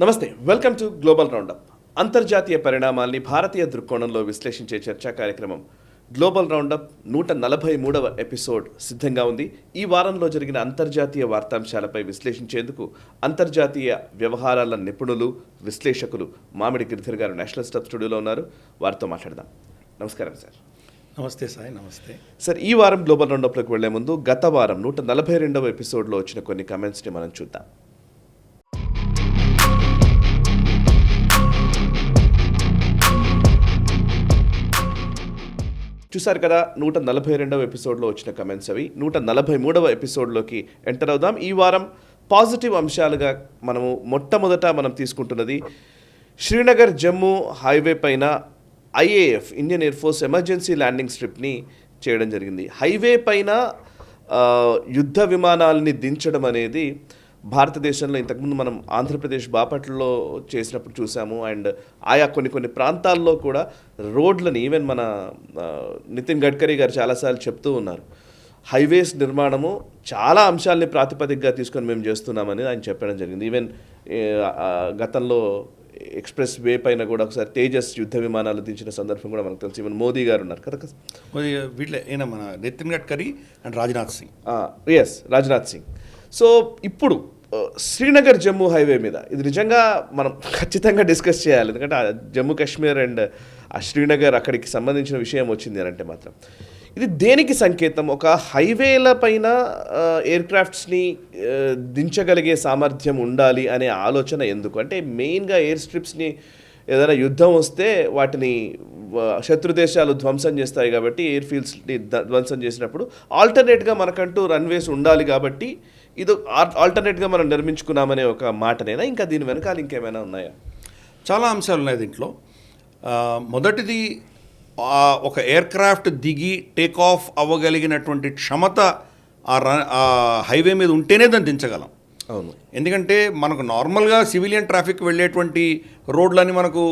నమస్తే, welcome to global roundup. అంతర్జాతీయ పరిణామాల్ని భారతీయ దృక్కోణంలో విశ్లేషించే చర్చా కార్యక్రమం గ్లోబల్ రౌండప్ 143వ ఎపిసోడ్ సిద్ధంగా ఉంది. ఈ వారంలో జరిగిన అంతర్జాతీయ వార్తాంశాలపై విశ్లేషించేందుకు అంతర్జాతీయ వ్యవహారాల నిపుణులు, విశ్లేషకులు మామిడి గిరిధర్ గారు నేషనల్ స్టాఫ్ స్టూడియోలో ఉన్నారు. వారితో మాట్లాడదాం. నమస్కారం సార్. నమస్తే సాయి. నమస్తే సార్. ఈ వారం గ్లోబల్ రౌండప్లోకి వెళ్లే ముందు గత వారం 142వ ఎపిసోడ్లో వచ్చిన కొన్ని కమెంట్స్ని మనం చూద్దాం. చూసారు కదా, 142వ ఎపిసోడ్లో వచ్చిన కమెంట్స్ అవి. 143వ ఎపిసోడ్లోకి ఎంటర్ అవుదాం. ఈ వారం పాజిటివ్ అంశాలుగా మొట్టమొదట మనం తీసుకుంటున్నది శ్రీనగర్ జమ్మూ హైవే పైన IAF Indian Air Force emergency landing స్ట్రిప్ని చేయడం జరిగింది. హైవే పైన యుద్ధ విమానాలని దించడం అనేది భారతదేశంలో ఇంతకుముందు మనం ఆంధ్రప్రదేశ్ బాపట్లలో చేసినప్పుడు చూసాము. అండ్ ఆయా కొన్ని ప్రాంతాల్లో కూడా రోడ్లని ఈవెన్ మన నితిన్ గడ్కరీ గారు చాలాసార్లు చెప్తూ ఉన్నారు, హైవేస్ నిర్మాణము చాలా అంశాలని ప్రాతిపదికగా తీసుకొని మేము చేస్తున్నామని ఆయన చెప్పడం జరిగింది. ఈవెన్ గతంలో ఎక్స్ప్రెస్ వే పైన కూడా ఒకసారి తేజస్ యుద్ధ విమానాలు దించిన సందర్భం కూడా మనకు తెలుసు. ఈవెన్ మోదీ గారు ఉన్నారు కదా, వీటిలో మన Nitin Gadkari and Rajnath Singh. Yes, Rajnath Singh. So ఇప్పుడు శ్రీనగర్ జమ్మూ హైవే మీద ఇది నిజంగా మనం ఖచ్చితంగా డిస్కస్ చేయాలి. ఎందుకంటే జమ్మూ కాశ్మీర్ అండ్ ఆ శ్రీనగర్ అక్కడికి సంబంధించిన విషయం వచ్చింది అని అంటే మాత్రం ఇది దేనికి సంకేతం? ఒక హైవేల పైన ఎయిర్ క్రాఫ్ట్స్ని దించగలిగే సామర్థ్యం ఉండాలి అనే ఆలోచన ఎందుకు? అంటే మెయిన్గా ఎయిర్ స్ట్రిప్స్ని ఏదైనా యుద్ధం వస్తే వాటిని శత్రు దేశాలు ధ్వంసం చేస్తాయి కాబట్టి ఎయిర్ ఫీల్డ్స్ని ధ్వంసం చేసినప్పుడు ఆల్టర్నేట్గా మనకంటూ రన్వేస్ ఉండాలి కాబట్టి ఇది ఆల్టర్నేట్గా మనం నిర్మించుకున్నామనే ఒక మాటనేనా, ఇంకా దీని వెనకాల ఇంకేమైనా ఉన్నాయా? చాలా అంశాలు ఉన్నాయి దీంట్లో. మొదటిది, ఒక ఎయిర్ క్రాఫ్ట్ దిగి టేక్ ఆఫ్ అవ్వగలిగినటువంటి క్షమత ఆ హైవే మీద ఉంటేనే దాన్ని దించగలం. అవును. ఎందుకంటే మనకు నార్మల్గా సివిలియన్ ట్రాఫిక్ వెళ్ళేటువంటి రోడ్లన్నీ మనకు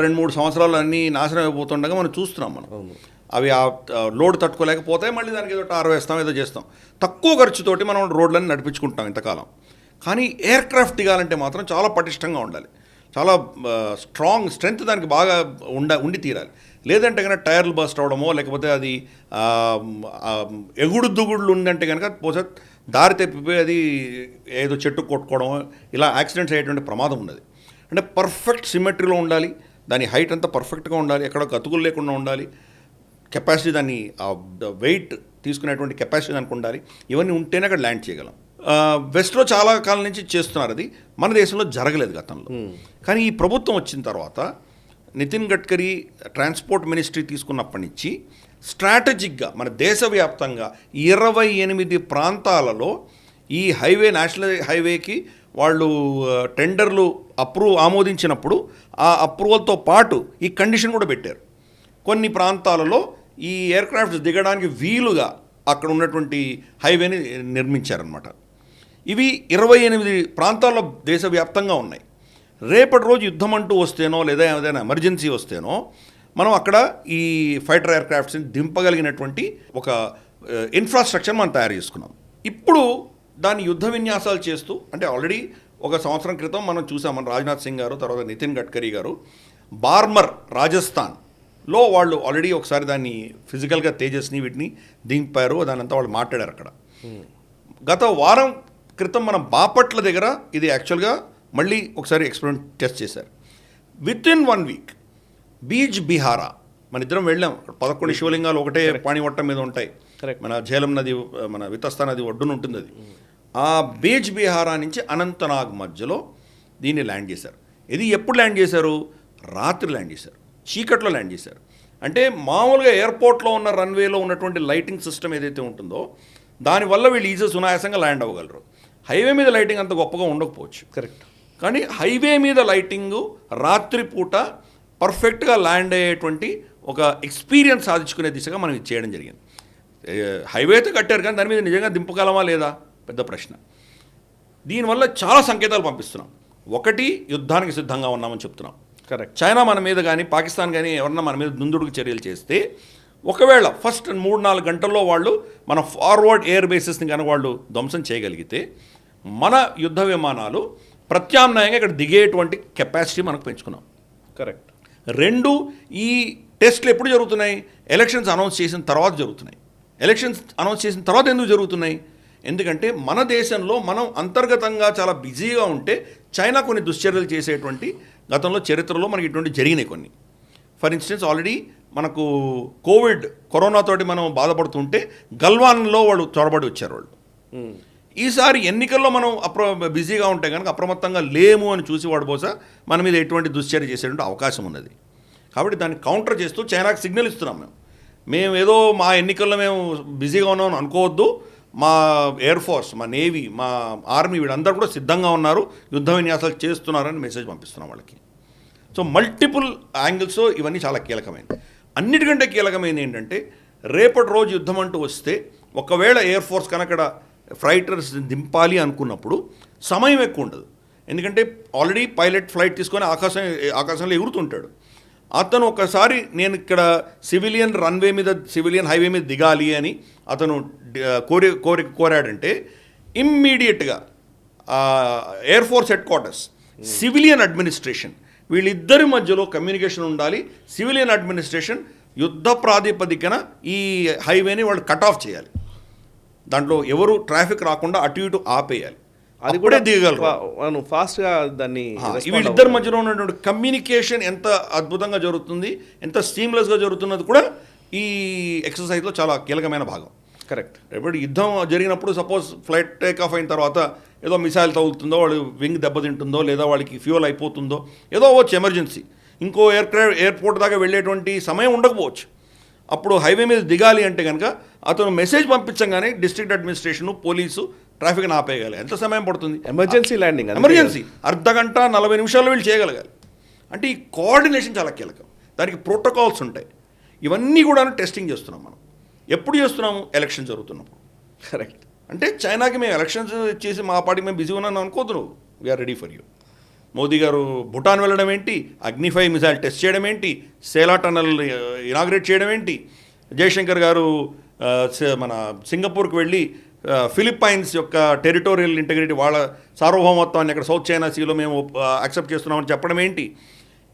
2-3 సంవత్సరాలు అన్నీ నాశనం అయిపోతుండగా మనం చూస్తున్నాం. అవి ఆ లోడ్ తట్టుకోలేకపోతే మళ్ళీ దానికి ఏదో టార్ వేస్తాం, ఏదో చేస్తాం. తక్కువ ఖర్చుతోటి మనం రోడ్లన్నీ నడిపించుకుంటాం ఇంతకాలం. కానీ ఎయిర్ క్రాఫ్ట్ దిగాలంటే మాత్రం చాలా పటిష్టంగా ఉండాలి, చాలా స్ట్రెంగ్త్ దానికి బాగా ఉండి తీరాలి. లేదంటే కనుక టైర్లు బస్ట్ అవడమో లేకపోతే అది ఎగుడు దుగుడులు ఉందంటే కనుక పోతే దారి తప్పిపోయి అది ఏదో చెట్టు కొట్టుకోవడమో ఇలా యాక్సిడెంట్స్ అయ్యేటువంటి ప్రమాదం ఉన్నది. అంటే పర్ఫెక్ట్ సిమెట్రీలో ఉండాలి, దాని హైట్ అంతా పర్ఫెక్ట్గా ఉండాలి, ఎక్కడ గతుకులు లేకుండా ఉండాలి, కెపాసిటీ దాన్ని వెయిట్ తీసుకునేటువంటి కెపాసిటీ దానికి ఉండాలి. ఇవన్నీ ఉంటేనే అక్కడ ల్యాండ్ చేయగలం. వెస్ట్లో చాలా కాలం నుంచి చేస్తున్నారు, అది మన దేశంలో జరగలేదు గతంలో. కానీ ఈ ప్రభుత్వం వచ్చిన తర్వాత నితిన్ గడ్కరీ ట్రాన్స్పోర్ట్ మినిస్ట్రీ తీసుకున్నప్పటి నుంచి స్ట్రాటజిక్గా మన దేశవ్యాప్తంగా 28 ప్రాంతాలలో ఈ హైవే, నేషనల్ హైవేకి వాళ్ళు టెండర్లు ఆమోదించినప్పుడు ఆ అప్రూవల్తో పాటు ఈ కండిషన్ కూడా పెట్టారు. కొన్ని ప్రాంతాలలో ఈ ఎయిర్ క్రాఫ్ట్స్ దిగడానికి వీలుగా అక్కడ ఉన్నటువంటి హైవేని నిర్మించారనమాట. ఇవి 28 ప్రాంతాల్లో దేశవ్యాప్తంగా ఉన్నాయి. రేపటి రోజు యుద్ధం అంటూ వస్తేనో లేదా ఏదైనా ఎమర్జెన్సీ వస్తేనో మనం అక్కడ ఈ ఫైటర్ ఎయిర్ క్రాఫ్ట్స్ని దింపగలిగినటువంటి ఒక ఇన్ఫ్రాస్ట్రక్చర్ మనం తయారు చేసుకున్నాం. ఇప్పుడు దాని యుద్ధ విన్యాసాలు చేస్తూ, అంటే ఆల్రెడీ 1 సంవత్సరం క్రితం మనం చూసాం, మన రాజ్నాథ్ సింగ్ గారు తర్వాత నితిన్ గడ్కరీ గారు బార్మర్ రాజస్థాన్లో వాళ్ళు ఆల్రెడీ ఒకసారి దాన్ని ఫిజికల్గా తేజస్ని వీటిని దింపారు, దానంతా వాళ్ళు మాట్లాడారు అక్కడ. గత వారం క్రితం మన బాపట్ల దగ్గర ఇది యాక్చువల్గా మళ్ళీ ఒకసారి ఎక్స్పెరిమెంట్ టెస్ట్ చేశారు. విత్ ఇన్ 1 వీక్ బీచ్ బిహారా మన ఇద్దరం వెళ్ళాం. 11 శివలింగాలు ఒకటే పాణివట్టం మీద ఉంటాయి. మన ఝేలం నది, మన వితస్తా నది ఒడ్డున ఉంటుంది అది. ఆ బీచ్ బిహారా నుంచి అనంతనాగ్ మధ్యలో దీన్ని ల్యాండ్ చేశారు. ఇది ఎప్పుడు ల్యాండ్ చేశారు? రాత్రి ల్యాండ్ చేశారు, చీకట్లో ల్యాండ్ చేశారు. అంటే మామూలుగా ఎయిర్పోర్ట్లో ఉన్న రన్వేలో ఉన్నటువంటి లైటింగ్ సిస్టమ్ ఏదైతే ఉంటుందో దానివల్ల వీళ్ళు ఈజీగా సునాయాసంగా ల్యాండ్ అవ్వగలరు. హైవే మీద లైటింగ్ అంత గొప్పగా ఉండకపోవచ్చు, కరెక్ట్. కానీ హైవే మీద లైటింగు రాత్రిపూట పర్ఫెక్ట్గా ల్యాండ్ అయ్యేటువంటి ఒక ఎక్స్పీరియన్స్ సాధించుకునే దిశగా మనం ఇది చేయడం జరిగింది. హైవే అయితే కట్టారు కానీ దాని మీద నిజంగా దింపగలమా లేదా పెద్ద ప్రశ్న. దీనివల్ల చాలా సంకేతాలు పంపిస్తున్నాం. ఒకటి, యుద్ధానికి సిద్ధంగా ఉన్నామని చెప్తున్నాం, కరెక్ట్. చైనా మన మీద కానీ పాకిస్తాన్ కానీ ఎవరన్నా మన మీద దుందుడుకు చర్యలు చేస్తే ఒకవేళ ఫస్ట్ 3-4 గంటల్లో వాళ్ళు మన ఫార్వర్డ్ ఎయిర్ బేసెస్ని కనుక వాళ్ళు ధ్వంసం చేయగలిగితే మన యుద్ధ విమానాలు ప్రత్యామ్నాయంగా ఇక్కడ దిగేటువంటి కెపాసిటీ మనకు పెంచుకున్నాం. కరెక్ట్. 2, ఈ టెస్ట్లు ఎప్పుడు జరుగుతున్నాయి? ఎలక్షన్స్ అనౌన్స్ చేసిన తర్వాత జరుగుతున్నాయి. ఎలక్షన్స్ అనౌన్స్ చేసిన తర్వాత ఎందుకు జరుగుతున్నాయి? ఎందుకంటే మన దేశంలో మనం అంతర్గతంగా చాలా బిజీగా ఉంటే చైనా కొన్ని దుశ్చర్యలు చేసేటువంటి గతంలో చరిత్రలో మనకి ఇటువంటి జరిగినాయి కొన్ని. ఫర్ ఇన్స్టెన్స్ ఆల్రెడీ మనకు కరోనాతోటి మనం బాధపడుతుంటే గల్వాన్లో వాళ్ళు చొరబడి వచ్చారు వాళ్ళు. ఈసారి ఎన్నికల్లో మనం బిజీగా ఉంటే కనుక అప్రమత్తంగా లేము అని చూసి వాడు బహుశా మన మీద ఎటువంటి దుశ్చర్య చేసేటువంటి అవకాశం ఉన్నది. కాబట్టి దాన్ని కౌంటర్ చేస్తూ చైనాకి సిగ్నల్ ఇస్తున్నాం. మేము ఏదో మా ఎన్నికల్లో మేము బిజీగా ఉన్నామని అనుకోవద్దు. మా ఎయిర్ ఫోర్స్, మా నేవీ, మా ఆర్మీ వీళ్ళందరూ కూడా సిద్ధంగా ఉన్నారు, యుద్ధ విన్యాసాలు చేస్తున్నారని మెసేజ్ పంపిస్తున్నాం వాళ్ళకి. సో మల్టిపుల్ యాంగిల్స్ ఇవన్నీ చాలా కీలకమైనది. అన్నిటికంటే కీలకమైనది ఏంటంటే రేపటి రోజు యుద్ధం అంటూ వస్తే ఒకవేళ ఎయిర్ ఫోర్స్ కనుక ఫ్లైటర్స్ దింపాలి అనుకున్నప్పుడు సమయం ఎక్కువ ఉండదు. ఎందుకంటే ఆల్రెడీ పైలట్ ఫ్లైట్ తీసుకొని ఆకాశంలో ఎగురుతుంటాడు. అతను ఒకసారి నేను ఇక్కడ సివిలియన్ హైవే మీద దిగాలి అని అతను కోరాడంటే ఇమ్మీడియట్గా air force head quarters, civilian administration వీళ్ళిద్దరి మధ్యలో కమ్యూనికేషన్ ఉండాలి. సివిలియన్ అడ్మినిస్ట్రేషన్ యుద్ధ ప్రాతిపదికన ఈ హైవేని వాళ్ళు కట్ ఆఫ్ చేయాలి. దాంట్లో ఎవరు ట్రాఫిక్ రాకుండా అటు ఇటు ఆపేయాలి. అది కూడా దిగగలరు ఫాస్ట్గా దాన్ని. వీళ్ళిద్దరి మధ్యలో ఉన్నటువంటి కమ్యూనికేషన్ ఎంత అద్భుతంగా జరుగుతుంది, ఎంత స్టీమ్లెస్గా జరుగుతున్నది కూడా ఈ ఎక్సర్సైజ్లో చాలా కీలకమైన భాగం. కరెక్ట్. ఎప్పుడు యుద్ధం జరిగినప్పుడు సపోజ్ ఫ్లైట్ టేక్ ఆఫ్ అయిన తర్వాత ఏదో మిసైల్ తగులుతుందో, వాడు వింగ్ దెబ్బతింటుందో, లేదా వాళ్ళకి ఫ్యూయల్ అయిపోతుందో, ఏదో అవ్వచ్చు ఎమర్జెన్సీ, ఇంకో ఎయిర్పోర్ట్ దాకా వెళ్ళేటువంటి సమయం ఉండకపోవచ్చు. అప్పుడు హైవే మీద దిగాలి అంటే కనుక అతను మెసేజ్ పంపించగానే డిస్ట్రిక్ట్ అడ్మినిస్ట్రేషన్, పోలీసు ట్రాఫిక్ని ఆపేయగలి. ఎంత సమయం పడుతుంది? ఎమర్జెన్సీ ల్యాండింగ్, ఎమర్జెన్సీ అర్ధగంట 40 నిమిషాల్లో వీళ్ళు చేయగలగాలి. అంటే ఈ కోఆర్డినేషన్ చాలా కీలకం. దానికి ప్రోటోకాల్స్ ఉంటాయి. ఇవన్నీ కూడా టెస్టింగ్ చేస్తున్నాం మనం. ఎప్పుడు చేస్తున్నాము? ఎలక్షన్ జరుగుతున్నప్పుడు. కరెక్ట్. అంటే చైనాకి మేము ఎలక్షన్స్ చేసి మా పార్టీకి మేము బిజీ ఉన్నాను అనుకోద్దు నువ్వు. We are ready for you. Modi garu Bhutan వెళ్ళడం ఏంటి, అగ్నిఫై మిసైల్ టెస్ట్ చేయడం ఏంటి, సేలా టనల్ ఇనాగ్రేట్ చేయడం ఏంటి, జయశంకర్ గారు మన సింగపూర్కి వెళ్ళి ఫిలిప్పైన్స్ యొక్క టెరిటోరియల్ ఇంటెగ్రిటీ, వాళ్ళ సార్వభౌమత్వాన్ని అక్కడ సౌత్ చైనా సీలో మేము యాక్సెప్ట్ చేస్తున్నామని చెప్పడం ఏంటి,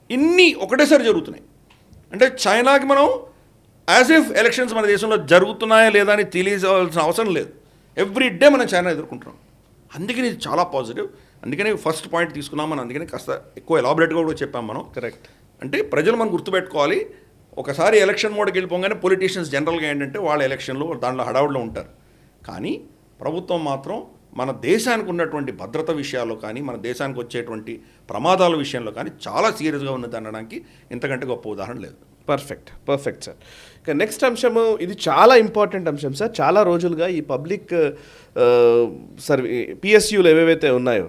ఇన్ని ఒకటేసారి జరుగుతున్నాయి. అంటే చైనాకి మనం యాజ్ ఇఫ్ ఎలక్షన్స్ మన దేశంలో జరుగుతున్నాయా లేదా అని తెలియవలసిన అవసరం లేదు. ఎవ్రీ డే మనం చైనా ఎదుర్కొంటున్నాం. అందుకని ఇది చాలా పాజిటివ్. అందుకని ఫస్ట్ పాయింట్ తీసుకున్నాం మనం. అందుకని కాస్త ఎక్కువ ఎలాబరేట్గా కూడా చెప్పాం మనం. కరెక్ట్. అంటే ప్రజలు మనం గుర్తుపెట్టుకోవాలి, ఒకసారి ఎలక్షన్ మోడ్కి వెళ్ళిపోగానే పొలిటీషియన్స్ జనరల్గా ఏంటంటే వాళ్ళ ఎలక్షన్లో దాంట్లో హడావుడిలో ఉంటారు. కానీ ప్రభుత్వం మాత్రం మన దేశానికి ఉన్నటువంటి భద్రత విషయాల్లో కానీ, మన దేశానికి వచ్చేటువంటి ప్రమాదాల విషయంలో కానీ చాలా సీరియస్గా ఉన్నది అనడానికి ఇంతకంటే గొప్ప ఉదాహరణ లేదు. Perfect sir. ఇక నెక్స్ట్ అంశము, ఇది చాలా ఇంపార్టెంట్ అంశం సార్. చాలా రోజులుగా ఈ పబ్లిక్ పిఎస్యూలు ఏవేవైతే ఉన్నాయో,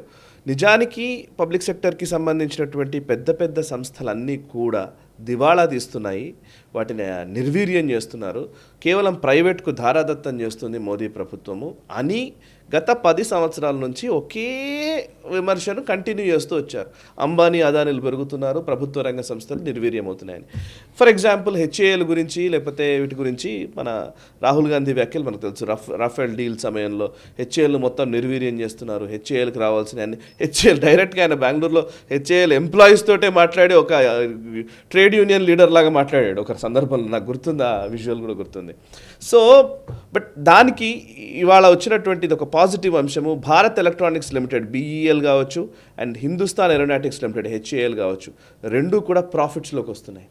నిజానికి పబ్లిక్ సెక్టర్కి సంబంధించినటువంటి పెద్ద పెద్ద సంస్థలన్నీ కూడా దివాళా తీస్తున్నాయి, వాటిని నిర్వీర్యం చేస్తున్నారు, కేవలం ప్రైవేట్కు ధారాదత్తం చేస్తుంది మోదీ ప్రభుత్వము అని గత 10 సంవత్సరాల నుంచి ఒకే విమర్శను కంటిన్యూ చేస్తూ వచ్చారు. అంబానీ, అదానీలు పెరుగుతున్నారు, ప్రభుత్వ రంగ సంస్థలు నిర్వీర్యం అవుతున్నాయని. ఫర్ ఎగ్జాంపుల్ హెచ్ఏఎల్ గురించి, లేకపోతే వీటి గురించి మన రాహుల్ గాంధీ వ్యాఖ్యలు మనకు తెలుసు. రాఫెల్ డీల్ సమయంలో హెచ్ఏఎల్ మొత్తం నిర్వీర్యం చేస్తున్నారు, హెచ్ఏఎల్కి రావాల్సిన అన్ని. హెచ్ఏఎల్ డైరెక్ట్గా ఆయన బెంగళూరులో హెచ్ఏఎల్ ఎంప్లాయీస్ తోటే మాట్లాడి ఒక ట్రేడ్ యూనియన్ లీడర్ లాగా మాట్లాడాడు ఒక సందర్భంలో. నాకు గుర్తుంది, ఆ విజువల్ కూడా గుర్తుంది. సో బట్ దానికి ఇవాళ వచ్చినటువంటిది ఒక పాజిటివ్ అంశము. భారత్ ఎలక్ట్రానిక్స్ లిమిటెడ్ BEL కావచ్చు, and Hindustan aeronautics limited HAL కావచ్చు, రెండూ కూడా ప్రాఫిట్స్లోకి వస్తున్నాయి.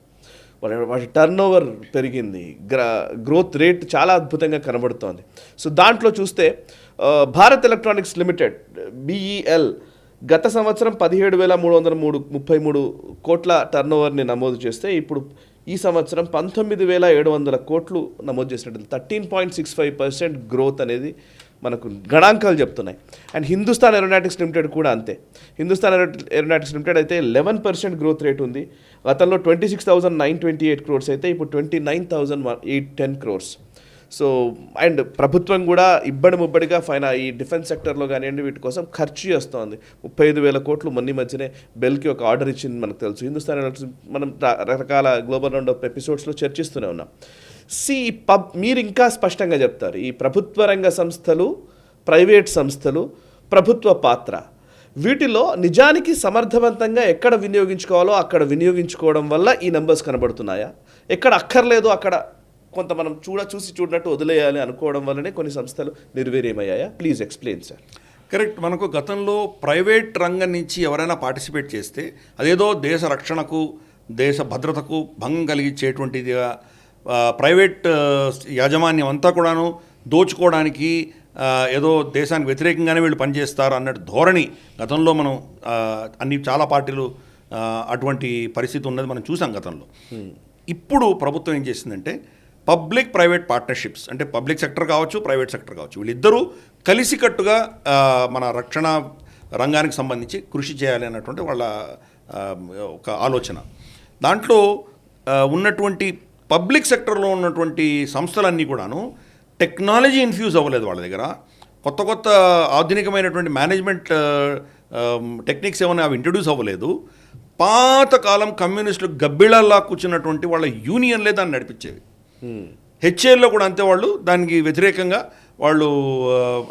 వాటి టర్న్ ఓవర్ పెరిగింది, గ్రోత్ రేట్ చాలా అద్భుతంగా కనబడుతోంది. సో దాంట్లో చూస్తే భారత్ ఎలక్ట్రానిక్స్ లిమిటెడ్ BEL గత సంవత్సరం 17,333 కోట్ల టర్న్ ఓవర్ని నమోదు చేస్తే ఇప్పుడు ఈ సంవత్సరం 19,700 కోట్లు నమోదు చేసినట్టు 13.65% గ్రోత్ అనేది మనకు గణాంకాలు చెప్తున్నాయి. అండ్ హిందుస్థాన్ ఏరోనాటిక్స్ లిమిటెడ్ కూడా అంతే. హిందుస్థాన్ ఏరోనాటిక్స్ లిమిటెడ్ అయితే 11% గ్రోత్ రేట్ ఉంది. గతంలో 26,928 crores అయితే ఇప్పుడు 29,810 crores. సో అండ్ ప్రభుత్వం కూడా ఇబ్బడిగా ఈ డిఫెన్స్ సెక్టర్లో కానివ్వండి వీటి కోసం ఖర్చు చేస్తోంది. 35,000 కోట్లు మొన్న మధ్యనే బెల్కి ఒక ఆర్డర్ ఇచ్చింది మనకు తెలుసు. హిందుస్థాన్ మనం రకరకాల గ్లోబల్ రౌండ్ ఆఫ్ ఎపిసోడ్స్లో చర్చిస్తూనే ఉన్నాం. మీరు ఇంకా స్పష్టంగా చెప్తారు ఈ ప్రభుత్వ రంగ సంస్థలు, ప్రైవేట్ సంస్థలు, ప్రభుత్వ పాత్ర వీటిలో నిజానికి సమర్థవంతంగా ఎక్కడ వినియోగించుకోవాలో అక్కడ వినియోగించుకోవడం వల్ల ఈ నెంబర్స్ కనబడుతున్నాయా, ఎక్కడ అక్కర్లేదు అక్కడ కొంత మనం చూసి చూడనట్టు వదిలేయాలి అనుకోవడం వల్లనే కొన్ని సంస్థలు నిర్వీర్యమయ్యాయా? Please explain sir. కరెక్ట్. మనకు గతంలో ప్రైవేట్ రంగం నుంచి ఎవరైనా పార్టిసిపేట్ చేస్తే అదేదో దేశ రక్షణకు దేశ భద్రతకు భంగం కలిగించేటువంటిదిగా ప్రైవేట్ యాజమాన్యం అంతా కూడాను దోచుకోవడానికి ఏదో దేశానికి వ్యతిరేకంగానే వీళ్ళు పనిచేస్తారు అన్నట్టు ధోరణి గతంలో మనం చాలా పార్టీలు అటువంటి పరిస్థితి ఉన్నది మనం చూసాం గతంలో. ఇప్పుడు ప్రభుత్వం ఏం చేసిందంటే పబ్లిక్ ప్రైవేట్ పార్ట్నర్షిప్స్, అంటే పబ్లిక్ సెక్టర్ కావచ్చు ప్రైవేట్ సెక్టర్ కావచ్చు, వీళ్ళిద్దరూ కలిసికట్టుగా మన రక్షణ రంగానికి సంబంధించి కృషి చేయాలి అన్నటువంటి వాళ్ళ ఒక ఆలోచన. దాంట్లో ఉన్నటువంటి పబ్లిక్ సెక్టర్లో ఉన్నటువంటి సంస్థలన్నీ కూడాను టెక్నాలజీ ఇన్ఫ్యూజ్ అవ్వలేదు వాళ్ళ దగ్గర. కొత్త కొత్త ఆధునికమైనటువంటి మేనేజ్మెంట్ టెక్నిక్స్ ఏమైనా అవి ఇంట్రడ్యూస్ అవ్వలేదు. పాతకాలం కమ్యూనిస్టులు గబ్బిళ్ళల్లా కూర్చున్నటువంటి వాళ్ళ యూనియన్లే దాన్ని నడిపించేవి. హెచ్ఏఎల్లో కూడా అంతే. వాళ్ళు దానికి వ్యతిరేకంగా వాళ్ళు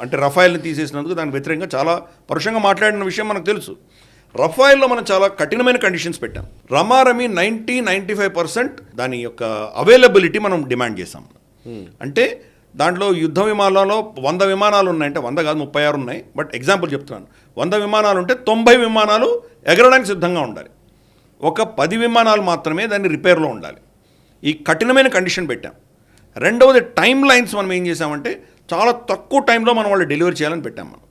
అంటే రఫాయిల్ని తీసేసినందుకు దానికి వ్యతిరేకంగా చాలా పరుషంగా మాట్లాడిన విషయం మనకు తెలుసు. రఫాయిల్లో మనం చాలా కఠినమైన కండిషన్స్ పెట్టాం. రమారమి 95% దాని యొక్క అవైలబిలిటీ మనం డిమాండ్ చేసాం. అంటే దాంట్లో యుద్ధ విమానాల్లో 100 విమానాలు ఉన్నాయంటే 100 కాదు 36 ఉన్నాయి. బట్ ఎగ్జాంపుల్ చెప్తున్నాను, 100 విమానాలు ఉంటే 90 విమానాలు ఎగరడానికి సిద్ధంగా ఉండాలి. ఒక 10 విమానాలు మాత్రమే దాన్ని రిపేర్లో ఉండాలి. ఈ కఠినమైన కండిషన్ పెట్టాం. రెండవది టైం లైన్స్ మనం ఏం చేసామంటే చాలా తక్కువ టైంలో మనం వాళ్ళు డెలివరీ చేయాలని పెట్టాం. మనం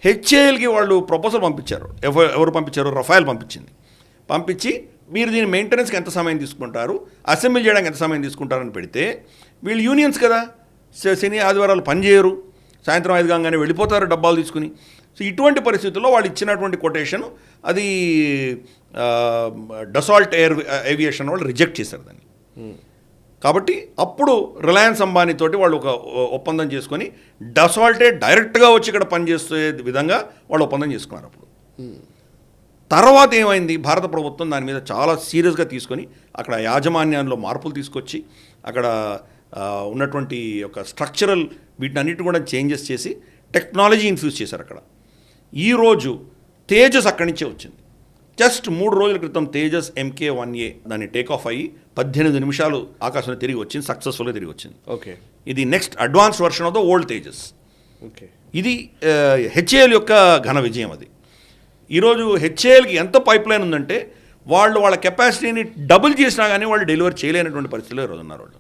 హెచ్ఏఎల్కి వాళ్ళు ప్రపోజల్ పంపించారు. ఎవరు పంపించారు? రఫాయిల్ పంపించి మీరు దీని మెయింటెనెన్స్కి ఎంత సమయం తీసుకుంటారు, అసెంబ్లీ చేయడానికి ఎంత సమయం తీసుకుంటారని పెడితే వీళ్ళు యూనియన్స్ కదా, శని ఆదివారాలు పనిచేయరు, సాయంత్రం 5 కాగానే వెళ్ళిపోతారు డబ్బాలు తీసుకుని. సో ఇటువంటి పరిస్థితుల్లో వాళ్ళు ఇచ్చినటువంటి కొటేషన్ అది డసాల్ట్ ఏవియేషన్ వాళ్ళు రిజెక్ట్ చేశారు దాన్ని. కాబట్టి అప్పుడు రిలయన్స్ అంబానీ తోటి వాళ్ళు ఒక ఒప్పందం చేసుకొని డసాల్టే డైరెక్ట్గా వచ్చి ఇక్కడ పనిచేసే విధంగా వాళ్ళు ఒప్పందం చేసుకున్నారు. అప్పుడు తర్వాత ఏమైంది, భారత ప్రభుత్వం దాని మీద చాలా సీరియస్గా తీసుకొని అక్కడ యాజమాన్యంలో మార్పులు తీసుకొచ్చి అక్కడ ఉన్నటువంటి ఒక స్ట్రక్చరల్ వీటినన్నిటి కూడా చేంజెస్ చేసి టెక్నాలజీ ఇన్ఫ్యూజ్ చేశారు అక్కడ. ఈరోజు తేజస్ అక్కడి నుంచే వచ్చింది. జస్ట్ 3 రోజుల క్రితం తేజస్ MK1A దాన్ని టేక్ ఆఫ్ అయ్యి 18 నిమిషాలు ఆకాశంలో తిరిగి వచ్చింది, సక్సెస్ఫుల్గా తిరిగి వచ్చింది. ఓకే, ఇది next advance version of the old Tejas. Okay, ఇది హెచ్ఏఎల్ యొక్క ఘన విజయం. అది ఈరోజు హెచ్ఏఎల్కి ఎంత పైప్ లైన్ ఉందంటే వాళ్ళ కెపాసిటీని డబుల్ చేసినా కానీ వాళ్ళు డెలివరీ చేయలేనటువంటి పరిస్థితిలో ఈరోజు ఉన్నారు. వాళ్ళు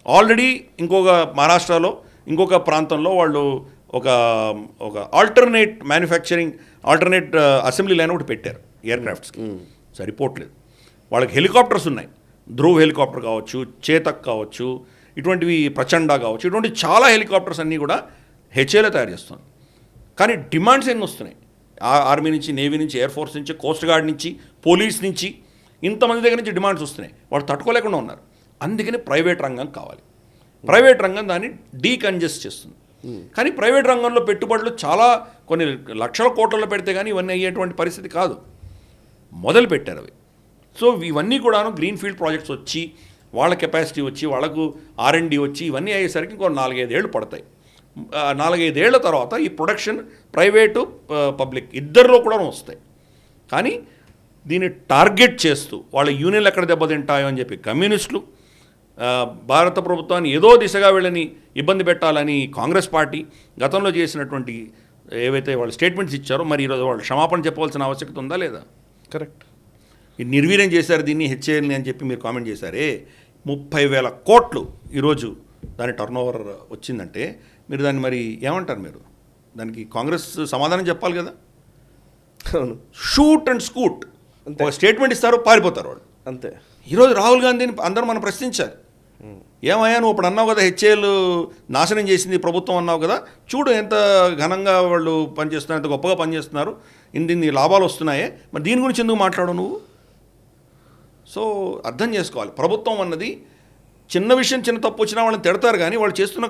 ఆల్రెడీ ఇంకొక మహారాష్ట్రలో ఇంకొక ప్రాంతంలో వాళ్ళు ఒక alternate manufacturing alternate assembly line ఒకటి పెట్టారు ఎయిర్క్రాఫ్ట్స్కి. సరిపోవట్లేదు. వాళ్ళకి హెలికాప్టర్స్ ఉన్నాయి, ధ్రువ్ హెలికాప్టర్ కావచ్చు, చేతక్ కావచ్చు, ఇటువంటివి ప్రచండ కావచ్చు, ఇటువంటి చాలా హెలికాప్టర్స్ అన్నీ కూడా హెచ్ఏలే తయారు చేస్తుంది. కానీ డిమాండ్స్ ఎన్ని వస్తున్నాయి ఆర్మీ నుంచి, నేవీ నుంచి, ఎయిర్ ఫోర్స్ నుంచి, కోస్ట్ గార్డ్ నుంచి, పోలీస్ నుంచి, ఇంతమంది దగ్గర నుంచి డిమాండ్స్ వస్తున్నాయి. వాళ్ళు తట్టుకోలేకుండా ఉన్నారు. అందుకని ప్రైవేట్ రంగం కావాలి. ప్రైవేట్ రంగం దాన్ని డీకంజెస్ట్ చేస్తుంది. కానీ ప్రైవేట్ రంగంలో పెట్టుబడులు చాలా కొన్ని లక్షల కోట్లలో పెడితే కానీ ఇవన్నీ అయ్యేటువంటి పరిస్థితి కాదు. మొదలు పెట్టారు అవి. సో ఇవన్నీ కూడాను గ్రీన్ ఫీల్డ్ ప్రాజెక్ట్స్ వచ్చి వాళ్ళ కెపాసిటీ వచ్చి వాళ్ళకు R&D వచ్చి ఇవన్నీ అయ్యేసరికి ఇంకో 4-5 ఏళ్ళు పడతాయి. 4-5 ఏళ్ల తర్వాత ఈ ప్రొడక్షన్ ప్రైవేటు పబ్లిక్ ఇద్దరిలో కూడా వస్తాయి. కానీ దీన్ని టార్గెట్ చేస్తూ వాళ్ళ యూనియన్లు ఎక్కడ దెబ్బతింటాయో అని చెప్పి కమ్యూనిస్టులు భారత ప్రభుత్వాన్ని ఏదో దిశగా వీళ్ళని ఇబ్బంది పెట్టాలని కాంగ్రెస్ పార్టీ గతంలో చేసినటువంటి ఏవైతే వాళ్ళు స్టేట్మెంట్స్ ఇచ్చారో మరి ఈరోజు వాళ్ళు క్షమాపణ చెప్పవలసిన ఆవశ్యకత ఉందా లేదా? కరెక్ట్. ఇది నిర్వీర్యం చేశారు దీన్ని హెచ్ఏఎల్ని అని చెప్పి మీరు కామెంట్ చేశారే. 30,000 కోట్లు ఈరోజు దాని టర్నోవర్ వచ్చిందంటే మీరు దాన్ని మరి ఏమంటారు? మీరు దానికి కాంగ్రెస్ సమాధానం చెప్పాలి కదా. షూట్ అండ్ స్కూట్ ఒక స్టేట్మెంట్ ఇస్తారు, పారిపోతారు వాళ్ళు అంతే. ఈరోజు రాహుల్ గాంధీని అందరూ మనం ప్రశ్నించాలి. ఏమయ్యా నువ్వు ఇప్పుడు అన్నావు కదా హెచ్ఏఎల్ నాశనం చేసింది ప్రభుత్వం అన్నావు కదా, చూడు ఎంత ఘనంగా వాళ్ళు పనిచేస్తున్నారు, ఎంత గొప్పగా పనిచేస్తున్నారు, ఇన్ని లాభాలు వస్తున్నాయే, మరి దీని గురించి ఎందుకు మాట్లాడు నువ్వు? సో అర్థం చేసుకోవాలి, ప్రభుత్వం అన్నది చిన్న విషయం చిన్న తప్పు వచ్చినా వాళ్ళని తిడతారు కానీ వాళ్ళు చేస్తున్న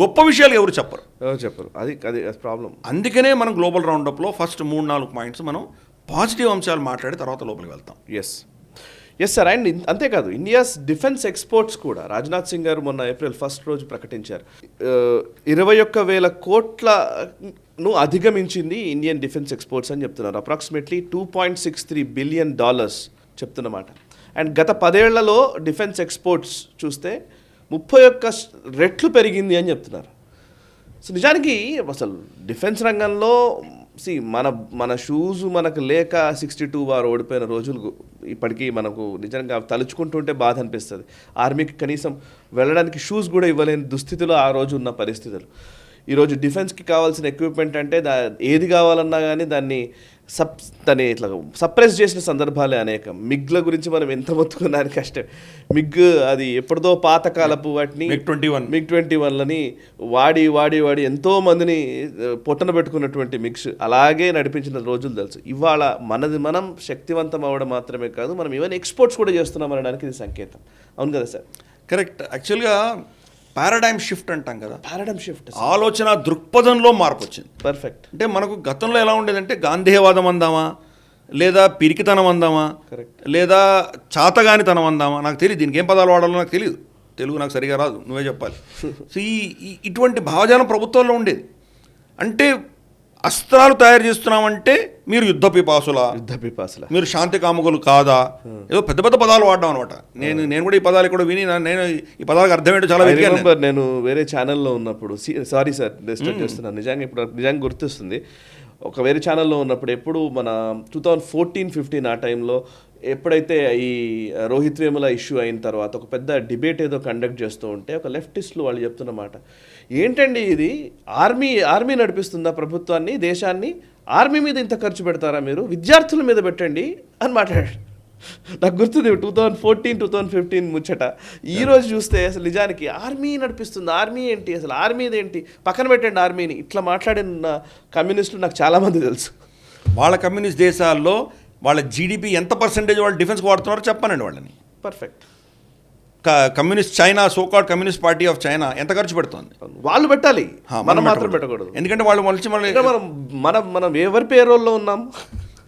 గొప్ప విషయాలు ఎవరు చెప్పరు. అది అది ప్రాబ్లం. అందుకనే మనం గ్లోబల్ రౌండప్లో ఫస్ట్ 3-4 పాయింట్స్ మనం పాజిటివ్ అంశాలు మాట్లాడి తర్వాత లోపలికి వెళ్తాం. ఎస్. Yes sir. అండ్ అంతేకాదు ఇండియాస్ డిఫెన్స్ ఎక్స్పోర్ట్స్ కూడా రాజ్నాథ్ సింగ్ గారు మొన్న ఏప్రిల్ 1 రోజు ప్రకటించారు. 21,000 కోట్లను అధిగమించింది ఇండియన్ డిఫెన్స్ ఎక్స్పోర్ట్స్ అని చెప్తున్నారు. Approximately $2.63 billion చెప్తున్నమాట. అండ్ గత 10 ఏళ్లలో డిఫెన్స్ ఎక్స్పోర్ట్స్ చూస్తే 31 రెట్లు పెరిగింది అని చెప్తున్నారు. సో నిజానికి అసలు డిఫెన్స్ రంగంలో మన షూస్ మనకు లేక 62 వారు ఓడిపోయిన రోజులు ఇప్పటికీ మనకు నిజంగా తలుచుకుంటుంటే బాధ అనిపిస్తుంది. ఆర్మీకి కనీసం వెళ్ళడానికి షూస్ కూడా ఇవ్వలేని దుస్థితిలో ఆ రోజు ఉన్న పరిస్థితులు. ఈరోజు డిఫెన్స్కి కావాల్సిన ఎక్విప్మెంట్ అంటే ఏది కావాలన్నా కానీ దాన్ని ఇట్లా సప్రెస్ చేసిన సందర్భాలే అనేకం. మిగ్ల గురించి మనం ఎంత మొత్తుకున్నానికి కష్టం. మిగ్ అది ఎప్పటిదో పాతకాలపు వాటిని మిగ్ 21లని వాడి ఎంతో మందిని పొట్టన పెట్టుకున్నటువంటి మిగ్స్ అలాగే నడిపించిన రోజులు తెలుసు. ఇవాళ మనం శక్తివంతం అవ్వడం మాత్రమే కాదు, మనం ఈవెన్ ఎక్స్పోర్ట్స్ కూడా చేస్తున్నాం అనడానికి ఇది సంకేతం. అవును కదా సార్? కరెక్ట్. యాక్చువల్గా పారాడైమ్ షిఫ్ట్ అంటాం కదా, పారాడైమ్ షిఫ్ట్, ఆలోచన దృక్పథంలో మార్పు వచ్చింది. పర్ఫెక్ట్. అంటే మనకు గతంలో ఎలా ఉండేదంటే గాంధేయవాదం అందామా, లేదా పిరికితనం అందామా, లేదా చాతగానితనం అందామా, నాకు తెలియదు. దీనికి ఏం పదాలు వాడాలో నాకు తెలియదు, తెలుగు నాకు సరిగా రాదు, నువ్వే చెప్పాలి. సో ఇటువంటి భావజాలం ప్రభుత్వంలో ఉండేది. అంటే అస్త్రాలు తయారు చేస్తున్నామంటే మీరు యుద్ధ పిపాసుల, మీరు శాంతి కాముకులు కాదా, ఏదో పెద్ద పెద్ద పదాలు వాడడం అనమాట. నేను కూడా ఈ పదాలు కూడా విని నేను ఈ పదాలకు అర్థం ఏంటో చాలా వెతికాను. నేను వేరే ఛానల్లో ఉన్నప్పుడు, సారీ సార్ డిస్టర్బ్ చేస్తున్నాను, నిజంగా గుర్తొస్తుంది. ఒక వేరే ఛానల్లో ఉన్నప్పుడు ఎప్పుడు మన 2014-15 ఆ టైంలో ఎప్పుడైతే ఈ రోహిత్ వేముల ఇష్యూ అయిన తర్వాత ఒక పెద్ద డిబేట్ ఏదో కండక్ట్ చేస్తూ ఉంటే ఒక లెఫ్టిస్టులు వాళ్ళు చెప్తున్నమాట, ఏంటండి ఇది ఆర్మీ నడిపిస్తుందా ప్రభుత్వాన్ని, దేశాన్ని, ఆర్మీ మీద ఇంత ఖర్చు పెడతారా మీరు, విద్యార్థుల మీద పెట్టండి అని మాట్లాడాడు. నాకు గుర్తుంది 2014-2015 ముచ్చట. ఈరోజు చూస్తే అసలు నిజానికి ఆర్మీ నడిపిస్తుంది, ఆర్మీ ఏంటి, అసలు ఆర్మీది ఏంటి, పక్కన పెట్టండి ఆర్మీని, ఇట్లా మాట్లాడిన కమ్యూనిస్టులు నాకు చాలామంది తెలుసు. వాళ్ళ కమ్యూనిస్ట్ దేశాల్లో వాళ్ళ జీడిపి ఎంత పర్సెంటేజ్ వాళ్ళు డిఫెన్స్కి వాడుతున్నారో చెప్పానండి వాళ్ళని. Perfect. Communist China, so called communist party of China ఎంత ఖర్చు పెడుతుంది? వాళ్ళు పెట్టాలి, మనం మాత్రం పెట్టకూడదు. ఎందుకంటే వాళ్ళు మనం ఎవరి పేరోల్లో ఉన్నాం.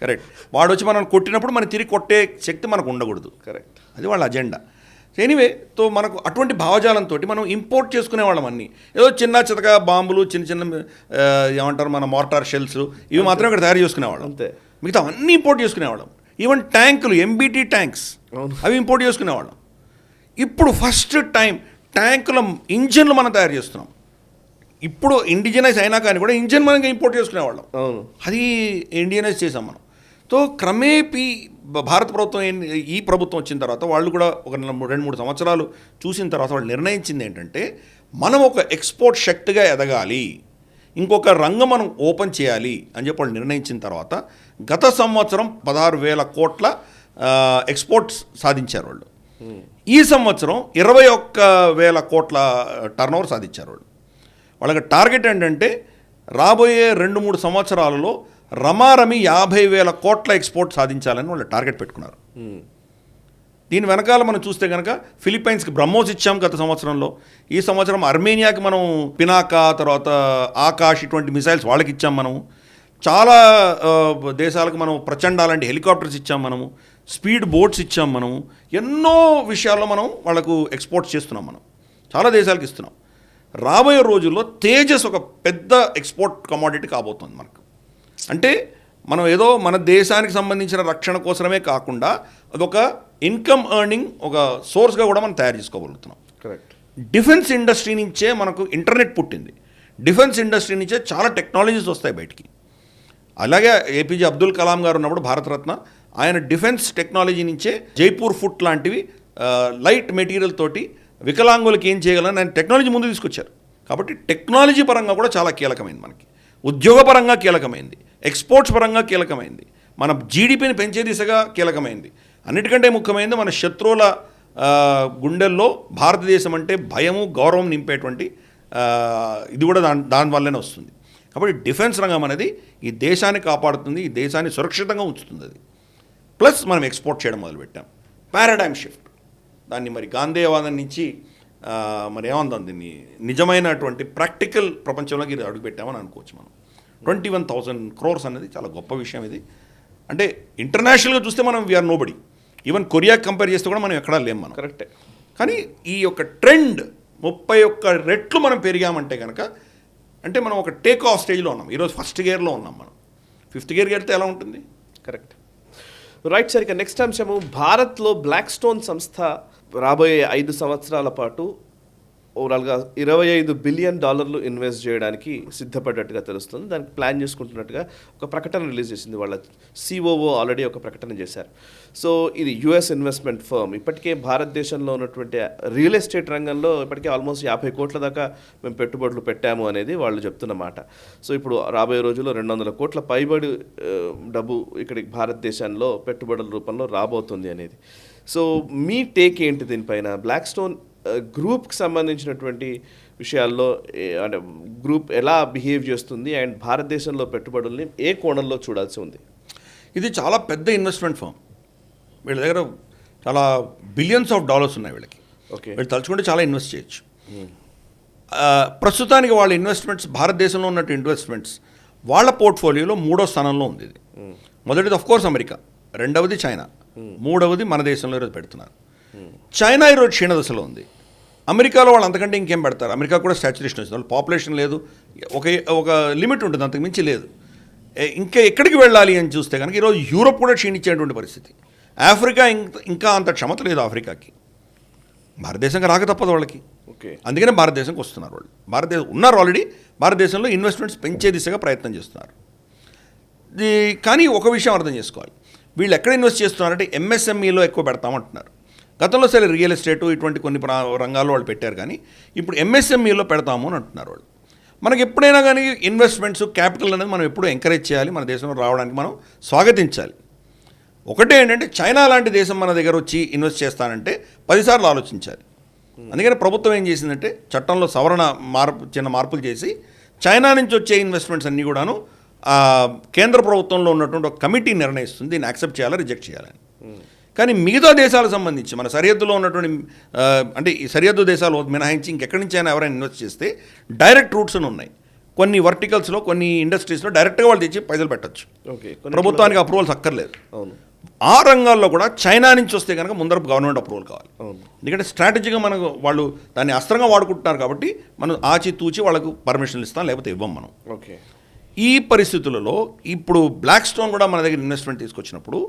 కరెక్ట్. వాడు వచ్చి మనం కొట్టినప్పుడు మనం తిరిగి కొట్టే శక్తి మనకు ఉండకూడదు. కరెక్ట్. అది వాళ్ళ అజెండా. ఎనీవే, తో మనకు అటువంటి భావజాలంతో మనం ఇంపోర్ట్ చేసుకునేవాళ్ళం అన్నీ. ఏదో చిన్న చితక బాంబులు, చిన్న ఏమంటారు మన మోర్టార్ షెల్స్, ఇవి మాత్రం ఇక్కడ తయారు చేసుకునేవాళ్ళం. అంతే. మిగతా అన్నీ ఇంపోర్ట్ చేసుకునేవాళ్ళం. ఈవెన్ ట్యాంకులు, ఎంబీటీ ట్యాంక్స్, అవి ఇంపోర్ట్ చేసుకునేవాళ్ళం. ఇప్పుడు ఫస్ట్ టైం ట్యాంకుల ఇంజన్లు మనం తయారు చేస్తున్నాం. ఇప్పుడు ఇండిజినైజ్ అయినా కానీ కూడా ఇంజన్ మనం ఇంపోర్ట్ చేసుకునేవాళ్ళం. అది ఇండియనైజ్ చేసాం మనం. తో క్రమేపీ భారత ప్రభుత్వం ఈ ప్రభుత్వం వచ్చిన తర్వాత వాళ్ళు కూడా ఒక 2-3 సంవత్సరాలు చూసిన తర్వాత వాళ్ళు నిర్ణయించింది ఏంటంటే, మనం ఒక ఎక్స్పోర్ట్ శక్తిగా ఎదగాలి, ఇంకొక రంగం మనం ఓపెన్ చేయాలి అని చెప్పి వాళ్ళు నిర్ణయించిన తర్వాత గత సంవత్సరం 16,000 కోట్ల ఎక్స్పోర్ట్స్ సాధించారు వాళ్ళు. ఈ సంవత్సరం 21,000 కోట్ల టర్నోవర్ సాధించారు వాళ్ళు. వాళ్ళకి టార్గెట్ ఏంటంటే రాబోయే 2-3 సంవత్సరాలలో రమారమి 50,000 కోట్ల ఎక్స్పోర్ట్ సాధించాలని వాళ్ళు టార్గెట్ పెట్టుకున్నారు. దీని వెనకాల మనం చూస్తే కనుక ఫిలిప్పైన్స్కి బ్రహ్మోస్ ఇచ్చాం గత సంవత్సరంలో. ఈ సంవత్సరం అర్మేనియాకి మనం పినాకా, తర్వాత ఆకాష్, ఇటువంటి మిసైల్స్ వాళ్ళకి ఇచ్చాం మనము. చాలా దేశాలకు మనం ప్రచండ లాంటి హెలికాప్టర్స్ ఇచ్చాం మనము, స్పీడ్ బోట్స్ ఇచ్చాం మనము. ఎన్నో విషయాల్లో మనం వాళ్ళకు ఎక్స్పోర్ట్స్ చేస్తున్నాం, మనం చాలా దేశాలకు ఇస్తున్నాం. రాబోయే రోజుల్లో తేజస్ ఒక పెద్ద ఎక్స్పోర్ట్ కమోడిటీ కాబోతుంది మనకు. అంటే మనం ఏదో మన దేశానికి సంబంధించిన రక్షణ కోసమే కాకుండా అదొక ఇన్కమ్ ఎర్నింగ్ ఒక సోర్స్గా కూడా మనం తయారు చేసుకోగలుగుతున్నాం. కరెక్ట్. డిఫెన్స్ ఇండస్ట్రీ నుంచే మనకు ఇంటర్నెట్ పుట్టింది. డిఫెన్స్ ఇండస్ట్రీ నుంచే చాలా టెక్నాలజీస్ వస్తాయి బయటికి. అలాగే ఏపీజే అబ్దుల్ కలాం గారు ఉన్నప్పుడు భారతరత్న, ఆయన డిఫెన్స్ టెక్నాలజీ నుంచే జైపూర్ ఫుట్ లాంటివి లైట్ మెటీరియల్ తోటి వికలాంగులకి ఏం చేయగలని ఆయన టెక్నాలజీ ముందు తీసుకొచ్చారు. కాబట్టి టెక్నాలజీ పరంగా కూడా చాలా కీలకమైంది మనకి, ఉద్యోగపరంగా కీలకమైంది, ఎక్స్పోర్ట్స్ పరంగా కీలకమైంది, మన జీడిపిని పెంచే దిశగా కీలకమైంది. అన్నిటికంటే ముఖ్యమైనది మన శత్రువుల గుండెల్లో భారతదేశం అంటే భయము, గౌరవం నింపేటువంటి ఇది కూడా దానివల్లనే వస్తుంది. కాబట్టి డిఫెన్స్ రంగం అనేది ఈ దేశాన్ని కాపాడుతుంది, ఈ దేశాన్ని సురక్షితంగా ఉంచుతుంది. అది ప్లస్ మనం ఎక్స్పోర్ట్ చేయడం మొదలుపెట్టాం. పారాడైమ్ షిఫ్ట్, దాన్ని మరి గాంధేయవాదం నుంచి మరి ఏమందాం, దీన్ని నిజమైనటువంటి ప్రాక్టికల్ ప్రపంచంలోకి ఇది అడుగుపెట్టామని అనుకోవచ్చు మనం. 21,000 crores అనేది చాలా గొప్ప విషయం ఇది. అంటే ఇంటర్నేషనల్గా చూస్తే మనం we are nobody. Even Korea compare చేస్తే కూడా మనం ఎక్కడా లేం మనం. కరెక్టే. కానీ ఈ యొక్క ట్రెండ్ 31 రెట్లు మనం పెరిగామంటే కనుక అంటే మనం ఒక టేక్ ఆఫ్ స్టేజ్లో ఉన్నాం. ఈరోజు ఫస్ట్ గేర్లో ఉన్నాం మనం. 5th గేర్కి వెళ్తే ఎలా ఉంటుంది? కరెక్ట్. Right sir. ఇక నెక్స్ట్ అంశము, భారత్లో బ్లాక్ స్టోన్ సంస్థ రాబోయే 5 సంవత్సరాల పాటు ఓవరాల్గా $25 బిలియన్ ఇన్వెస్ట్ చేయడానికి సిద్ధపడ్డట్టుగా తెలుస్తుంది. దానికి ప్లాన్ చేసుకుంటున్నట్టుగా ఒక ప్రకటన రిలీజ్ చేసింది. వాళ్ళ సిఓఓ ఆల్రెడీ ఒక ప్రకటన చేశారు. సో ఇది యుఎస్ ఇన్వెస్ట్మెంట్ ఫర్మ్. ఇప్పటికే భారతదేశంలో ఉన్నటువంటి రియల్ ఎస్టేట్ రంగంలో ఇప్పటికే ఆల్మోస్ట్ 50 కోట్ల దాకా మేము పెట్టుబడులు పెట్టాము అనేది వాళ్ళు చెప్తున్నమాట. సో ఇప్పుడు రాబోయే రోజుల్లో 200 కోట్ల పైబడి డబ్బు ఇక్కడికి భారతదేశంలో పెట్టుబడుల రూపంలో రాబోతుంది అనేది. సో మీ టేక్ ఏంటి దీనిపైన? బ్లాక్ స్టోన్ గ్రూప్కి సంబంధించినటువంటి విషయాల్లో అంటే గ్రూప్ ఎలా బిహేవ్ చేస్తుంది అండ్ భారతదేశంలో పెట్టుబడుల్ని ఏ కోణంలో చూడాల్సి ఉంది? ఇది చాలా పెద్ద ఇన్వెస్ట్మెంట్ ఫర్మ్. వీళ్ళ దగ్గర చాలా బిలియన్స్ ఆఫ్ డాలర్స్ ఉన్నాయి వీళ్ళకి. ఓకే. వీళ్ళు తలుచుకుంటే చాలా ఇన్వెస్ట్ చేయొచ్చు. ప్రస్తుతానికి వాళ్ళ ఇన్వెస్ట్మెంట్స్, భారతదేశంలో ఉన్నట్టు ఇన్వెస్ట్మెంట్స్ వాళ్ళ పోర్ట్ఫోలియోలో 3వ స్థానంలో ఉంది ఇది. మొదటిది ఆఫ్ కోర్స్ అమెరికా, రెండవది చైనా, మూడవది మన దేశంలో ఈరోజు పెడుతున్నారు. చైనా ఈరోజు క్షీణ దశలో ఉంది. అమెరికాలో వాళ్ళు అంతకంటే ఇంకేం పెడతారు? అమెరికా కూడా స్టాచ్యురేషన్ వచ్చింది. వాళ్ళు పాపులేషన్ లేదు, ఒక లిమిట్ ఉంటుంది, అంతకు మించి లేదు. ఇంకా ఎక్కడికి వెళ్ళాలి అని చూస్తే కనుక ఈరోజు యూరోప్ కూడా క్షీణించేటువంటి పరిస్థితి. ఆఫ్రికా ఇంకా అంత క్షమత లేదు ఆఫ్రికాకి. భారతదేశంగా రాక తప్పదు వాళ్ళకి. ఓకే. అందుకనే భారతదేశంకి వస్తున్నారు వాళ్ళు. భారతదేశం ఉన్నారు ఆల్రెడీ. భారతదేశంలో ఇన్వెస్ట్మెంట్స్ పెంచే దిశగా ప్రయత్నం చేస్తున్నారు. కానీ ఒక విషయం అర్థం చేసుకోవాలి, వీళ్ళు ఎక్కడ ఇన్వెస్ట్ చేస్తున్నారంటే ఎంఎస్ఎంఈలో ఎక్కువ పెడతామంటున్నారు. గతంలో సరే రియల్ ఎస్టేటు ఇటువంటి కొన్ని రంగాల్లో వాళ్ళు పెట్టారు, కానీ ఇప్పుడు ఎంఎస్ఎంఈలో పెడతాము అని అంటున్నారు వాళ్ళు. మనకి ఎప్పుడైనా కానీ ఇన్వెస్ట్మెంట్స్, క్యాపిటల్ అనేది మనం ఎప్పుడూ ఎంకరేజ్ చేయాలి, మన దేశంలో రావడానికి మనం స్వాగతించాలి. ఒకటే ఏంటంటే చైనా లాంటి దేశం మన దగ్గర వచ్చి ఇన్వెస్ట్ చేస్తానంటే 10 సార్లు ఆలోచించాలి. అందుకని ప్రభుత్వం ఏం చేసిందంటే చట్టంలో చిన్న మార్పులు చేసి చైనా నుంచి వచ్చే ఇన్వెస్ట్మెంట్స్ అన్నీ కూడాను కేంద్ర ప్రభుత్వంలో ఉన్నటువంటి ఒక కమిటీ నిర్ణయిస్తుంది, దీన్ని యాక్సెప్ట్ చేయాలా, రిజెక్ట్ చేయాలని. కానీ మిగతా దేశాలకు సంబంధించి మన సరిహద్దులో ఉన్నటువంటి అంటే ఈ సరిహద్దు దేశాలు మినహాయించి ఇంకెక్కడి నుంచి అయినా ఎవరైనా ఇన్వెస్ట్ చేస్తే డైరెక్ట్ రూట్స్ అని ఉన్నాయి. కొన్ని వర్టికల్స్లో, కొన్ని ఇండస్ట్రీస్లో డైరెక్ట్గా వాళ్ళు తెచ్చి పైసలు పెట్టచ్చు. ప్రభుత్వానికి అప్రూవల్స్ అక్కర్లేదు. ఆ రంగాల్లో కూడా చైనా నుంచి వస్తే కనుక ముందర గవర్నమెంట్ అప్రూవల్ కావాలి. ఎందుకంటే స్ట్రాటజీగా మనకు వాళ్ళు దాన్ని అస్త్రంగా వాడుకుంటున్నారు కాబట్టి మనం ఆచితూచి వాళ్ళకు పర్మిషన్లు ఇస్తాం, లేకపోతే ఇవ్వం మనం. ఓకే. ఈ పరిస్థితులలో ఇప్పుడు బ్లాక్ స్టోన్ కూడా మన దగ్గర ఇన్వెస్ట్మెంట్ తీసుకొచ్చినప్పుడు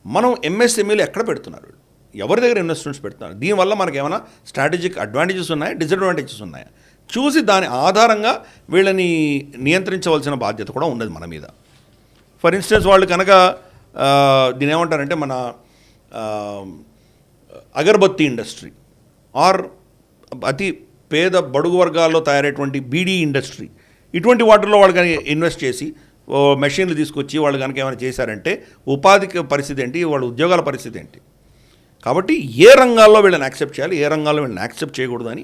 మనం ఎంఎస్ఎంఈలు ఎక్కడ పెడుతున్నారు, ఎవరి దగ్గర ఇన్వెస్ట్మెంట్స్ పెడుతున్నారు, దీనివల్ల మనకి ఏమైనా స్ట్రాటజిక్ అడ్వాంటేజెస్ ఉన్నాయా, డిసడ్వాంటేజెస్ ఉన్నాయా చూసి దాని ఆధారంగా వీళ్ళని నియంత్రించవలసిన బాధ్యత కూడా ఉన్నది మన మీద. ఫర్ ఇన్స్టెన్స్ వాళ్ళు కనుక దీని ఏమంటారంటే మన అగరబత్తి ఇండస్ట్రీ ఆర్ అతి పేద బడుగు వర్గాల్లో తయారైనటువంటి బీడీ ఇండస్ట్రీ, ఇటువంటి వాటిల్లో వాళ్ళు కనుక ఇన్వెస్ట్ చేసి మెషిన్లు తీసుకొచ్చి వాళ్ళు కనుక ఏమైనా చేశారంటే ఉపాధికి పరిస్థితి ఏంటి, వాళ్ళ ఉద్యోగాల పరిస్థితి ఏంటి. కాబట్టి ఏ రంగాల్లో వీళ్ళని యాక్సెప్ట్ చేయాలి, ఏ రంగాల్లో వీళ్ళని యాక్సెప్ట్ చేయకూడదు అని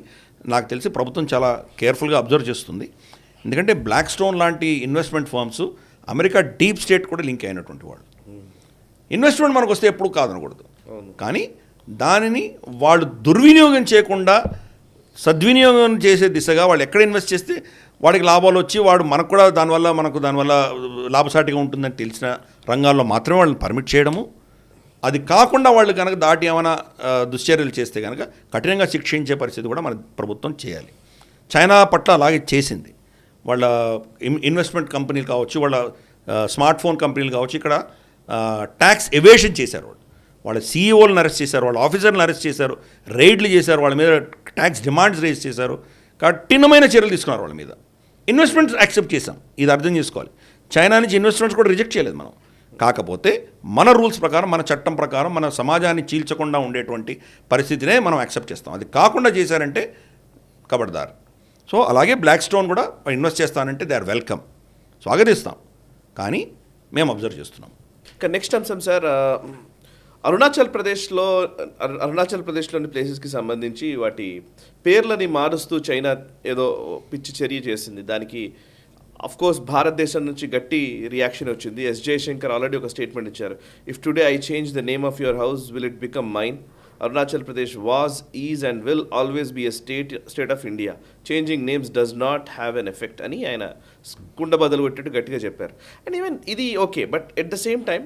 నాకు తెలిసి ప్రభుత్వం చాలా కేర్ఫుల్గా అబ్జర్వ్ చేస్తుంది. ఎందుకంటే బ్లాక్ స్టోన్ లాంటి investment firms America deep state కూడా లింక్ అయినటువంటి వాళ్ళు. ఇన్వెస్ట్మెంట్ మనకు వస్తే ఎప్పుడు కాదనకూడదు, కానీ దానిని వాళ్ళు దుర్వినియోగం చేయకుండా సద్వినియోగం చేసే దిశగా వాళ్ళు ఎక్కడ ఇన్వెస్ట్ చేస్తే వాడికి లాభాలు వచ్చి వాడు మనకు కూడా దానివల్ల లాభసాటిగా ఉంటుందని తెలిసిన రంగాల్లో మాత్రమే వాళ్ళని పర్మిట్ చేయడము. అది కాకుండా వాళ్ళు కనుక దాటి ఏమైనా దుశ్చర్యలు చేస్తే కనుక కఠినంగా శిక్షించే పరిస్థితి కూడా మన ప్రభుత్వం చేయాలి. చైనా పట్ల అలాగే చేసింది. వాళ్ళ ఇన్వెస్ట్మెంట్ కంపెనీలు కావచ్చు, వాళ్ళ స్మార్ట్ ఫోన్ కంపెనీలు కావచ్చు, ఇక్కడ ట్యాక్స్ ఎవేషన్ చేశారు. వాళ్ళ సీఈఓలను అరెస్ట్ చేశారు, వాళ్ళ ఆఫీసర్లను అరెస్ట్ చేశారు, రైడ్లు చేశారు, వాళ్ళ మీద ట్యాక్స్ డిమాండ్స్ రేజ్ చేశారు, కఠినమైన చర్యలు తీసుకున్నారు వాళ్ళ మీద. ఇన్వెస్ట్మెంట్స్ యాక్సెప్ట్ చేశాం, ఇది అర్థం చేసుకోవాలి. చైనా నుంచి ఇన్వెస్ట్మెంట్స్ కూడా రిజెక్ట్ చేయలేదు మనం. కాకపోతే మన రూల్స్ ప్రకారం, మన చట్టం ప్రకారం, మన సమాజాన్ని చీల్చకుండా ఉండేటువంటి పరిస్థితినే మనం యాక్సెప్ట్ చేస్తాం. అది కాకుండా చేశారంటే కబడ్దార్. సో అలాగే బ్లాక్ స్టోన్ కూడా ఇన్వెస్ట్ చేస్తానంటే దే ఆర్ వెల్కమ్, స్వాగతిస్తాం, కానీ మేము అబ్జర్వ్ చేస్తున్నాం. ఇక నెక్స్ట్ అంశం సార్, అరుణాచల్ ప్రదేశ్లోని ప్లేసెస్కి సంబంధించి వాటి పేర్లని మారుస్తూ చైనా ఏదో పిచ్చి చర్య చేసింది. దానికి కోర్స్ భారతదేశం నుంచి గట్టి రియాక్షన్ వచ్చింది. ఎస్ జయశంకర్ ఆల్రెడీ ఒక స్టేట్మెంట్ ఇచ్చారు. If today I change the name of your house will it become mine. Arunachal Pradesh was, is and will always be a state of India. Changing names does not have an effect అని ఆయన కుండ బదులు పెట్టేట్టు గట్టిగా చెప్పారు. And even ఇది okay, but at the same time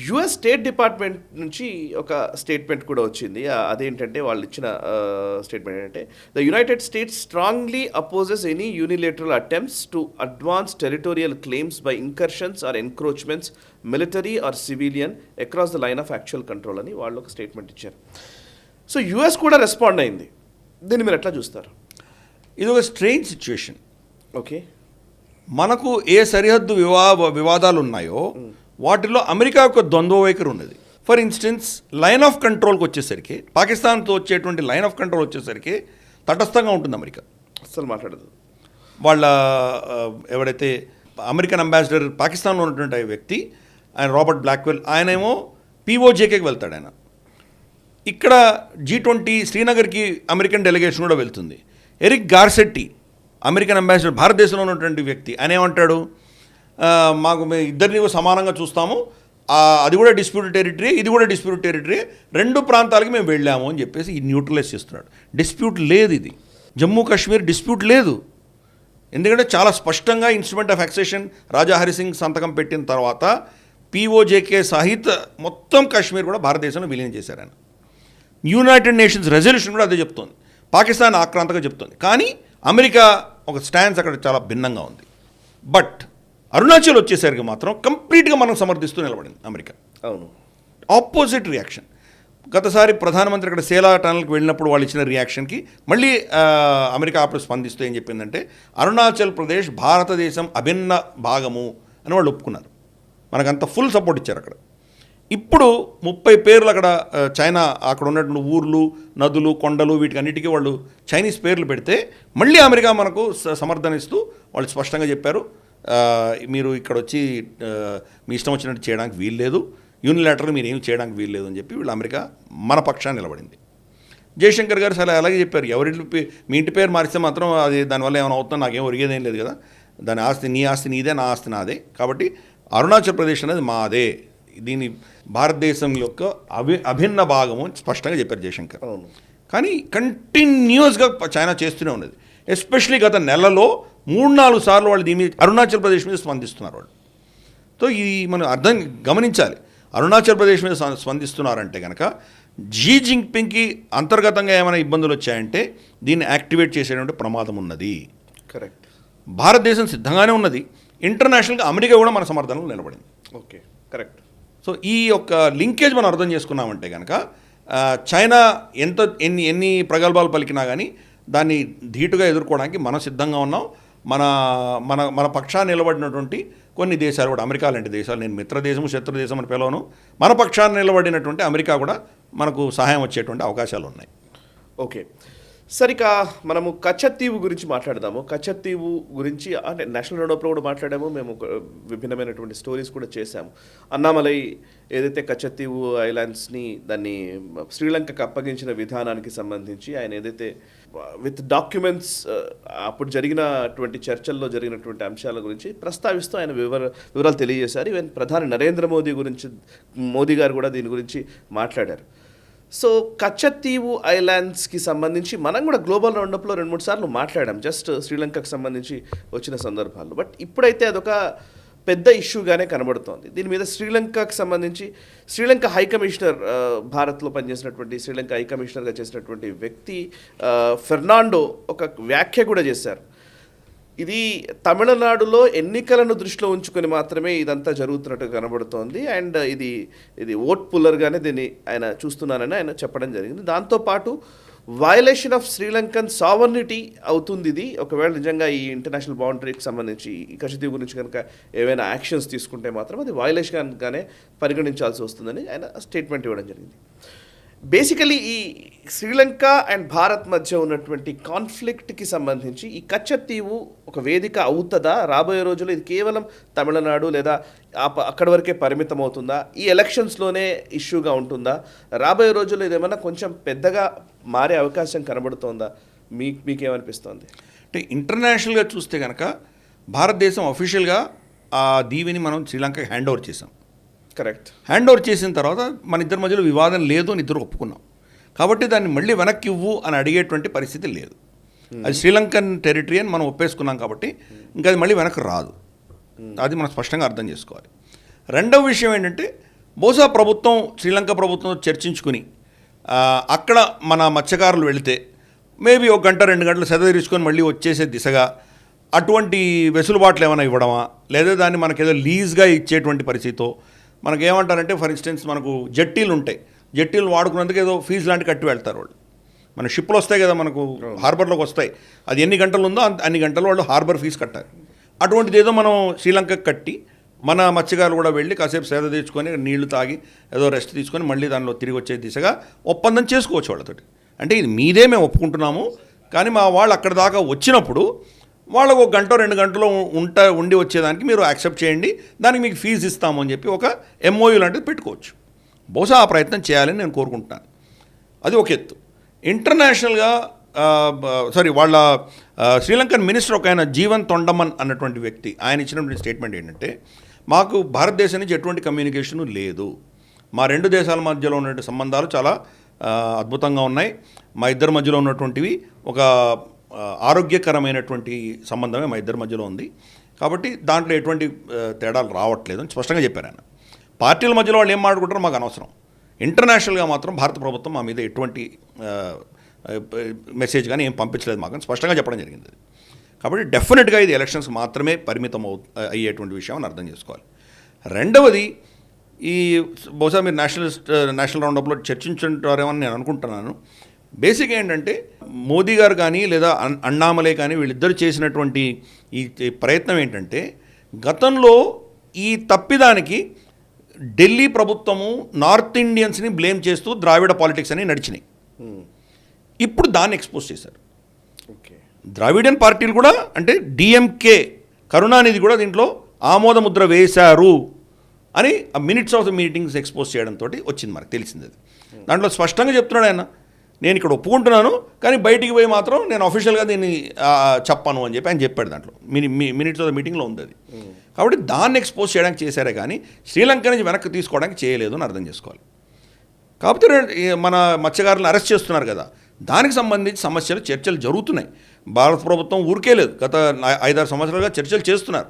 US state department నుంచి ఒక స్టేట్మెంట్ కూడా వచ్చింది. అదేంటంటే వాళ్ళు ఇచ్చిన స్టేట్మెంట్ ఏంటంటే the United States strongly opposes any unilateral attempts to advance territorial claims by incursions or encroachments military or civilian across the line of actual control అని వాళ్ళు ఒక స్టేట్మెంట్ ఇచ్చారు. సో యుఎస్ కూడా రెస్పాండ్ అయింది. దీన్ని మీరు ఎట్లా చూస్తారు? ఇది ఒక స్ట్రేంజ్ సిచ్యువేషన్. ఓకే, మనకు ఏ సరిహద్దు వివాదాలు ఉన్నాయో వాటిలో అమెరికా యొక్క ద్వంద్వ వైఖరి ఉన్నది. ఫర్ ఇన్స్టెన్స్ లైన్ ఆఫ్ కంట్రోల్కి వచ్చేసరికి, పాకిస్తాన్తో వచ్చేటువంటి లైన్ ఆఫ్ కంట్రోల్ వచ్చేసరికి తటస్థంగా ఉంటుంది అమెరికా. అసలు మాట్లాడదు. వాళ్ళ ఎవరైతే అమెరికన్ అంబాసిడర్ పాకిస్తాన్లో ఉన్నటువంటి వ్యక్తి ఆయన రాబర్ట్ బ్లాక్వెల్, ఆయనేమో పీఓజేకేకి వెళ్తాడు. ఆయన ఇక్కడ G20 శ్రీనగర్కి అమెరికన్ డెలిగేషన్ కూడా వెళ్తుంది. ఎరిక్ గార్సెట్టి అమెరికన్ అంబాసిడర్ భారతదేశంలో ఉన్నటువంటి వ్యక్తి ఆయన ఏమంటాడు, మాకు మేము ఇద్దరిని సమానంగా చూస్తాము, అది కూడా డిస్ప్యూటెడ్ టెరిటరీ, ఇది కూడా డిస్ప్యూటెడ్ టెరిటరీ, రెండు ప్రాంతాలకి మేము వెళ్ళాము అని చెప్పేసి ఈ న్యూట్రలైజ్ చేస్తున్నాడు. డిస్ప్యూట్ లేదు, ఇది జమ్మూ కాశ్మీర్ డిస్ప్యూట్ లేదు. ఎందుకంటే చాలా స్పష్టంగా ఇన్స్ట్రుమెంట్ ఆఫ్ అక్సెషన్ రాజా హరిసింగ్ సంతకం పెట్టిన తర్వాత పీఓజేకే సహిత మొత్తం కాశ్మీర్ కూడా భారతదేశంలో విలీనం చేశారు ఆయన. యునైటెడ్ నేషన్స్ రెజల్యూషన్ కూడా అదే చెప్తోంది. పాకిస్తాన్ ఆక్రాంతగా చెప్తోంది. కానీ అమెరికా ఒక స్టాండ్స్ అక్కడ చాలా భిన్నంగా ఉంది. బట్ అరుణాచల్ వచ్చేసరికి మాత్రం కంప్లీట్గా మనం సమర్థిస్తూ నిలబడింది అమెరికా. అవును, ఆపోజిట్ రియాక్షన్. గతసారి ప్రధానమంత్రి అక్కడ సేలా టనల్కి వెళ్ళినప్పుడు వాళ్ళు ఇచ్చిన రియాక్షన్కి మళ్ళీ అమెరికా అప్పుడు స్పందిస్తూ ఏం చెప్పిందంటే అరుణాచల్ ప్రదేశ్ భారతదేశం అభిన్న భాగము అని వాళ్ళు ఒప్పుకున్నారు. మనకంత ఫుల్ సపోర్ట్ ఇచ్చారు అక్కడ. ఇప్పుడు 30 పేర్లు అక్కడ చైనా అక్కడ ఉన్నటువంటి ఊర్లు, నదులు, కొండలు వీటికన్నిటికీ వాళ్ళు చైనీస్ పేర్లు పెడితే మళ్ళీ అమెరికా మనకు సమర్థనిస్తూ వాళ్ళు స్పష్టంగా చెప్పారు, మీరు ఇక్కడ వచ్చి మీ ఇష్టం వచ్చినట్టు చేయడానికి వీల్లేదు, యూనిలాటరల్ మీరు ఏం చేయడానికి వీల్లేదు అని చెప్పి వీళ్ళు అమెరికా మన పక్షాన్ని నిలబడింది. జయశంకర్ గారు చాలా అలాగే చెప్పారు, మీ ఇంటి పేరు మారిస్తే మాత్రం అది దానివల్ల ఏమైనా అవుతుందో నాకేం ఒరిగేదేం లేదు కదా, దాని ఆస్తి నీ ఆస్తి నీదే, నా ఆస్తి నాదే, కాబట్టి అరుణాచల్ ప్రదేశ్ అనేది మాదే, దీని భారతదేశం యొక్క అభిన్న భాగము అని స్పష్టంగా చెప్పారు జయశంకర్. అవును. కానీ కంటిన్యూస్గా చైనా చేస్తూనే ఉన్నది. ఎస్పెషలీ గత నెలలో 3-4 సార్లు వాళ్ళు దీని మీద అరుణాచల్ ప్రదేశ్ మీద స్పందిస్తున్నారు వాళ్ళు. సో ఇది మనం గమనించాలి. అరుణాచల్ ప్రదేశ్ మీద స్పందిస్తున్నారంటే కనుక జీ జిన్పింగ్కి అంతర్గతంగా ఏమైనా ఇబ్బందులు వచ్చాయంటే దీన్ని యాక్టివేట్ చేసేటువంటి ప్రమాదం ఉన్నది. కరెక్ట్. భారతదేశం సిద్ధంగానే ఉన్నది. ఇంటర్నేషనల్గా అమెరికా కూడా మన సమర్థనలో నిలబడింది. Okay, correct. సో ఈ యొక్క లింకేజ్ మనం అర్థం చేసుకున్నామంటే కనుక చైనా ఎన్ని ప్రగల్భాలు పలికినా కానీ దాన్ని ధీటుగా ఎదుర్కోవడానికి మనం సిద్ధంగా ఉన్నాం. మన పక్షాన్ని నిలబడినటువంటి కొన్ని దేశాలు కూడా, అమెరికా లాంటి దేశాలు, నేను మిత్రదేశం శత్రుదేశం అని పిలవను, మన పక్షాన్ని నిలబడినటువంటి అమెరికా కూడా మనకు సహాయం వచ్చేటువంటి అవకాశాలు ఉన్నాయి. ఓకే, సరిక మనము కచ్చతీవు గురించి మాట్లాడదాము. కచ్చతీవు గురించి అంటే నేషనల్ రోడ్లో కూడా మాట్లాడాము, మేము విభిన్నమైనటువంటి స్టోరీస్ కూడా చేశాము. అన్నామలై ఏదైతే కచ్చతీవు ఐలాండ్స్ని దాన్ని శ్రీలంకకు అప్పగించిన విధానానికి సంబంధించి ఆయన ఏదైతే విత్ డాక్యుమెంట్స్ అప్పుడు జరిగినటువంటి చర్చల్లో జరిగినటువంటి అంశాల గురించి ప్రస్తావిస్తూ ఆయన వివరాలు తెలియజేశారు. ఈవెన్ ప్రధాని నరేంద్ర మోదీ గారు కూడా దీని గురించి మాట్లాడారు. సో కచ్చతీవు ఐలాండ్స్కి సంబంధించి మనం కూడా గ్లోబల్ రౌండప్లో 2-3 సార్లు మాట్లాడాం, జస్ట్ శ్రీలంకకు సంబంధించి వచ్చిన సందర్భాల్లో. బట్ ఇప్పుడైతే అదొక పెద్ద ఇష్యూగానే కనబడుతోంది. దీని మీద శ్రీలంకకు సంబంధించి శ్రీలంక హై కమిషనర్, భారత్లో పనిచేసినటువంటి శ్రీలంక హై కమిషనర్గా చేసినటువంటి వ్యక్తి ఫెర్నాండో ఒక వ్యాఖ్య కూడా చేశారు. ఇది తమిళనాడులో ఎన్నికలను దృష్టిలో ఉంచుకొని మాత్రమే ఇదంతా జరుగుతున్నట్టు కనబడుతోంది, అండ్ ఇది ఓట్ పుల్లర్గానే దీన్ని ఆయన చూస్తున్నానని ఆయన చెప్పడం జరిగింది. దాంతోపాటు వయలేషన్ ఆఫ్ శ్రీలంకన్ సావర్నిటీ అవుతుంది ఇది, ఒకవేళ నిజంగా ఈ ఇంటర్నేషనల్ బౌండరీకి సంబంధించి ఈ కచ్చతీవు గురించి కనుక ఏవైనా యాక్షన్స్ తీసుకుంటే మాత్రం అది వయలేషన్గానే పరిగణించాల్సి వస్తుందని ఆయన స్టేట్మెంట్ ఇవ్వడం జరిగింది. బేసికలీ ఈ శ్రీలంక అండ్ భారత్ మధ్య ఉన్నటువంటి కాన్ఫ్లిక్ట్కి సంబంధించి ఈ కచ్చతీవు ఒక వేదిక అవుతుందా రాబోయే రోజుల్లో? ఇది కేవలం తమిళనాడు లేదా అక్కడి వరకే పరిమితం అవుతుందా? ఈ ఎలక్షన్స్లోనే ఇష్యూగా ఉంటుందా? రాబోయే రోజుల్లో ఇదేమన్నా కొంచెం పెద్దగా మారే అవకాశం కనబడుతోందా? మీకేమనిపిస్తోంది? అంటే ఇంటర్నేషనల్గా చూస్తే కనుక భారతదేశం అఫీషియల్గా ఆ దీవిని మనం శ్రీలంకకి హ్యాండ్ ఓవర్ చేసాం. కరెక్ట్. హ్యాండ్ ఓవర్ చేసిన తర్వాత మన ఇద్దరి మధ్యలో వివాదం లేదు అని ఇద్దరు ఒప్పుకున్నాం. కాబట్టి దాన్ని మళ్ళీ వెనక్కి ఇవ్వు అని అడిగేటువంటి పరిస్థితి లేదు. అది శ్రీలంకన్ టెరిటరీ అని మనం ఒప్పేసుకున్నాం కాబట్టి ఇంకా అది మళ్ళీ వెనక్కి రాదు. అది మనం స్పష్టంగా అర్థం చేసుకోవాలి. రెండవ విషయం ఏంటంటే బహుశా ప్రభుత్వం శ్రీలంక ప్రభుత్వం చర్చించుకుని అక్కడ మన మత్స్యకారులు వెళితే మేబీ 1 గంట 2 గంటలు సెద తీర్చుకొని మళ్ళీ వచ్చేసే దిశగా అటువంటి వెసులుబాట్లు ఏమైనా ఇవ్వడమా, లేదా దాన్ని మనకేదో లీజ్గా ఇచ్చేటువంటి పరిస్థితితో మనకేమంటారంటే ఫర్ ఇన్స్టెన్స్ మనకు జట్టీలు ఉంటాయి, జట్టీలు వాడుకున్నందుకు ఏదో ఫీజు లాంటి కట్టి వెళ్తారు వాళ్ళు. మన షిప్లు వస్తాయి కదా మనకు హార్బర్లోకి వస్తాయి, అది ఎన్ని గంటలు ఉందో అన్ని గంటలు వాళ్ళు హార్బర్ ఫీజు కట్టాలి. అటువంటిది ఏదో మనం శ్రీలంకకు కట్టి మన మత్స్యకారులు కూడా వెళ్ళి కాసేపు సేద తీర్చుకొని నీళ్లు తాగి ఏదో రెస్ట్ తీసుకొని మళ్ళీ దానిలో తిరిగి వచ్చే దిశగా ఒప్పందం చేసుకోవచ్చు వాళ్ళతోటి. అంటే ఇది మీదే మేము ఒప్పుకుంటున్నాము, కానీ మా వాళ్ళు అక్కడ దాకా వచ్చినప్పుడు వాళ్ళకు 1 గంట 2 గంటలు ఉండి వచ్చేదానికి మీరు యాక్సెప్ట్ చేయండి, దానికి మీకు ఫీజు ఇస్తాము అని చెప్పి ఒక ఎంఓయూ లాంటిది పెట్టుకోవచ్చు. బహుశా ఆ ప్రయత్నం చేయాలని నేను కోరుకుంటున్నాను. అది ఒక ఎత్తు. ఇంటర్నేషనల్గా వాళ్ళ శ్రీలంకన్ మినిస్టర్ ఒక ఆయన జీవన్ తొండమన్ అన్నటువంటి వ్యక్తి ఆయన ఇచ్చినటువంటి స్టేట్మెంట్ ఏంటంటే, మాకు భారతదేశం నుంచి ఎటువంటి కమ్యూనికేషను లేదు, మా 2 దేశాల మధ్యలో ఉన్నటువంటి సంబంధాలు చాలా అద్భుతంగా ఉన్నాయి, మా ఇద్దరి మధ్యలో ఉన్నటువంటివి ఒక ఆరోగ్యకరమైనటువంటి సంబంధమే మా ఇద్దరి మధ్యలో ఉంది, కాబట్టి దాంట్లో ఎటువంటి తేడాలు రావట్లేదు అని స్పష్టంగా చెప్పారు ఆయన. పార్టీల మధ్యలో వాళ్ళు ఏం మాట్లాడుకుంటారో మాకు అనవసరం, ఇంటర్నేషనల్గా మాత్రం భారత ప్రభుత్వం మా మీద ఎటువంటి మెసేజ్ కానీ ఏం పంపించలేదు మాకు అని స్పష్టంగా చెప్పడం జరిగింది. కాబట్టి డెఫినెట్గా ఇది ఎలక్షన్స్ మాత్రమే పరిమితం అయ్యేటువంటి విషయం అని అర్థం చేసుకోవాలి. రెండవది, ఈ బహుశా మీరు నేషనల్ రౌండప్లో చర్చించుంటారేమని నేను అనుకుంటున్నాను. బేసిక్ ఏంటంటే మోదీ గారు కానీ లేదా అన్నామలే కానీ వీళ్ళిద్దరు చేసినటువంటి ఈ ప్రయత్నం ఏంటంటే, గతంలో ఈ తప్పిదానికి ఢిల్లీ ప్రభుత్వము నార్త్ ఇండియన్స్ని బ్లేమ్ చేస్తూ ద్రావిడ పాలిటిక్స్ అని నడిచినాయి. ఇప్పుడు దాన్ని ఎక్స్పోజ్ చేశారు. ద్రావిడియన్ పార్టీలు కూడా, అంటే డిఎంకే కరుణానిధి కూడా దీంట్లో ఆమోదముద్ర వేశారు అని ఆ minutes of the meetings expose చేయడంతో వచ్చింది, మనకు తెలిసింది. అది దాంట్లో స్పష్టంగా చెప్తున్నాడు ఆయన, నేను ఇక్కడ ఒప్పుకుంటున్నాను కానీ బయటికి పోయి మాత్రం నేను అఫీషియల్గా దీన్ని చెప్పాను అని చెప్పి ఆయన చెప్పాడు. దాంట్లో మినిట్స్ ఆఫ్ ద మీటింగ్లో ఉంది అది. కాబట్టి దాన్ని ఎక్స్పోజ్ చేయడానికి చేశారే కానీ శ్రీలంక నుంచి వెనక్కి తీసుకోవడానికి చేయలేదు అని అర్థం చేసుకోవాలి. కాకపోతే మన మత్స్యకారులను అరెస్ట్ చేస్తున్నారు కదా, దానికి సంబంధించి చర్చలు జరుగుతున్నాయి. భారత ప్రభుత్వం ఊరికే లేదు, గత 5-6 సంవత్సరాలుగా చర్చలు చేస్తున్నారు.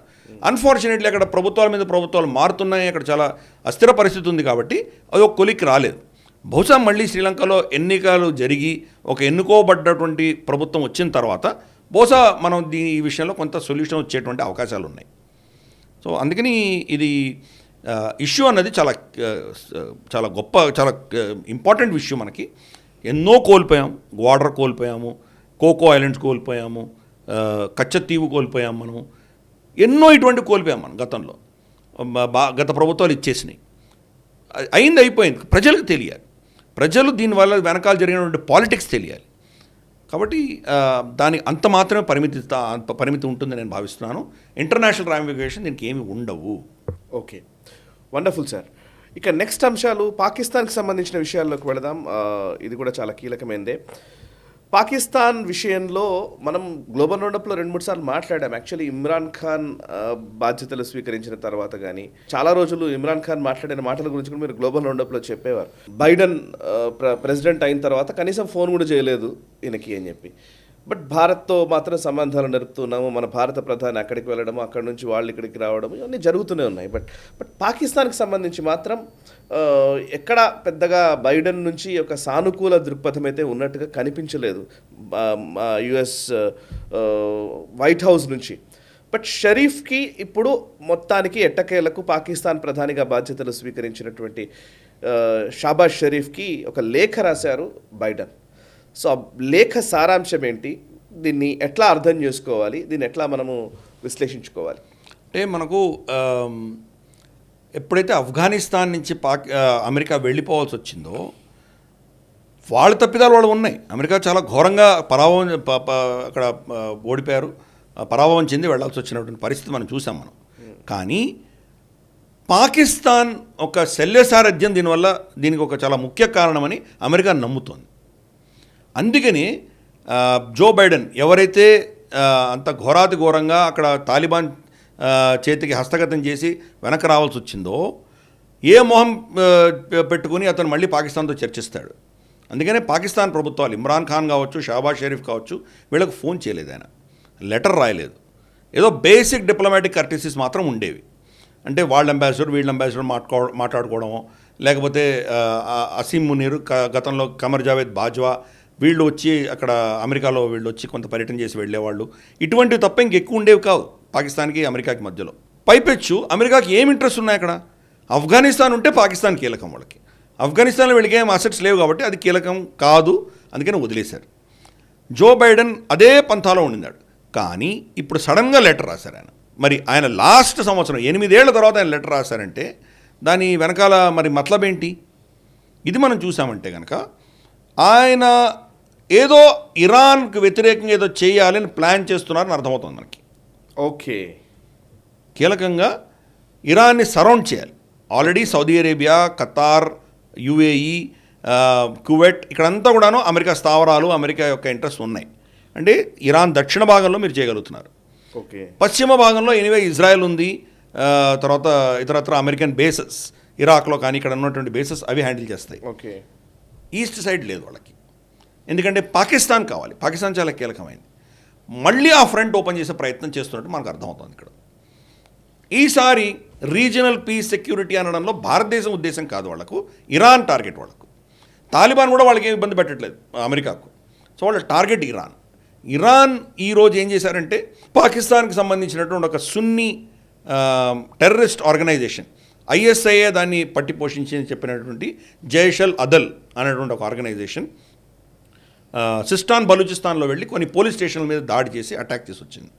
అన్ఫార్చునేట్లీ అక్కడ ప్రభుత్వాల మీద ప్రభుత్వాలు మారుతున్నాయి, అక్కడ చాలా అస్థిర పరిస్థితి ఉంది, కాబట్టి అది ఒక కొలిక్కి రాలేదు. బహుశా మళ్ళీ శ్రీలంకలో ఎన్నికలు జరిగి ఒక ఎన్నుకోబడ్డటువంటి ప్రభుత్వం వచ్చిన తర్వాత బహుశా మనం ఈ విషయంలో కొంత సొల్యూషన్ వచ్చేటువంటి అవకాశాలు ఉన్నాయి. సో అందుకని ఇది ఇష్యూ అన్నది చాలా గొప్ప, చాలా ఇంపార్టెంట్ ఇష్యూ. మనకి ఎన్నో కోల్పోయాం, గ్వాడర్ కోల్పోయాము, కోకో ఐలాండ్స్ కోల్పోయాము, కచ్చతీవు కోల్పోయాము, మనం ఎన్నో ఇటువంటి కోల్పోయాం మనం గతంలో. గత ప్రభుత్వాలు ఇచ్చేసినాయి, అయిపోయింది. ప్రజలకు తెలియాలి, ప్రజలు దీనివల్ల వెనకాల జరిగినటువంటి పాలిటిక్స్ తెలియాలి. కాబట్టి దాని అంత మాత్రమే పరిమితి ఉంటుందని నేను భావిస్తున్నాను. ఇంటర్నేషనల్ రామిఫికేషన్ దీనికి ఏమి ఉండవు. Okay, wonderful sir. ఇక నెక్స్ట్ అంశాలు పాకిస్తాన్కి సంబంధించిన విషయాల్లోకి వెళదాం. ఇది కూడా చాలా కీలకమైనదే. పాకిస్తాన్ విషయంలో మనం గ్లోబల్ రౌండప్లో 2-3 సార్లు మాట్లాడాం. యాక్చువల్లీ ఇమ్రాన్ ఖాన్ బాధ్యతలు స్వీకరించిన తర్వాత కానీ చాలా రోజులు ఇమ్రాన్ ఖాన్ మాట్లాడిన మాటల గురించి కూడా మీరు గ్లోబల్ రౌండప్లో చెప్పేవారు. బైడెన్ ప్రెసిడెంట్ అయిన తర్వాత కనీసం ఫోన్ కూడా చేయలేదు ఈయనకి అని చెప్పి. బట్ భారత్తో మాత్రం సంబంధాలు నడుపుతున్నాము, మన భారత ప్రధాని అక్కడికి వెళ్ళడము, అక్కడి నుంచి వాళ్ళు ఇక్కడికి రావడం, ఇవన్నీ జరుగుతూనే ఉన్నాయి. బట్ పాకిస్తాన్కి సంబంధించి మాత్రం ఎక్కడ పెద్దగా బైడెన్ నుంచి ఒక సానుకూల దృక్పథం అయితే ఉన్నట్టుగా కనిపించలేదు యుఎస్ వైట్ హౌస్ నుంచి. బట్ షరీఫ్కి ఇప్పుడు మొత్తానికి ఎట్టకేలకు పాకిస్తాన్ ప్రధానిగా బాధ్యతలు స్వీకరించినటువంటి షాబాజ్ షరీఫ్కి ఒక లేఖ రాశారు బైడెన్. సో ఆ లేఖ సారాంశం ఏంటి, దీన్ని ఎట్లా అర్థం చేసుకోవాలి, దీన్ని ఎట్లా మనము విశ్లేషించుకోవాలి? అంటే మనకు ఎప్పుడైతే ఆఫ్ఘనిస్తాన్ నుంచి అమెరికా వెళ్ళిపోవాల్సి వచ్చిందో వాళ్ళ తప్పిదాలు వాళ్ళు ఉన్నాయి. అమెరికా చాలా ఘోరంగా అక్కడ ఓడిపోయారు, పరాభవం చెంది వెళ్ళాల్సి వచ్చినటువంటి పరిస్థితి మనం చూసాం మనం. కానీ పాకిస్తాన్ ఒక శల్యసారథ్యం దీనికి ఒక చాలా ముఖ్య కారణమని అమెరికా నమ్ముతోంది. అందుకని జో బైడెన్ ఎవరైతే అంత ఘోరాతి ఘోరంగా అక్కడ తాలిబాన్ చేతికి హస్తగతం చేసి వెనక్కి రావాల్సి వచ్చిందో ఏ మొహం పెట్టుకుని అతను మళ్ళీ పాకిస్తాన్తో చర్చిస్తాడు. అందుకనే పాకిస్తాన్ ప్రభుత్వాలు ఇమ్రాన్ ఖాన్ కావచ్చు, షాబాజ్ షరీఫ్ కావచ్చు, వీళ్ళకు ఫోన్ చేయలేదు, ఆయన లెటర్ రాయలేదు. ఏదో బేసిక్ డిప్లొమాటిక్ కర్టీసీస్ మాత్రం ఉండేవి. అంటే వాళ్ళ అంబాసిడర్ వీళ్ళ అంబాసిడర్ మాట్లాడుకోవడమో, లేకపోతే అసీం మునీర్, గతంలో కమర్ జావేద్ బాజ్వా, వీళ్ళు వచ్చి అక్కడ అమెరికాలో వీళ్ళు వచ్చి కొంత పర్యటన చేసి వెళ్ళేవాళ్ళు. ఇటువంటివి తప్ప ఇంకెక్కువ ఉండేవి కావు పాకిస్తాన్కి అమెరికాకి మధ్యలో. పైపెచ్చు అమెరికాకి ఏం ఇంట్రెస్ట్ ఉన్నాయి అక్కడ? ఆఫ్ఘనిస్తాన్ ఉంటే పాకిస్తాన్ కీలకం వాళ్ళకి. ఆఫ్ఘనిస్తాన్లో వీళ్ళకి ఏం అసెట్స్ లేవు కాబట్టి అది కీలకం కాదు, అందుకని వదిలేశారు. జో బైడెన్ అదే పంథాలో ఉండినాడు. కానీ ఇప్పుడు సడన్గా లెటర్ రాశారు ఆయన. మరి ఆయన లాస్ట్ సంవత్సరం 8 ఏళ్ల తర్వాత ఆయన లెటర్ రాశారంటే దాని వెనకాల మరి మతలబ్ ఏంటి? ఇది మనం చూసామంటే కనుక ఆయన ఏదో ఇరాన్కి వ్యతిరేకంగా ఏదో చేయాలని ప్లాన్ చేస్తున్నారని అర్థమవుతుంది మనకి. ఓకే, కీలకంగా ఇరాన్ని సరౌండ్ చేయాలి. Already Saudi Arabia, Qatar, UAE, Kuwait ఇక్కడంతా కూడాను అమెరికా స్థావరాలు, అమెరికా యొక్క ఇంట్రెస్ట్ ఉన్నాయి. అంటే ఇరాన్ దక్షిణ భాగంలో మీరు చేయగలుగుతున్నారు. ఓకే, పశ్చిమ భాగంలో ఎనీవే ఇజ్రాయెల్ ఉంది, తర్వాత ఇతరత్ర అమెరికన్ బేసెస్ ఇరాక్లో కానీ ఇక్కడ ఉన్నటువంటి బేసెస్ అవి హ్యాండిల్ చేస్తాయి. ఓకే, ఈస్ట్ సైడ్ లేదు వాళ్ళకి, ఎందుకంటే పాకిస్తాన్ కావాలి. పాకిస్తాన్ చాలా కీలకమైంది. మళ్ళీ ఆ ఫ్రంట్ ఓపెన్ చేసే ప్రయత్నం చేస్తున్నట్టు మనకు అర్థమవుతుంది ఇక్కడ. ఈసారి రీజనల్ పీస్ సెక్యూరిటీ అనడంలో భారతదేశం ఉద్దేశం కాదు వాళ్ళకు, ఇరాన్ టార్గెట్ వాళ్ళకు. తాలిబాన్ కూడా వాళ్ళకి ఏమి ఇబ్బంది పెట్టట్లేదు అమెరికాకు. సో వాళ్ళ టార్గెట్ ఇరాన్. ఇరాన్ ఈరోజు ఏం చేశారంటే పాకిస్తాన్కి సంబంధించినటువంటి ఒక సున్నీ టెర్రరిస్ట్ ఆర్గనైజేషన్, ఐఎస్ఐఏ దాన్ని పట్టి పోషించి చెప్పినటువంటి జైషల్ అదల్ అనేటువంటి ఒక ఆర్గనైజేషన్ సిస్టాన్ బలూచిస్తాన్లో వెళ్ళి కొన్ని పోలీస్ స్టేషన్ల మీద దాడి చేసి అటాక్ చేసి వచ్చింది.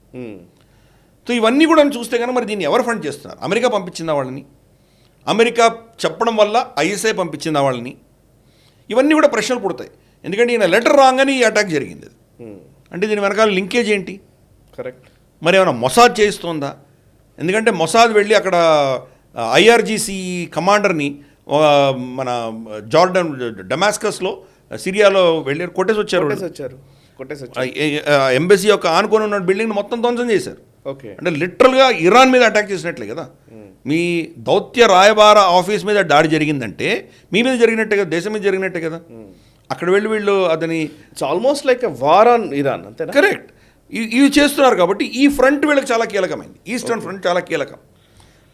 సో ఇవన్నీ కూడా చూస్తే కనుక మరి దీన్ని ఎవరు ఫండ్ చేస్తున్నారు? అమెరికా పంపించిందా వాళ్ళని? అమెరికా చెప్పడం వల్ల ఐఎస్ఐ పంపించిందా వాళ్ళని? ఇవన్నీ కూడా ప్రశ్నలు పుడతాయి. ఎందుకంటే ఈయన లెటర్ రాగానే ఈ అటాక్ జరిగింది. అంటే దీని వెనకాల లింకేజ్ ఏంటి? కరెక్ట్. మరి ఏమైనా మొసాద్ చేయిస్తోందా? ఎందుకంటే మొసాద్ వెళ్ళి అక్కడ ఐఆర్జీసీ కమాండర్ని మన జార్డన్ డమాస్కస్లో సిరియాలో వెళ్ళి కొట్టేసి వచ్చారు. ఎంబసీ యొక్క ఆనుకొని ఉన్న బిల్డింగ్ని మొత్తం ధ్వంసం చేశారు. ఓకే, అంటే లిటరల్గా ఇరాన్ మీద అటాక్ చేసినట్లే కదా. మీ దౌత్య రాయబార ఆఫీస్ మీద దాడి జరిగిందంటే మీ మీద జరిగినట్టే కదా, దేశం మీద జరిగినట్టే కదా. అక్కడ వెళ్ళి వీళ్ళు అతని almost like war on Iran, అంతే. కరెక్ట్. ఇవి చేస్తున్నారు కాబట్టి ఈ ఫ్రంట్ వీళ్ళకి చాలా కీలకమైంది. ఈస్టర్న్ ఫ్రంట్ చాలా కీలకం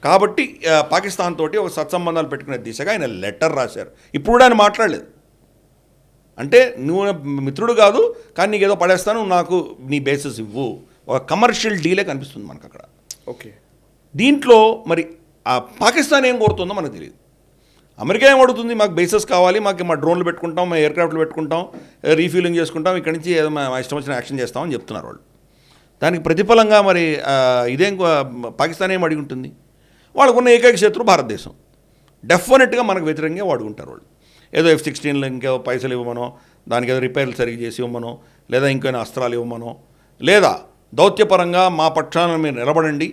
కాబట్టి పాకిస్తాన్ తోటి ఒక సత్సంబంధాలు పెట్టుకునే దిశగా ఆయన లెటర్ రాశారు. ఇప్పుడు కూడా ఆయన మాట్లాడలేదు. అంటే నువ్వు మిత్రుడు కాదు కానీ నీకు ఏదో పడేస్తాను, నాకు నీ బేసిస్ ఇవ్వు. ఒక కమర్షియల్ డీలే కనిపిస్తుంది మనకు అక్కడ. ఓకే, దీంట్లో మరి ఆ పాకిస్తాన్ ఏం కోరుతుందో మనకు తెలియదు. అమెరికా ఏం అడుగుతుంది? మాకు బేసెస్ కావాలి, మాకు మా డ్రోన్లు పెట్టుకుంటాం, మా ఎయిర్ క్రాఫ్ట్లు పెట్టుకుంటాం, రీఫ్యూలింగ్ చేసుకుంటాం, ఇక్కడి నుంచి ఏదో మా ఇష్టం వచ్చిన యాక్షన్ చేస్తామని చెప్తున్నారు వాళ్ళు. దానికి ప్రతిఫలంగా మరి ఇదేం పాకిస్తాన్ ఏం అడిగి ఉంటుంది? వాళ్ళకున్న ఏకైక శత్రువు భారతదేశం. డెఫినెట్గా మనకు వ్యతిరేకంగా వాడుకుంటారు వాళ్ళు. ఏదో F-16లో ఇంకేదో పైసలు ఇవ్వమనో, దానికి ఏదో రిపేర్లు సరిగ్గా చేసి ఇవ్వమనో, లేదా ఇంకైనా అస్త్రాలు ఇవ్వమనో, లేదా దౌత్యపరంగా మా పక్షాన మీరు నిలబడండి,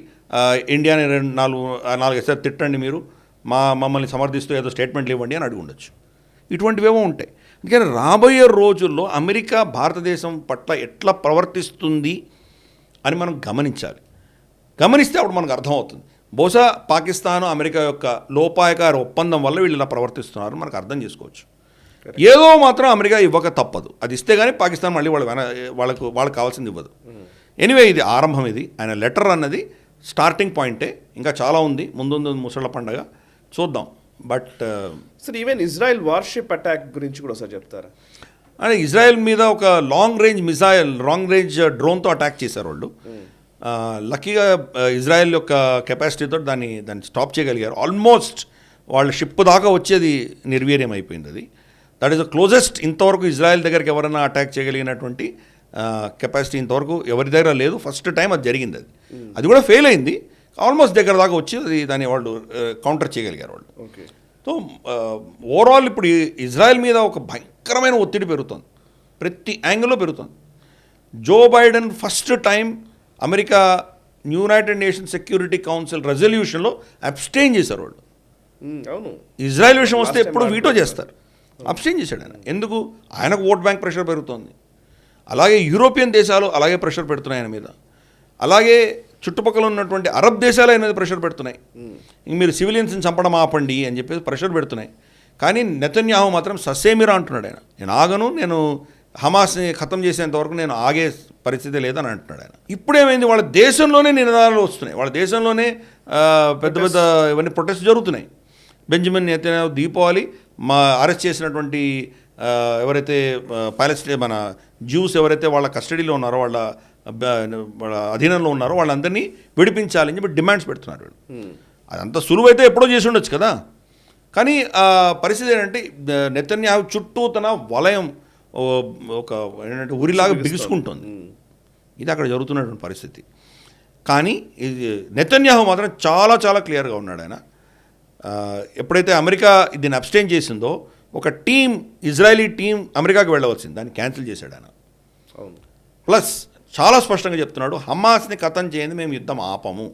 ఇండియాని 4 తిట్టండి, మీరు మమ్మల్ని సమర్థిస్తూ ఏదో స్టేట్మెంట్లు ఇవ్వండి అని అడిగి ఉండొచ్చు. ఇటువంటివేమో ఉంటాయి. అందుకని రాబోయే రోజుల్లో అమెరికా భారతదేశం పట్ల ఎట్లా ప్రవర్తిస్తుంది అని మనం గమనించాలి. గమనిస్తే అప్పుడు మనకు అర్థమవుతుంది. బహుశా పాకిస్తాన్ అమెరికా యొక్క లోపాయకార ఒప్పందం వల్ల వీళ్ళు ఇలా ప్రవర్తిస్తున్నారు మనకు అర్థం చేసుకోవచ్చు. ఏదో మాత్రం అమెరికా ఇవ్వక తప్పదు. అది ఇస్తే కానీ పాకిస్తాన్ మళ్ళీ వాళ్ళకి కావాల్సింది ఇవ్వదు. ఎనీవే ఇది ఆరంభం. ఇది ఆయన లెటర్ అన్నది స్టార్టింగ్ పాయింటే. ఇంకా చాలా ఉంది, ముందు ముసళ్ళ పండగ చూద్దాం. But sir, even Israel worship attack గురించి కూడా ఒకసారి చెప్తారా? అంటే ఇజ్రాయెల్ మీద ఒక లాంగ్ రేంజ్ డ్రోన్తో అటాక్ చేశారు వాళ్ళు. లక్కీగా ఇజ్రాయెల్ యొక్క కెపాసిటీతో దాన్ని స్టాప్ చేయగలిగారు. ఆల్మోస్ట్ వాళ్ళ షిప్ దాకా వచ్చేది నిర్వీర్యం అయిపోయింది. అది దట్ ఈస్ ద క్లోజెస్ట్. ఇంతవరకు ఇజ్రాయెల్ దగ్గరికి ఎవరైనా అటాక్ చేయగలిగినటువంటి కెపాసిటీ ఇంతవరకు ఎవరి దగ్గర లేదు. ఫస్ట్ టైం అది జరిగింది. అది కూడా ఫెయిల్ అయింది. ఆల్మోస్ట్ దగ్గర దాకా వచ్చి దాన్ని వాళ్ళు కౌంటర్ చేయగలిగారు వాళ్ళు. ఓకే. సో ఓవరాల్ ఇప్పుడు ఇజ్రాయెల్ మీద ఒక భయంకరమైన ఒత్తిడి పెరుగుతుంది, ప్రతి యాంగిల్లో పెరుగుతుంది. Joe Biden first time America United Nations Security Council రెజల్యూషన్లో అబ్స్టైన్ చేశారు వాళ్ళు. అవును, ఇజ్రాయెల్ విషయం వస్తే ఎప్పుడు వీటో చేస్తారు. అబ్స్టైన్ చేశాడు ఆయన. ఎందుకు? ఆయనకు ఓట్ బ్యాంక్ ప్రెషర్ పెరుగుతోంది. అలాగే యూరోపియన్ దేశాలు అలాగే ప్రెషర్ పెడుతున్నాయి ఆయన మీద. అలాగే చుట్టుపక్కల ఉన్నటువంటి అరబ్ దేశాలు ఆయన మీద ప్రెషర్ పెడుతున్నాయి. ఇంక మీరు సివిలియన్స్ని చంపడం ఆపండి అని చెప్పేసి ప్రెషర్ పెడుతున్నాయి. కానీ నెతన్యాహు మాత్రం ససేమిరా అంటున్నాడు. ఆయన నేను ఆగను, నేను హమాస్ని ఖతం చేసేంత వరకు నేను ఆగే పరిస్థితి లేదని అంటున్నాడు ఆయన. ఇప్పుడేమైంది? వాళ్ళ దేశంలోనే నినాదాలు వస్తున్నాయి, వాళ్ళ దేశంలోనే పెద్ద ఇవన్నీ ప్రొటెస్ట్ జరుగుతున్నాయి. బెంజమిన్ నెతన్యాహు దీపావళి మా అరెస్ట్ చేసినటువంటి ఎవరైతే ప్యాలెస్టైన్ మన జ్యూస్ ఎవరైతే వాళ్ళ కస్టడీలో ఉన్నారో వాళ్ళ అధీనంలో ఉన్నారో వాళ్ళందరినీ విడిపించాలని చెప్పి డిమాండ్స్ పెడుతున్నారు వీళ్ళు. అదంతా సులువైతే ఎప్పుడో చేసి ఉండొచ్చు కదా. కానీ పరిస్థితి ఏంటంటే నెతన్యాహు చుట్టూ తన వలయం ఒక ఏంటంటే ఉరిలాగా బిగుసుకుంటుంది. ఇది అక్కడ జరుగుతున్నటువంటి పరిస్థితి. కానీ ఇది నెతన్యాహు మాత్రం చాలా చాలా క్లియర్గా ఉన్నాడు. ఆయన ఎప్పుడైతే అమెరికా దీన్ని అబ్స్టైన్ చేసిందో ఒక టీం, ఇజ్రాయలీ టీం అమెరికాకి వెళ్ళవలసింది, దాన్ని క్యాన్సిల్ చేశాడు ఆయన. ప్లస్ చాలా స్పష్టంగా చెప్తున్నాడు, హమాస్ని ఖతం చేయండి, మేము యుద్ధం ఆపము,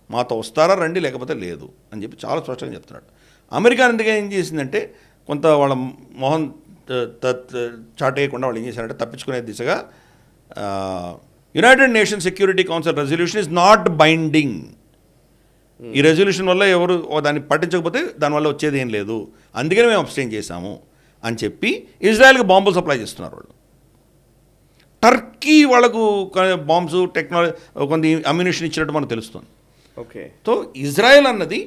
మాతో వస్తారా రండి లేకపోతే లేదు అని చెప్పి చాలా స్పష్టంగా చెప్తున్నాడు. అమెరికా అందుకే ఏం చేసిందంటే కొంత వాళ్ళ మొహం చాటేయకుండా వాళ్ళు ఏం చేశారంటే తప్పించుకునే దిశగా United Nations Security council resolution is not binding. ఈ రెజల్యూషన్ వల్ల ఎవరు దాన్ని పట్టించకపోతే దానివల్ల వచ్చేది ఏం లేదు, అందుకని మేము అబ్స్టైన్ చేశాము అని చెప్పి ఇజ్రాయెల్కి బాంబులు సప్లై చేస్తున్నారు వాళ్ళు. టర్కీ వాళ్ళకు బాంబ్స్ టెక్నాలజీ కొంత అమ్యునిషన్ ఇచ్చినట్టు మనకు తెలుస్తుంది. ఓకే. సో ఇజ్రాయెల్ అన్నది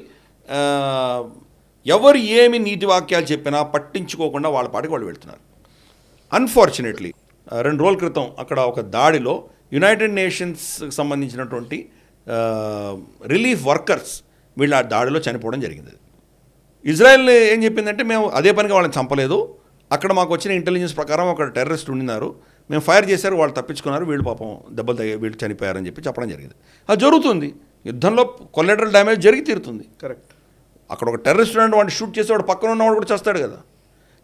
ఎవరు ఏమి నీతి వాక్యాలు చెప్పినా పట్టించుకోకుండా వాళ్ళ పాటికి వాళ్ళు వెళ్తున్నారు. అన్ఫార్చునేట్లీ 2 రోజుల క్రితం అక్కడ ఒక దాడిలో యునైటెడ్ నేషన్స్కి సంబంధించినటువంటి రిలీఫ్ వర్కర్స్ వీళ్ళు ఆ దాడిలో చనిపోవడం జరిగింది. ఇజ్రాయెల్ ఏం చెప్పిందంటే మేము అదే పనిగా వాళ్ళని చంపలేదు, అక్కడ మాకు వచ్చిన ఇంటెలిజెన్స్ ప్రకారం ఒక టెర్రరిస్ట్ ఉండినారు, మేము ఫైర్ చేశారు, వాళ్ళు తప్పించుకున్నారు, వీళ్ళు పాపం దెబ్బలు తగ్గి వీళ్ళు చనిపోయారని చెప్పి చెప్పడం జరిగింది. అది జరుగుతుంది, యుద్ధంలో కొలెటరల్ డ్యామేజ్ జరిగి తీరుతుంది. కరెక్ట్. అక్కడ ఒక టెర్రరిస్ట్ ఉన్నాడు, వాడిని షూట్ చేసి వాడు పక్కన ఉన్నవాడు కూడా చేస్తాడు కదా.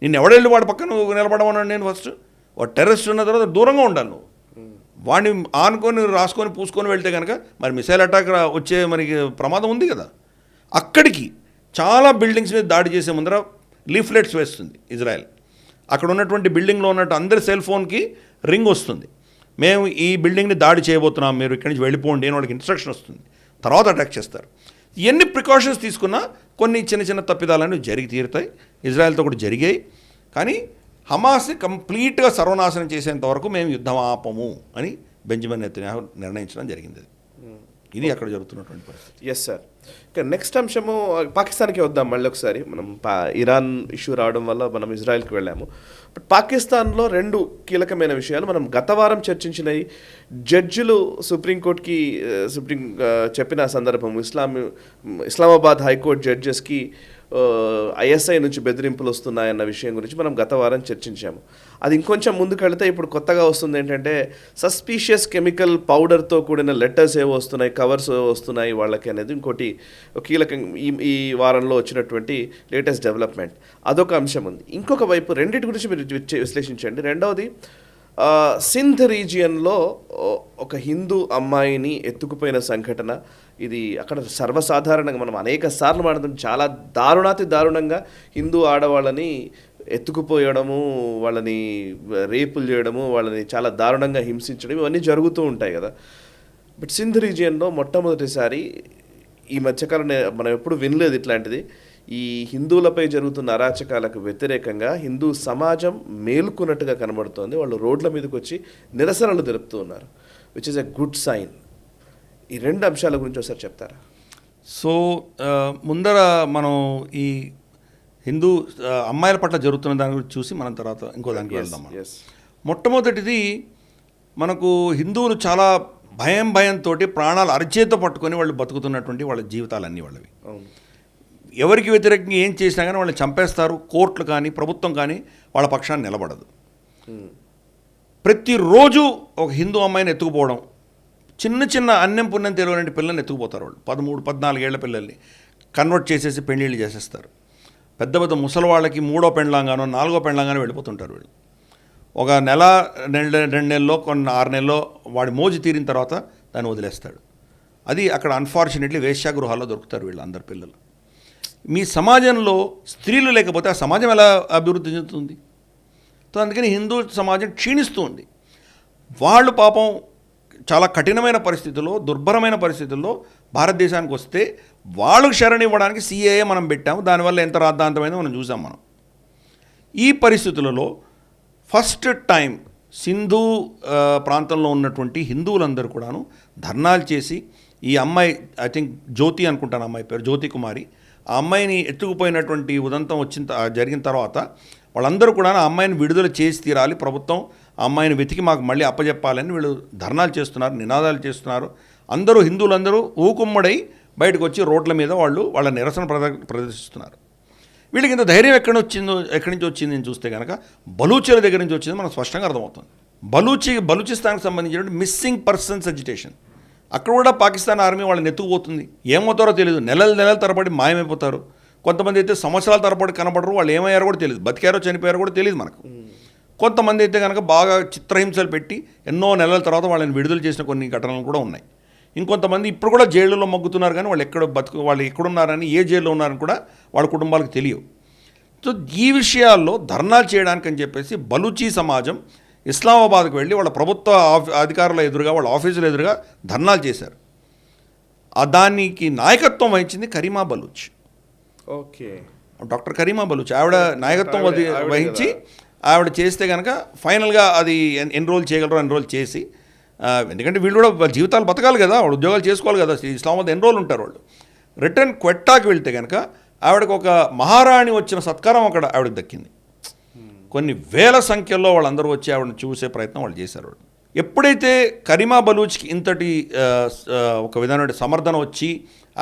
నేను ఎవడెళ్ళి వాడు పక్కన నిలబడమన్నాడు. నేను ఫస్ట్ వాడు టెర్రరిస్ట్ ఉన్న తర్వాత దూరంగా ఉండాలి నువ్వు. వాడిని ఆనుకొని రాసుకొని పూసుకొని వెళ్తే కనుక మరి మిసైల్ అటాక్ వచ్చే మనకి ప్రమాదం ఉంది కదా. అక్కడికి చాలా బిల్డింగ్స్ మీద దాడి చేసే ముందర లీఫ్లెట్స్ వేస్తుంది ఇజ్రాయెల్. అక్కడ ఉన్నటువంటి బిల్డింగ్లో ఉన్నట్టు అందరి సెల్ ఫోన్కి రింగ్ వస్తుంది, మేము ఈ బిల్డింగ్ని దాడి చేయబోతున్నాం, మీరు ఇక్కడి నుంచి వెళ్ళిపోండి అని వాళ్ళకి ఇన్స్ట్రక్షన్ వస్తుంది. తర్వాత అటాక్ చేస్తారు. ఎన్ని ప్రికాషన్స్ తీసుకున్నా కొన్ని చిన్న చిన్న తప్పిదాలను జరిగి తీరుతాయి. ఇజ్రాయెల్తో కూడా జరిగాయి. కానీ హమాస్ని కంప్లీట్గా సర్వనాశనం చేసేంత వరకు మేము యుద్ధం ఆపము అని బెంజమిన్ నెతన్యాహు నిర్ణయించడం జరిగింది. ఇది అక్కడ జరుగుతున్నటువంటి పరిస్థితి. Yes sir. ఇక నెక్స్ట్ అంశము పాకిస్తాన్కి వద్దాం. మళ్ళీ ఒకసారి మనం ఇరాన్ ఇష్యూ రావడం వల్ల మనం ఇజ్రాయెల్కి వెళ్ళాము. బట్ పాకిస్తాన్లో 2 కీలకమైన విషయాలు మనం గత వారం చర్చించినవి. జడ్జిలు సుప్రీంకోర్టుకి చెప్పిన సందర్భం, ఇస్లామాబాద్ హైకోర్టు జడ్జెస్కి ఐఎస్ఐ నుంచి బెదిరింపులు వస్తున్నాయన్న విషయం గురించి మనం గత వారం చర్చించాము. అది ఇంకొంచెం ముందుకు వెళితే ఇప్పుడు కొత్తగా వస్తుంది ఏంటంటే సస్పీషియస్ కెమికల్ పౌడర్తో కూడిన లెటర్స్ ఏవో వస్తున్నాయి, కవర్స్ వస్తున్నాయి వాళ్ళకి అనేది ఇంకోటి కీలకం ఈ వారంలో వచ్చినటువంటి లేటెస్ట్ డెవలప్మెంట్. అదొక అంశం ఉంది. ఇంకొక వైపు రెండింటి గురించి మీరు విశ్లేషించండి. రెండవది, సింధ్ రీజియన్లో ఒక హిందూ అమ్మాయిని ఎత్తుకుపోయిన సంఘటన. ఇది అక్కడ సర్వసాధారణంగా మనం అనేక సార్లు మాట్లాడుతాం. చాలా దారుణంగా హిందూ ఆడవాళ్ళని ఎత్తుకుపోయడము, వాళ్ళని రేపులు చేయడము, వాళ్ళని చాలా దారుణంగా హింసించడం, ఇవన్నీ జరుగుతూ ఉంటాయి కదా. బట్ సింధ్ రీజియన్లో మొట్టమొదటిసారి ఈ మధ్యకాలం మనం ఎప్పుడు వినలేదు ఇట్లాంటిది. ఈ హిందువులపై జరుగుతున్న అరాచకాలకు వ్యతిరేకంగా హిందూ సమాజం మేలుకున్నట్టుగా కనబడుతోంది. వాళ్ళు రోడ్ల మీదకి వచ్చి నిరసనలు తెలుపుతూ ఉన్నారు, which is a good sign. ఈ 2 అంశాల గురించి ఒకసారి చెప్తారా? సో ముందర మనం ఈ హిందూ అమ్మాయిల పట్ల జరుగుతున్న దాని గురించి చూసి మనం తర్వాత ఇంకో దానికి వెళ్దాం. మొట్టమొదటిది, మనకు హిందువులు చాలా భయంతో ప్రాణాలు అరచేత పట్టుకొని వాళ్ళు బతుకుతున్నటువంటి వాళ్ళ జీవితాలన్నీ వాళ్ళవి. ఎవరికి వ్యతిరేకంగా ఏం చేసినా కానీ వాళ్ళని చంపేస్తారు. కోర్టులు కానీ ప్రభుత్వం కానీ వాళ్ళ పక్షాన్ని నిలబడదు. ప్రతిరోజు ఒక హిందూ అమ్మాయిని ఎత్తుకుపోవడం, చిన్న అన్నం పుణ్యం తెలియని పిల్లల్ని ఎత్తుకుపోతారు. వాళ్ళు 13-14 ఏళ్ల పిల్లల్ని కన్వర్ట్ చేసేసి పెళ్ళిళ్ళు చేసేస్తారు. పెద్ద ముసలి వాళ్ళకి 3వ పెండ్లాంగానో 4వ పెండ్లాంగానో వెళ్ళిపోతుంటారు వీళ్ళు. ఒక నెల 2 నెలల్లో 6 నెలల్లో వాడి మోజు తీరిన తర్వాత దాన్ని వదిలేస్తాడు. అది అక్కడ అన్ఫార్చునేట్లీ వేశ్యాగృహాల్లో దొరుకుతారు వీళ్ళు అందరు పిల్లలు. మీ సమాజంలో స్త్రీలు లేకపోతే ఆ సమాజం ఎలా అభివృద్ధి చెందుతుంది? సో అందుకని హిందూ సమాజం క్షీణిస్తూ ఉంది. వాళ్ళు పాపం చాలా కఠినమైన పరిస్థితుల్లో, దుర్భరమైన పరిస్థితుల్లో భారతదేశానికి వస్తే వాళ్ళకు శరణి ఇవ్వడానికి సిఏఏ మనం పెట్టాము. దానివల్ల ఎంత రాద్ధాంతమైందో మనం చూసాం. మనం ఈ పరిస్థితులలో ఫస్ట్ టైం సింధు ప్రాంతంలో ఉన్నటువంటి హిందువులందరూ కూడాను ధర్నాలు చేసి, ఈ అమ్మాయి ఐ థింక్ జ్యోతి అనుకుంటాను, అమ్మాయి పేరు జ్యోతి కుమారి, ఆ అమ్మాయిని ఎత్తుకుపోయినటువంటి ఉదంతం జరిగిన తర్వాత వాళ్ళందరూ కూడా ఆ అమ్మాయిని విడుదల చేసి తీరాలి, ప్రభుత్వం ఆ అమ్మాయిని వెతికి మాకు మళ్ళీ అప్పచెప్పాలని వీళ్ళు ధర్నాలు చేస్తున్నారు, నినాదాలు చేస్తున్నారు. అందరూ హిందువులందరూ ఊకుమ్మడై బయటకు వచ్చి రోడ్ల మీద వాళ్ళ నిరసన ప్రదర్శిస్తున్నారు. వీళ్ళకి ఇంత ధైర్యం ఎక్కడి నుంచి వచ్చింది అని చూస్తే కనుక బలూచీల దగ్గర నుంచి వచ్చింది మనకు స్పష్టంగా అర్థమవుతుంది. బలూచిస్తాన్కి సంబంధించిన మిస్సింగ్ పర్సన్స్ అజిటేషన్, అక్కడ కూడా పాకిస్తాన్ ఆర్మీ వాళ్ళని ఎత్తుకుపోతుంది. ఏమవుతారో తెలియదు, నెలల తరబడి మాయమైపోతారు. కొంతమంది అయితే సంవత్సరాల తరబడి కనపడరు, వాళ్ళు ఏమయ్యారో కూడా తెలియదు, బతికారో చనిపోయారో కూడా తెలియదు మనకు. కొంతమంది అయితే కనుక బాగా చిత్రహింసలు పెట్టి ఎన్నో నెలల తర్వాత వాళ్ళని విడుదల చేసిన కొన్ని ఘటనలు కూడా ఉన్నాయి. ఇంకొంతమంది ఇప్పుడు కూడా జైళ్ళలో మగ్గుతున్నారు, కానీ వాళ్ళు ఎక్కడున్నారని, ఏ జైల్లో ఉన్నారని కూడా వాళ్ళ కుటుంబాలకు తెలియవు. సో ఈ విషయాల్లో ధర్నాలు చేయడానికి అని చెప్పేసి బలూచీ సమాజం ఇస్లామాబాద్కు వెళ్ళి వాళ్ళ ప్రభుత్వ అధికారుల ఎదురుగా, వాళ్ళ ఆఫీసుల ఎదురుగా ధర్నాలు చేశారు. దానికి నాయకత్వం వహించింది కరీమా బలూచ్. ఓకే, డాక్టర్ కరీమా బలూచ్ ఆవిడ నాయకత్వం వహించి ఆవిడ చేస్తే కనుక ఫైనల్గా అది ఎన్రోల్ చేసి, ఎందుకంటే వీళ్ళు కూడా వాళ్ళ జీవితాలు బతకాలి కదా, వాళ్ళు ఉద్యోగాలు చేసుకోవాలి కదా, ఇస్లామాబాద్ ఎన్రోల్ ఉంటారు వాళ్ళు. రిటర్న్ క్వెట్టాకి వెళ్తే కనుక ఆవిడకు ఒక మహారాణి వచ్చిన సత్కారం అక్కడ ఆవిడకి దక్కింది. కొన్ని వేల సంఖ్యలో వాళ్ళందరూ వచ్చి ఆవిడని చూసే ప్రయత్నం వాళ్ళు చేశారు. వాళ్ళు ఎప్పుడైతే కరీమా బలూచ్కి ఇంతటి ఒక విధమైన సమర్థన వచ్చి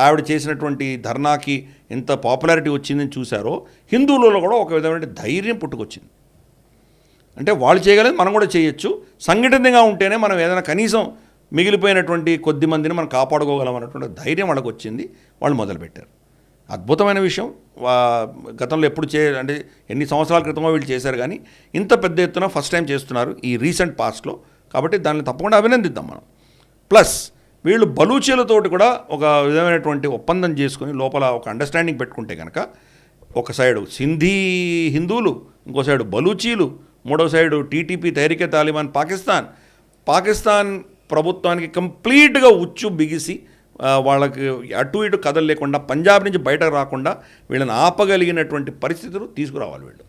ఆవిడ చేసినటువంటి ధర్నాకి ఎంత పాపులారిటీ వచ్చిందని చూశారో, హిందువులలో కూడా ఒక విధమైన ధైర్యం పుట్టుకొచ్చింది. అంటే వాళ్ళు చేయగలిగింది మనం కూడా చేయొచ్చు, సంఘటితంగా ఉంటేనే మనం ఏదైనా కనీసం మిగిలిపోయినటువంటి కొద్ది మందిని మనం కాపాడుకోగలం అన్నటువంటి ధైర్యం వాళ్ళకి వచ్చింది. వాళ్ళు మొదలుపెట్టారు. అద్భుతమైన విషయం. గతంలో ఎప్పుడు అంటే ఎన్ని సంవత్సరాల క్రితమో వీళ్ళు చేశారు, కానీ ఇంత పెద్ద ఎత్తున ఫస్ట్ టైం చేస్తున్నారు ఈ రీసెంట్ పాస్ట్లో. కాబట్టి దాన్ని తప్పకుండా అభినందిద్దాం మనం. ప్లస్ వీళ్ళు బలూచీలతోటి కూడా ఒక విధమైనటువంటి ఒప్పందం చేసుకుని లోపల ఒక అండర్స్టాండింగ్ పెట్టుకుంటే కనుక, ఒక సైడు సింధీ హిందువులు, ఇంకో సైడు బలూచీలు, మూడో side TTP Tehrik-e Taliban Pakistan ప్రభుత్వానికి కంప్లీట్గా ఉచ్చు బిగిసి వాళ్ళకి అటు ఇటు కథలు లేకుండా, పంజాబ్ నుంచి బయటకు రాకుండా వీళ్ళని ఆపగలిగినటువంటి పరిస్థితులు తీసుకురావాలి వీళ్ళు.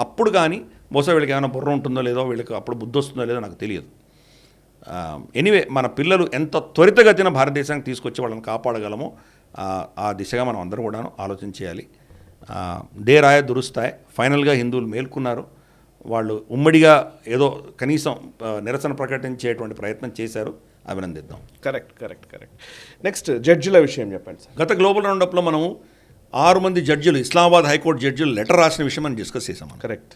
అప్పుడు కానీ బహుశా వీళ్ళకి ఏమైనా బుర్ర ఉంటుందో లేదో, వీళ్ళకి అప్పుడు బుద్ధి వస్తుందో లేదో నాకు తెలియదు. ఎనీవే, మన పిల్లలు ఎంత త్వరితగతిన భారతదేశానికి తీసుకొచ్చి వాళ్ళని కాపాడగలమో ఆ దిశగా మనం అందరూ కూడా ఆలోచన చేయాలి. దేరాయ దురుస్తాయ్, ఫైనల్గా హిందువులు మేల్కొన్నారు. వాళ్ళు ఉమ్మడిగా ఏదో కనీసం నిరసన ప్రకటించేటువంటి ప్రయత్నం చేశారు, అభినందిద్దాం. కరెక్ట్. నెక్స్ట్ జడ్జిల విషయం చెప్పండి సార్. గత గ్లోబల్ రౌండప్లో మనము 6 మంది జడ్జిలు, ఇస్లామాబాద్ హైకోర్టు జడ్జిలు లెటర్ రాసిన విషయం మనం డిస్కస్ చేసాం. కరెక్ట్.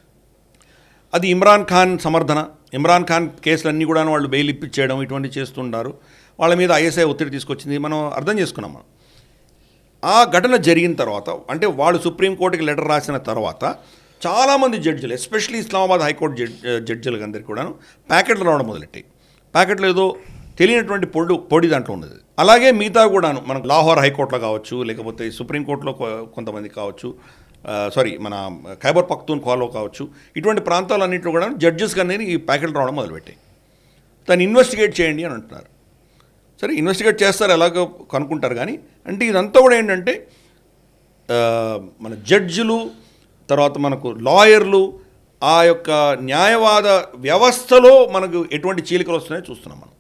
అది ఇమ్రాన్ ఖాన్ సమర్థన, ఇమ్రాన్ ఖాన్ కేసులన్నీ కూడా వాళ్ళు బెయిల్ ఇప్పించేయడం ఇటువంటి చేస్తుంటారు. వాళ్ళ మీద ఐఎస్ఐ ఒత్తిడి తీసుకొచ్చింది, మనం అర్థం చేసుకున్నాం. మనం ఆ ఘటన జరిగిన తర్వాత, అంటే వాళ్ళు సుప్రీంకోర్టుకి లెటర్ రాసిన తర్వాత చాలామంది జడ్జిలు, ఎస్పెషల్లీ ఇస్లామాబాద్ హైకోర్టు జడ్జిలకు అందరికీ కూడాను ప్యాకెట్లు రావడం మొదలెట్టాయి. ప్యాకెట్లు ఏదో తెలియనటువంటి పొడి దాంట్లో ఉన్నది. అలాగే మిగతా కూడాను మనకు లాహోర్ హైకోర్టులో కావచ్చు, లేకపోతే సుప్రీంకోర్టులో కొంతమంది కావచ్చు, మన ఖైబర్ పఖ్తూన్ఖ్వాలో కావచ్చు, ఇటువంటి ప్రాంతాలన్నింటిలో కూడా జడ్జెస్కి అనేది ఈ ప్యాకెట్లు రావడం మొదలుపెట్టాయి. దాన్ని ఇన్వెస్టిగేట్ చేయండి అని అంటున్నారు. సరే, ఇన్వెస్టిగేట్ చేస్తారు, ఎలాగో కనుక్కుంటారు. కానీ అంటే ఇదంతా కూడా ఏంటంటే మన జడ్జిలు, తర్వాత మనకు లాయర్లు, ఆ యొక్క న్యాయవాద వ్యవస్థలో మనకు ఎటువంటి చీలికలు వస్తున్నాయో చూస్తున్నాం మనం.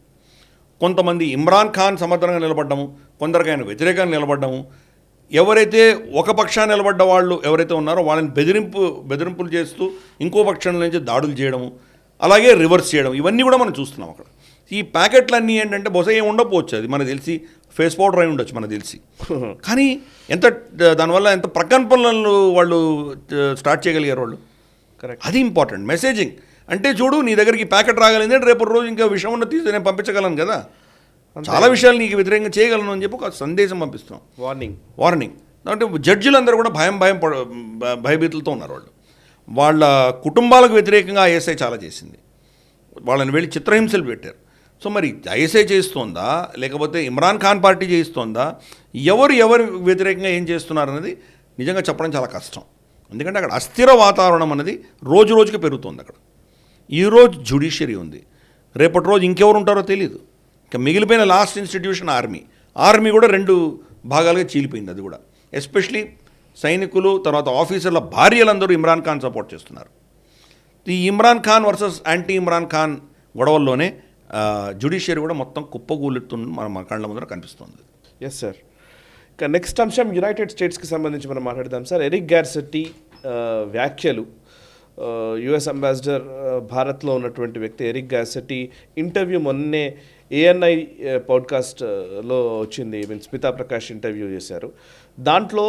కొంతమంది ఇమ్రాన్ ఖాన్ సమర్థనంగా నిలబడ్డము, కొందరికి ఆయన వ్యతిరేకంగా నిలబడ్డము. ఎవరైతే ఒక పక్షాన్ని నిలబడ్డ వాళ్ళు ఎవరైతే ఉన్నారో వాళ్ళని బెదిరింపులు చేస్తూ ఇంకో పక్షం నుంచి దాడులు చేయడము, అలాగే రివర్స్ చేయడం, ఇవన్నీ కూడా మనం చూస్తున్నాం అక్కడ. ఈ ప్యాకెట్లన్నీ ఏంటంటే బహుశా ఏమి ఉండకపోవచ్చు, అది మనకు తెలిసి ఫేస్ పౌడర్ అయి ఉండొచ్చు మనకు తెలిసి. కానీ దానివల్ల ఎంత ప్రకంపనలు వాళ్ళు స్టార్ట్ చేయగలిగారు వాళ్ళు. కరెక్ట్. అది ఇంపార్టెంట్ మెసేజింగ్. అంటే చూడు, నీ దగ్గరికి ప్యాకెట్ రాగలింది అంటే రేపు రోజు ఇంకా విషయం ఉన్న తీసి నేను పంపించగలను కదా, చాలా విషయాలు నీకు వ్యతిరేకంగా చేయగలను అని చెప్పి ఒక సందేశం పంపిస్తున్నాం, వార్నింగ్. అంటే జడ్జిలందరూ కూడా భయభీతులతో ఉన్నారు. వాళ్ళ కుటుంబాలకు వ్యతిరేకంగా ఐఎస్ఐ చాలా చేసింది, వాళ్ళని వెళ్ళి చిత్రహింసలు పెట్టారు. సో మరి ఐఎస్ఐ చేస్తోందా, లేకపోతే ఇమ్రాన్ ఖాన్ పార్టీ చేస్తోందా, ఎవరు వ్యతిరేకంగా ఏం చేస్తున్నారు అనేది నిజంగా చెప్పడం చాలా కష్టం. ఎందుకంటే అక్కడ అస్థిర వాతావరణం అనేది రోజు రోజుకి పెరుగుతుంది. అక్కడ ఈరోజు జ్యుడిషియరీ ఉంది, రేపటి రోజు ఇంకెవరు ఉంటారో తెలియదు. ఇంకా మిగిలిపోయిన లాస్ట్ ఇన్స్టిట్యూషన్ ఆర్మీ కూడా 2 భాగాలుగా చీలిపోయింది. అది కూడా ఎస్పెషలీ సైనికులు, తర్వాత ఆఫీసర్ల భార్యలందరూ ఇమ్రాన్ ఖాన్ సపోర్ట్ చేస్తున్నారు. ఈ ఇమ్రాన్ ఖాన్ వర్సెస్ యాంటీ ఇమ్రాన్ ఖాన్ గొడవల్లోనే జ్యుడిషియరీ కూడా మొత్తం కుప్పగూలుతుంది మన కళ్ళ ముందర కనిపిస్తుంది. Yes sir. నెక్స్ట్ అంశం యునైటెడ్ స్టేట్స్కి సంబంధించి మనం మాట్లాడదాం సార్. ఎరిక్ గార్సెట్టి వ్యాఖ్యలు, యుఎస్ అంబాసిడర్ భారత్లో ఉన్నటువంటి వ్యక్తి ఎరిక్ గార్సెట్టి ఇంటర్వ్యూ మొన్నే ఏఎన్ఐ పాడ్కాస్ట్లో వచ్చింది. స్మితా ప్రకాష్ ఇంటర్వ్యూ చేశారు. దాంట్లో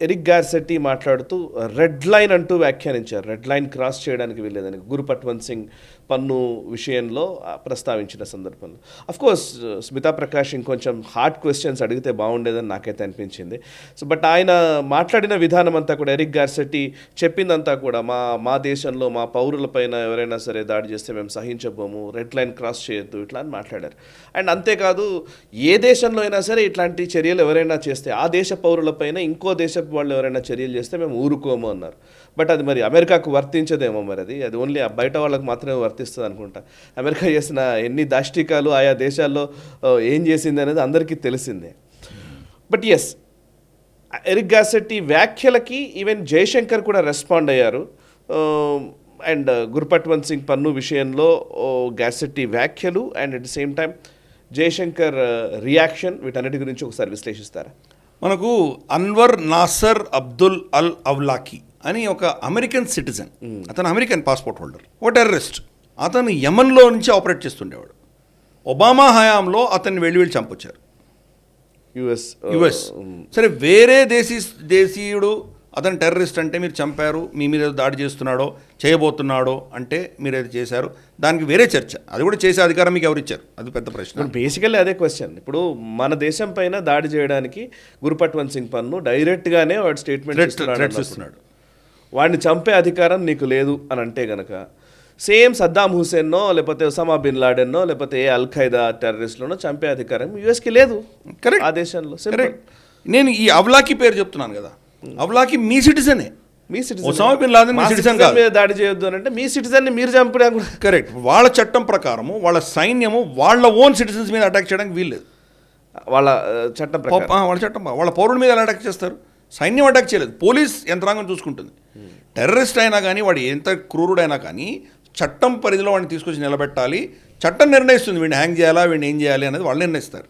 ఎరిక్ గార్సెట్టి మాట్లాడుతూ రెడ్ లైన్ అంటూ వ్యాఖ్యానించారు. రెడ్ లైన్ క్రాస్ చేయడానికి వెళ్ళేదని గురుపట్వంత్ సింగ్ పన్ను విషయంలో ప్రస్తావించిన సందర్భంలో అఫ్కోర్స్ స్మితా ప్రకాష్ ఇంకొంచెం హార్డ్ క్వశ్చన్స్ అడిగితే బాగుండేదని నాకైతే అనిపించింది. సో బట్ ఆయన మాట్లాడిన విధానం అంతా కూడా, ఎరిక్ గార్సెట్టి చెప్పిందంతా కూడా మా దేశంలో మా పౌరులపైన ఎవరైనా సరే దాడి చేస్తే మేము సహించబోము, రెడ్ లైన్ క్రాస్ చేయొద్దు, ఇట్లా అని మాట్లాడారు. అండ్ అంతేకాదు ఏ దేశంలో అయినా సరే ఇట్లాంటి చర్యలు ఎవరైనా చేస్తే ఆ దేశ పౌరులపైన ఇంకో దేశ వాళ్ళు ఎవరైనా చర్యలు చేస్తే మేము ఊరుకోము అన్నారు. బట్ అది మరి అమెరికాకు వర్తించదేమో, మరి అది ఓన్లీ బయట వాళ్ళకు మాత్రమే వర్తిస్తుంది అనుకుంటా. అమెరికా చేసిన ఎన్ని దాష్టికాలు ఆయా దేశాల్లో ఏం చేసింది అనేది అందరికీ తెలిసిందే. బట్ ఎస్, ఎరిక్ గార్సెట్టి వ్యాఖ్యలకి ఈవెన్ జయశంకర్ కూడా రెస్పాండ్ అయ్యారు. అండ్ గురుపట్వంత్ సింగ్ పన్ను విషయంలో గార్సెట్టి వ్యాఖ్యలు and at the same time Jaishankar reaction, వీటన్నిటి గురించి ఒకసారి విశ్లేషిస్తారా? మనకు అన్వర్ నాసర్ అబ్దుల్ అల్ అవలాకి అని ఒక అమెరికన్ సిటిజన్, అతను అమెరికన్ పాస్పోర్ట్ హోల్డర్, ఓ టెర్రరిస్ట్. అతను యమన్లో నుంచి ఆపరేట్ చేస్తుండేవాడు. ఒబామా హయాంలో అతన్ని వెళ్ళి చంపొచ్చారు యుఎస్. సరే, వేరే దేశీయుడు అతను టెర్రరిస్ట్ అంటే మీరు చంపారు, మీ మీద దాడి చేస్తున్నాడో చేయబోతున్నాడో అంటే మీరు ఏది చేశారు, దానికి వేరే చర్చ. అది కూడా చేసే అధికారం మీకు ఎవరు ఇచ్చారు? అది పెద్ద ప్రశ్న. బేసికల్లీ అదే క్వశ్చన్. ఇప్పుడు మన దేశం పైన దాడి చేయడానికి గురుపట్వంత్ సింగ్ పన్ను డైరెక్ట్గానే వాడు స్టేట్మెంట్ ఇస్తున్నాడు. వాడిని చంపే అధికారం నీకు లేదు అని అంటే గనక, సేమ్ సద్దాం హుసేన్నో లేకపోతే ఒసామా బిన్ లాడెన్నో లేకపోతే ఏ అల్ ఖైదా టెర్రరిస్ట్లోనో చంపే అధికారం యుఎస్కి లేదు. కరెక్ట్, ఆ దేశంలో. నేను ఈ అవలాకి పేరు చెప్తున్నాను కదా, అవలాకి మీ సిటిజనే. మీ సిటిజన్ ఒసామా బిన్ లాడెన్ మీ సిటిజన్ కాదు. మీద దాడి చేయొద్దు అని అంటే మీ సిటిజన్ని మీరు చంపడం కూడా కరెక్ట్. వాళ్ళ చట్టం ప్రకారము వాళ్ళ సైన్యము వాళ్ళ ఓన్ సిటిజన్స్ మీద అటాక్ చేయడానికి వీల్లేదు. వాళ్ళ చట్టం వాళ్ళ పౌరుల మీద ఎలా అటాక్ చేస్తారు? సైన్యం అటాక్ చేయలేదు, పోలీస్ యంత్రాంగం చూసుకుంటుంది. టెర్రరిస్ట్ అయినా కానీ వాడు ఎంత క్రూరుడైనా కానీ చట్టం పరిధిలో వాడిని తీసుకొచ్చి నిలబెట్టాలి. చట్టం నిర్ణయిస్తుంది వీడిని హ్యాంగ్ చేయాలా, వీడిని ఏం చేయాలి అనేది వాళ్ళు నిర్ణయిస్తారు.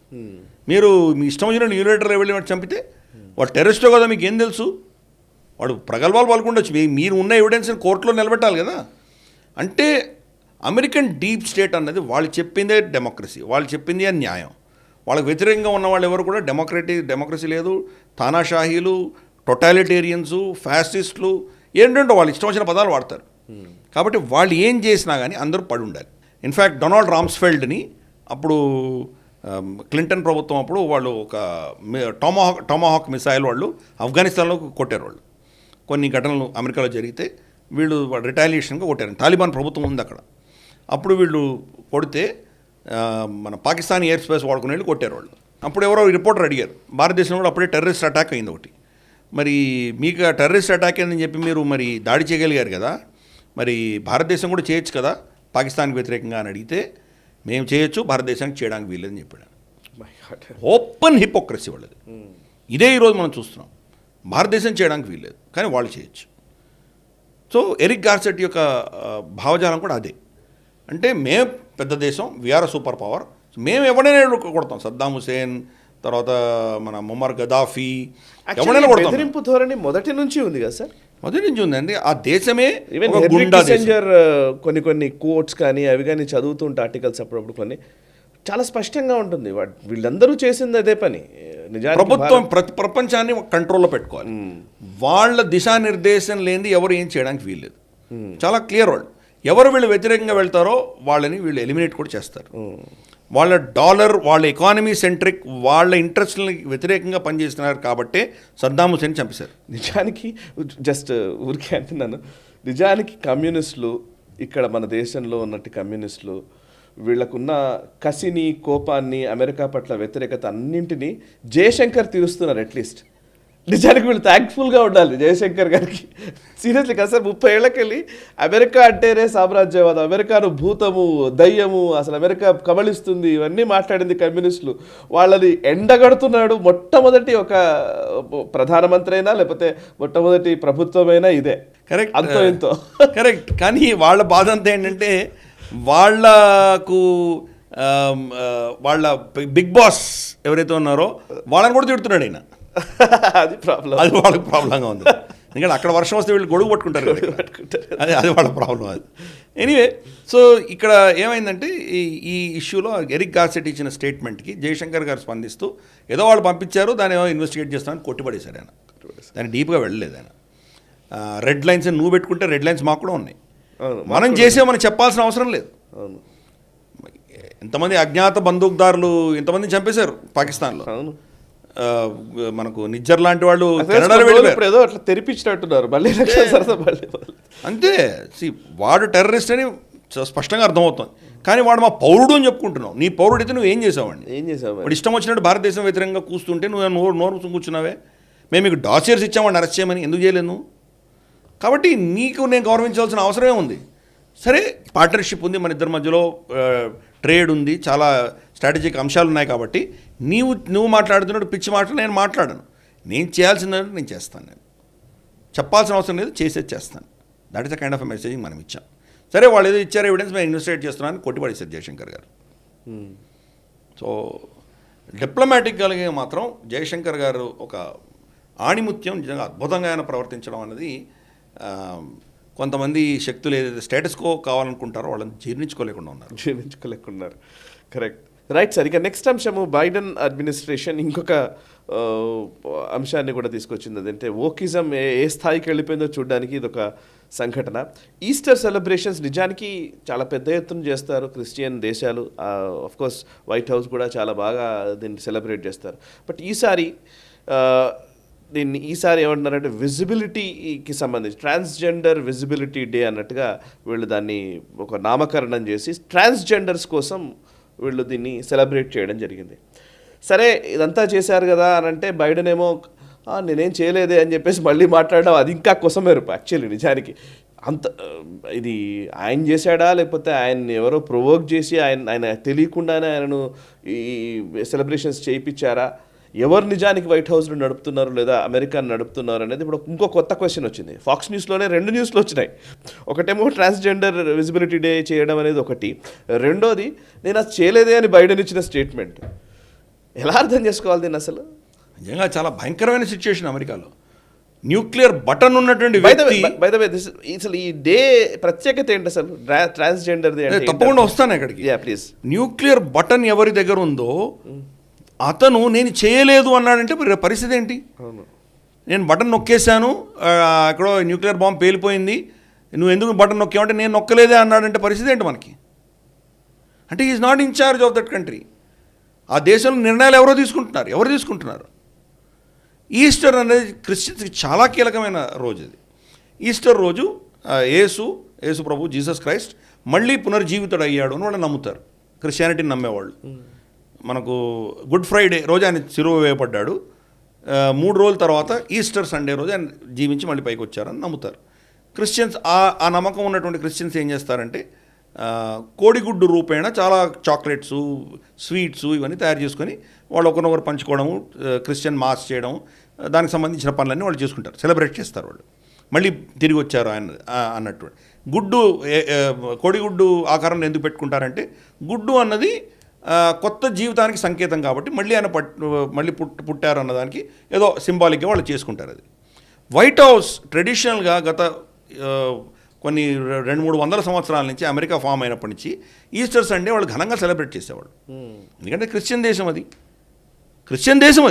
మీరు మీ ఇష్టం వచ్చిన యూనిటర్ వెళ్ళి వాడు చంపితే వాడు టెర్రరిస్టో కదా మీకు ఏం తెలుసు? వాడు ప్రగల్భాలు పాల్గొండొచ్చు. మీరు ఉన్న ఎవిడెన్స్ని కోర్టులో నిలబెట్టాలి కదా. అంటే అమెరికన్ డీప్ స్టేట్ అన్నది వాళ్ళు చెప్పిందే డెమోక్రసీ, వాళ్ళు చెప్పిందే న్యాయం. వాళ్ళకి వ్యతిరేకంగా ఉన్న వాళ్ళు ఎవరు కూడా డెమోక్రసీ లేదు, తానాషాహీలు, టొటాలిటేరియన్సు, ఫ్యాసిస్టులు, ఏంటంటే వాళ్ళు ఇష్టం వచ్చిన పదాలు వాడతారు. కాబట్టి వాళ్ళు ఏం చేసినా కానీ అందరూ పడి ఉండాలి. ఇన్ఫ్యాక్ట్ డొనాల్డ్ రామ్స్ఫెల్డ్ని అప్పుడు క్లింటన్ ప్రభుత్వం అప్పుడు వాళ్ళు ఒక టామాహాక్ మిసైల్ వాళ్ళు ఆఫ్ఘనిస్తాన్లో కొట్టారు. వాళ్ళు కొన్ని ఘటనలు అమెరికాలో జరిగితే వీళ్ళు రిటాలియేషన్గా కొట్టారు. తాలిబాన్ ప్రభుత్వం ఉంది అక్కడ. అప్పుడు వీళ్ళు కొడితే మన పాకిస్తాన్ ఎయిర్ స్పేస్ వాడుకుని వెళ్ళి కొట్టారు వాళ్ళు. అప్పుడు ఎవరో రిపోర్టర్ అడిగారు, భారతదేశంలో కూడా అప్పుడే టెర్రరిస్ట్ అటాక్ అయింది ఒకటి, మరి మీకు ఆ టెర్రరిస్ట్ అటాక్ అయిందని చెప్పి మీరు మరి దాడి చేయగలిగారు కదా, మరి భారతదేశం కూడా చేయొచ్చు కదా పాకిస్తాన్కి వ్యతిరేకంగా అని అడిగితే, మేము చేయొచ్చు, భారతదేశానికి చేయడానికి వీల్లేదని చెప్పాడు. ఓపెన్ హిపోక్రసీ వాళ్ళది. ఇదే ఈరోజు మనం చూస్తున్నాం. భారతదేశం చేయడానికి వీల్లేదు కానీ వాళ్ళు చేయొచ్చు. సో ఎరిక్ గార్సెట్టి యొక్క భావజాలం కూడా అదే. అంటే మేము పెద్ద దేశం, వీఆర్ సూపర్ పవర్, మేము ఎవడైనా కొడతాం. సద్దాం హుసేన్, తర్వాత మన ముమ్మర్ గదాఫీ, ఎవడైనా కొడతాం. బెదిరింపు ధోరణి మొదటి నుంచి ఉంది కదా సార్? మొదటి నుంచి ఉందండి. ఆ దేశమే కొన్ని కోట్స్ కానీ అవి కానీ చదువుతుంటే ఆర్టికల్స్ అప్పుడప్పుడు కొన్ని చాలా స్పష్టంగా ఉంటుంది, వీళ్ళందరూ చేసింది అదే పని. నిజానికి ప్రభుత్వం ప్రపంచాన్ని కంట్రోల్లో పెట్టుకోవాలి. వాళ్ళ దిశానిర్దేశం లేనిది ఎవరు ఏం చేయడానికి వీల్లేదు. చాలా క్లియర్. వాళ్ళు ఎవరు వీళ్ళు వ్యతిరేకంగా వెళ్తారో వాళ్ళని వీళ్ళు ఎలిమినేట్ కూడా చేస్తారు. వాళ్ళ డాలర్, వాళ్ళ ఎకానమీ సెంట్రిక్, వాళ్ళ ఇంట్రెస్ట్లకి వ్యతిరేకంగా పనిచేస్తున్నారు కాబట్టే సద్దాం హుసేన్ చంపేశారు. నిజానికి జస్ట్ ఊరికే అంటున్నాను, నిజానికి కమ్యూనిస్టులు ఇక్కడ మన దేశంలో ఉన్నట్టు కమ్యూనిస్టులు వీళ్ళకున్న కసిని, కోపాన్ని, అమెరికా పట్ల వ్యతిరేకత అన్నింటినీ జయశంకర్ తీరుస్తున్నారు. అట్లీస్ట్ నిజానికి వీళ్ళు థ్యాంక్ఫుల్గా ఉండాలి జయశంకర్ గారికి. సీరియస్లీ కదా సార్, 30 ఏళ్ళకెళ్ళి అమెరికా అంటేనే సామ్రాజ్యవాదం, అమెరికాను భూతము, దయ్యము, అసలు అమెరికా కబళిస్తుంది, ఇవన్నీ మాట్లాడింది కమ్యూనిస్టులు. వాళ్ళని ఎండగడుతున్నాడు. మొట్టమొదటి ఒక ప్రధానమంత్రి అయినా లేకపోతే మొట్టమొదటి ప్రభుత్వమైనా ఇదే. కరెక్ట్, అంతో ఎంతో కరెక్ట్. కానీ వాళ్ళ బాధ అంతా ఏంటంటే వాళ్ళకు వాళ్ళ బిగ్ బాస్ ఎవరైతే ఉన్నారో వాళ్ళని కూడా తిడుతున్నాడు ఆయన. అది ప్రాబ్లం. అది వాళ్ళకి ప్రాబ్లంగా ఉంది. ఎందుకంటే అక్కడ వర్షం వస్తే వీళ్ళు గొడుగు పట్టుకుంటారు కదా, అది వాళ్ళ ప్రాబ్లం అది. ఎనీవే, సో ఇక్కడ ఏమైందంటే ఈ ఇష్యూలో ఎరిక్ గార్సెట్ ఇచ్చిన స్టేట్మెంట్కి జయశంకర్ గారు స్పందిస్తూ ఏదో వాళ్ళు పంపించారు, దాన్ని ఏమో ఇన్వెస్టిగేట్ చేస్తామని కొట్టిపడేశారు ఆయన. దాన్ని డీప్గా వెళ్ళలేదు ఆయన. రెడ్ లైన్స్ నువ్వు పెట్టుకుంటే రెడ్ లైన్స్ మాకు కూడా ఉన్నాయి, మనం చేసేమని చెప్పాల్సిన అవసరం లేదు. అవును, ఎంతమంది అజ్ఞాత బందూకుదారులు ఇంతమంది చంపేశారు పాకిస్తాన్లో. అవును, మనకు నిజ్జర్ లాంటి వాళ్ళు కెనడాలో వెళ్ళిపోయారు. ఏదో అట్లా తెరిపించినట్టున్నారు మళ్ళీ అంతే. వాడు టెర్రరిస్ట్ అని స్పష్టంగా అర్థమవుతుంది, కానీ వాడు మా పౌరుడు అని చెప్పుకుంటున్నావు. నీ పౌరుడు అయితే నువ్వు ఏం చేసావండి? ఏం చేసావు? వాడు ఇష్టం వచ్చినట్టు భారతదేశం వ్యతిరేకంగా కూస్తుంటే నువ్వు నోరు కూర్చున్నావే. మేము మీకు డాసియర్స్ ఇచ్చామని అరెస్ట్ చేయమని, ఎందుకు చేయలేదు నువ్వు? కాబట్టి నీకు నేను గౌరవించాల్సిన అవసరమే ఉంది. సరే, పార్ట్నర్షిప్ ఉంది మన ఇద్దరి మధ్యలో, ట్రేడ్ ఉంది, చాలా స్ట్రాటజిక్ అంశాలు ఉన్నాయి. కాబట్టి నువ్వు మాట్లాడుతున్నట్టు పిచ్చి మాటలు నేను మాట్లాడను. నేను చేయాల్సిందంటే నేను చేస్తాను. నేను చెప్పాల్సిన అవసరం లేదు, చేసేది చేస్తాను. That is the kind of messaging మనం ఇచ్చాం. సరే, వాళ్ళు ఏదో ఇచ్చారు ఎవిడెన్స్, మేము ఇన్వెస్టిగేట్ చేస్తున్నామని కొట్టిపడేశారు జయశంకర్ గారు. సో డిప్లొమాటిక్గా మాత్రం జయశంకర్ గారు ఒక ఆణిముత్యం. నిజంగా అద్భుతంగా ఆయన ప్రవర్తించడం అనేది కొంతమంది శక్తులు ఏదైతే స్టేటస్ కో కావాలనుకుంటారో వాళ్ళని జీర్ణించుకోలేకున్నారు. Correct, right sir. ఇక నెక్స్ట్ అంశము, బైడెన్ అడ్మినిస్ట్రేషన్ ఇంకొక అంశాన్ని కూడా తీసుకొచ్చింది. అదంటే ఓకిజం ఏ స్థాయికి వెళ్ళిపోయిందో చూడడానికి ఇది ఒక సంఘటన. ఈస్టర్ సెలబ్రేషన్స్ నిజానికి చాలా పెద్ద ఎత్తున చేస్తారు క్రిస్టియన్ దేశాలు. కోర్స్ వైట్ హౌస్ కూడా చాలా బాగా దీన్ని సెలబ్రేట్ చేస్తారు. బట్ ఈసారి ఏమంటున్నారంటే విజిబిలిటీకి సంబంధించి ట్రాన్స్జెండర్ విజిబిలిటీ డే అన్నట్టుగా వీళ్ళు దాన్ని ఒక నామకరణం చేసి ట్రాన్స్జెండర్స్ కోసం వీళ్ళు దీన్ని సెలబ్రేట్ చేయడం జరిగింది. సరే, ఇదంతా చేశారు కదా అని అంటే బైడెన్ ఏమో నేనేం చేయలేదే అని చెప్పేసి మళ్ళీ మాట్లాడడం అది ఇంకా కొసమెరుపు. యాక్చువల్లీ నిజానికి అంత ఇది ఆయన చేశాడా, లేకపోతే ఆయన్ని ఎవరో ప్రొవోక్ చేసి ఆయన తెలియకుండానే ఆయనను ఈ సెలబ్రేషన్స్ చేయించారా, ఎవరు నిజానికి వైట్ హౌస్ను నడుపుతున్నారు లేదా అమెరికాను నడుపుతున్నారు అనేది ఇప్పుడు ఇంకో కొత్త క్వశ్చన్ వచ్చింది. ఫాక్స్ న్యూస్లోనే 2 న్యూస్లు వచ్చినాయి. ఒకటేమో ట్రాన్స్జెండర్ విజిబిలిటీ డే చేయడం అనేది ఒకటి, రెండోది నేను అది చేయలేదే అని బైడెన్ ఇచ్చిన స్టేట్మెంట్. ఎలా అర్థం చేసుకోవాలి దీన్ని అసలు? నిజంగా చాలా భయంకరమైన సిచ్యుయేషన్ అమెరికాలో. న్యూక్లియర్ బటన్ ఉన్నటువంటి అసలు ఈ డే ప్రత్యేకత ఏంటి అసలు ట్రాన్స్జెండర్ది? తప్పకుండా వస్తాను అక్కడికి. ప్లీజ్. న్యూక్లియర్ బటన్ ఎవరి దగ్గర ఉందో అతను నేను చేయలేదు అన్నాడంటే పరిస్థితి ఏంటి? నేను బటన్ నొక్కేశాను, ఎక్కడో న్యూక్లియర్ బాంబ్ పేలిపోయింది, నువ్వు ఎందుకు బటన్ నొక్కావంటే నేను నొక్కలేదే అన్నాడంటే పరిస్థితి ఏంటి మనకి? అంటే is not in charge of that country. ఆ దేశంలో నిర్ణయాలు ఎవరు తీసుకుంటున్నారు? ఈస్టర్ అనేది క్రిస్టియన్స్కి చాలా కీలకమైన రోజు. ఇది ఈస్టర్ రోజు యేసు ప్రభు జీసస్ క్రైస్ట్ మళ్ళీ పునర్జీవితుడు అయ్యాడు అని వాళ్ళు నమ్ముతారు, క్రిస్టియానిటీని నమ్మేవాళ్ళు. మనకు గుడ్ ఫ్రైడే రోజు ఆయన సిలువ వేయబడ్డాడు, 3 రోజుల తర్వాత ఈస్టర్ సండే రోజు ఆయన జీవించి మళ్ళీ పైకి వచ్చారని నమ్ముతారు క్రిస్టియన్స్. ఆ నమ్మకం ఉన్నటువంటి క్రిస్టియన్స్ ఏం చేస్తారంటే కోడిగుడ్డు రూపేణ చాలా చాక్లెట్స్, స్వీట్స్ ఇవన్నీ తయారు చేసుకొని వాళ్ళు ఒకరినొకరు పంచుకోవడము, క్రిస్టియన్ మాస్ చేయడం, దానికి సంబంధించిన పనులన్నీ వాళ్ళు చేసుకుంటారు, సెలబ్రేట్ చేస్తారు. వాళ్ళు మళ్ళీ తిరిగి వచ్చారు ఆయన అన్నట్టు. కోడిగుడ్డు ఆకారం ఎందుకు పెట్టుకుంటారంటే గుడ్డు అన్నది కొత్త జీవితానికి సంకేతం కాబట్టి మళ్ళీ పుట్టారు అన్నదానికి ఏదో సింబాలిక్గా వాళ్ళు చేసుకుంటారు. అది వైట్ హౌస్ ట్రెడిషనల్గా గత కొన్ని 200-300 సంవత్సరాల నుంచి అమెరికా ఫామ్ అయినప్పటి నుంచి ఈస్టర్ సండే వాళ్ళు ఘనంగా సెలబ్రేట్ చేసేవాళ్ళు. ఎందుకంటే క్రిస్టియన్ దేశం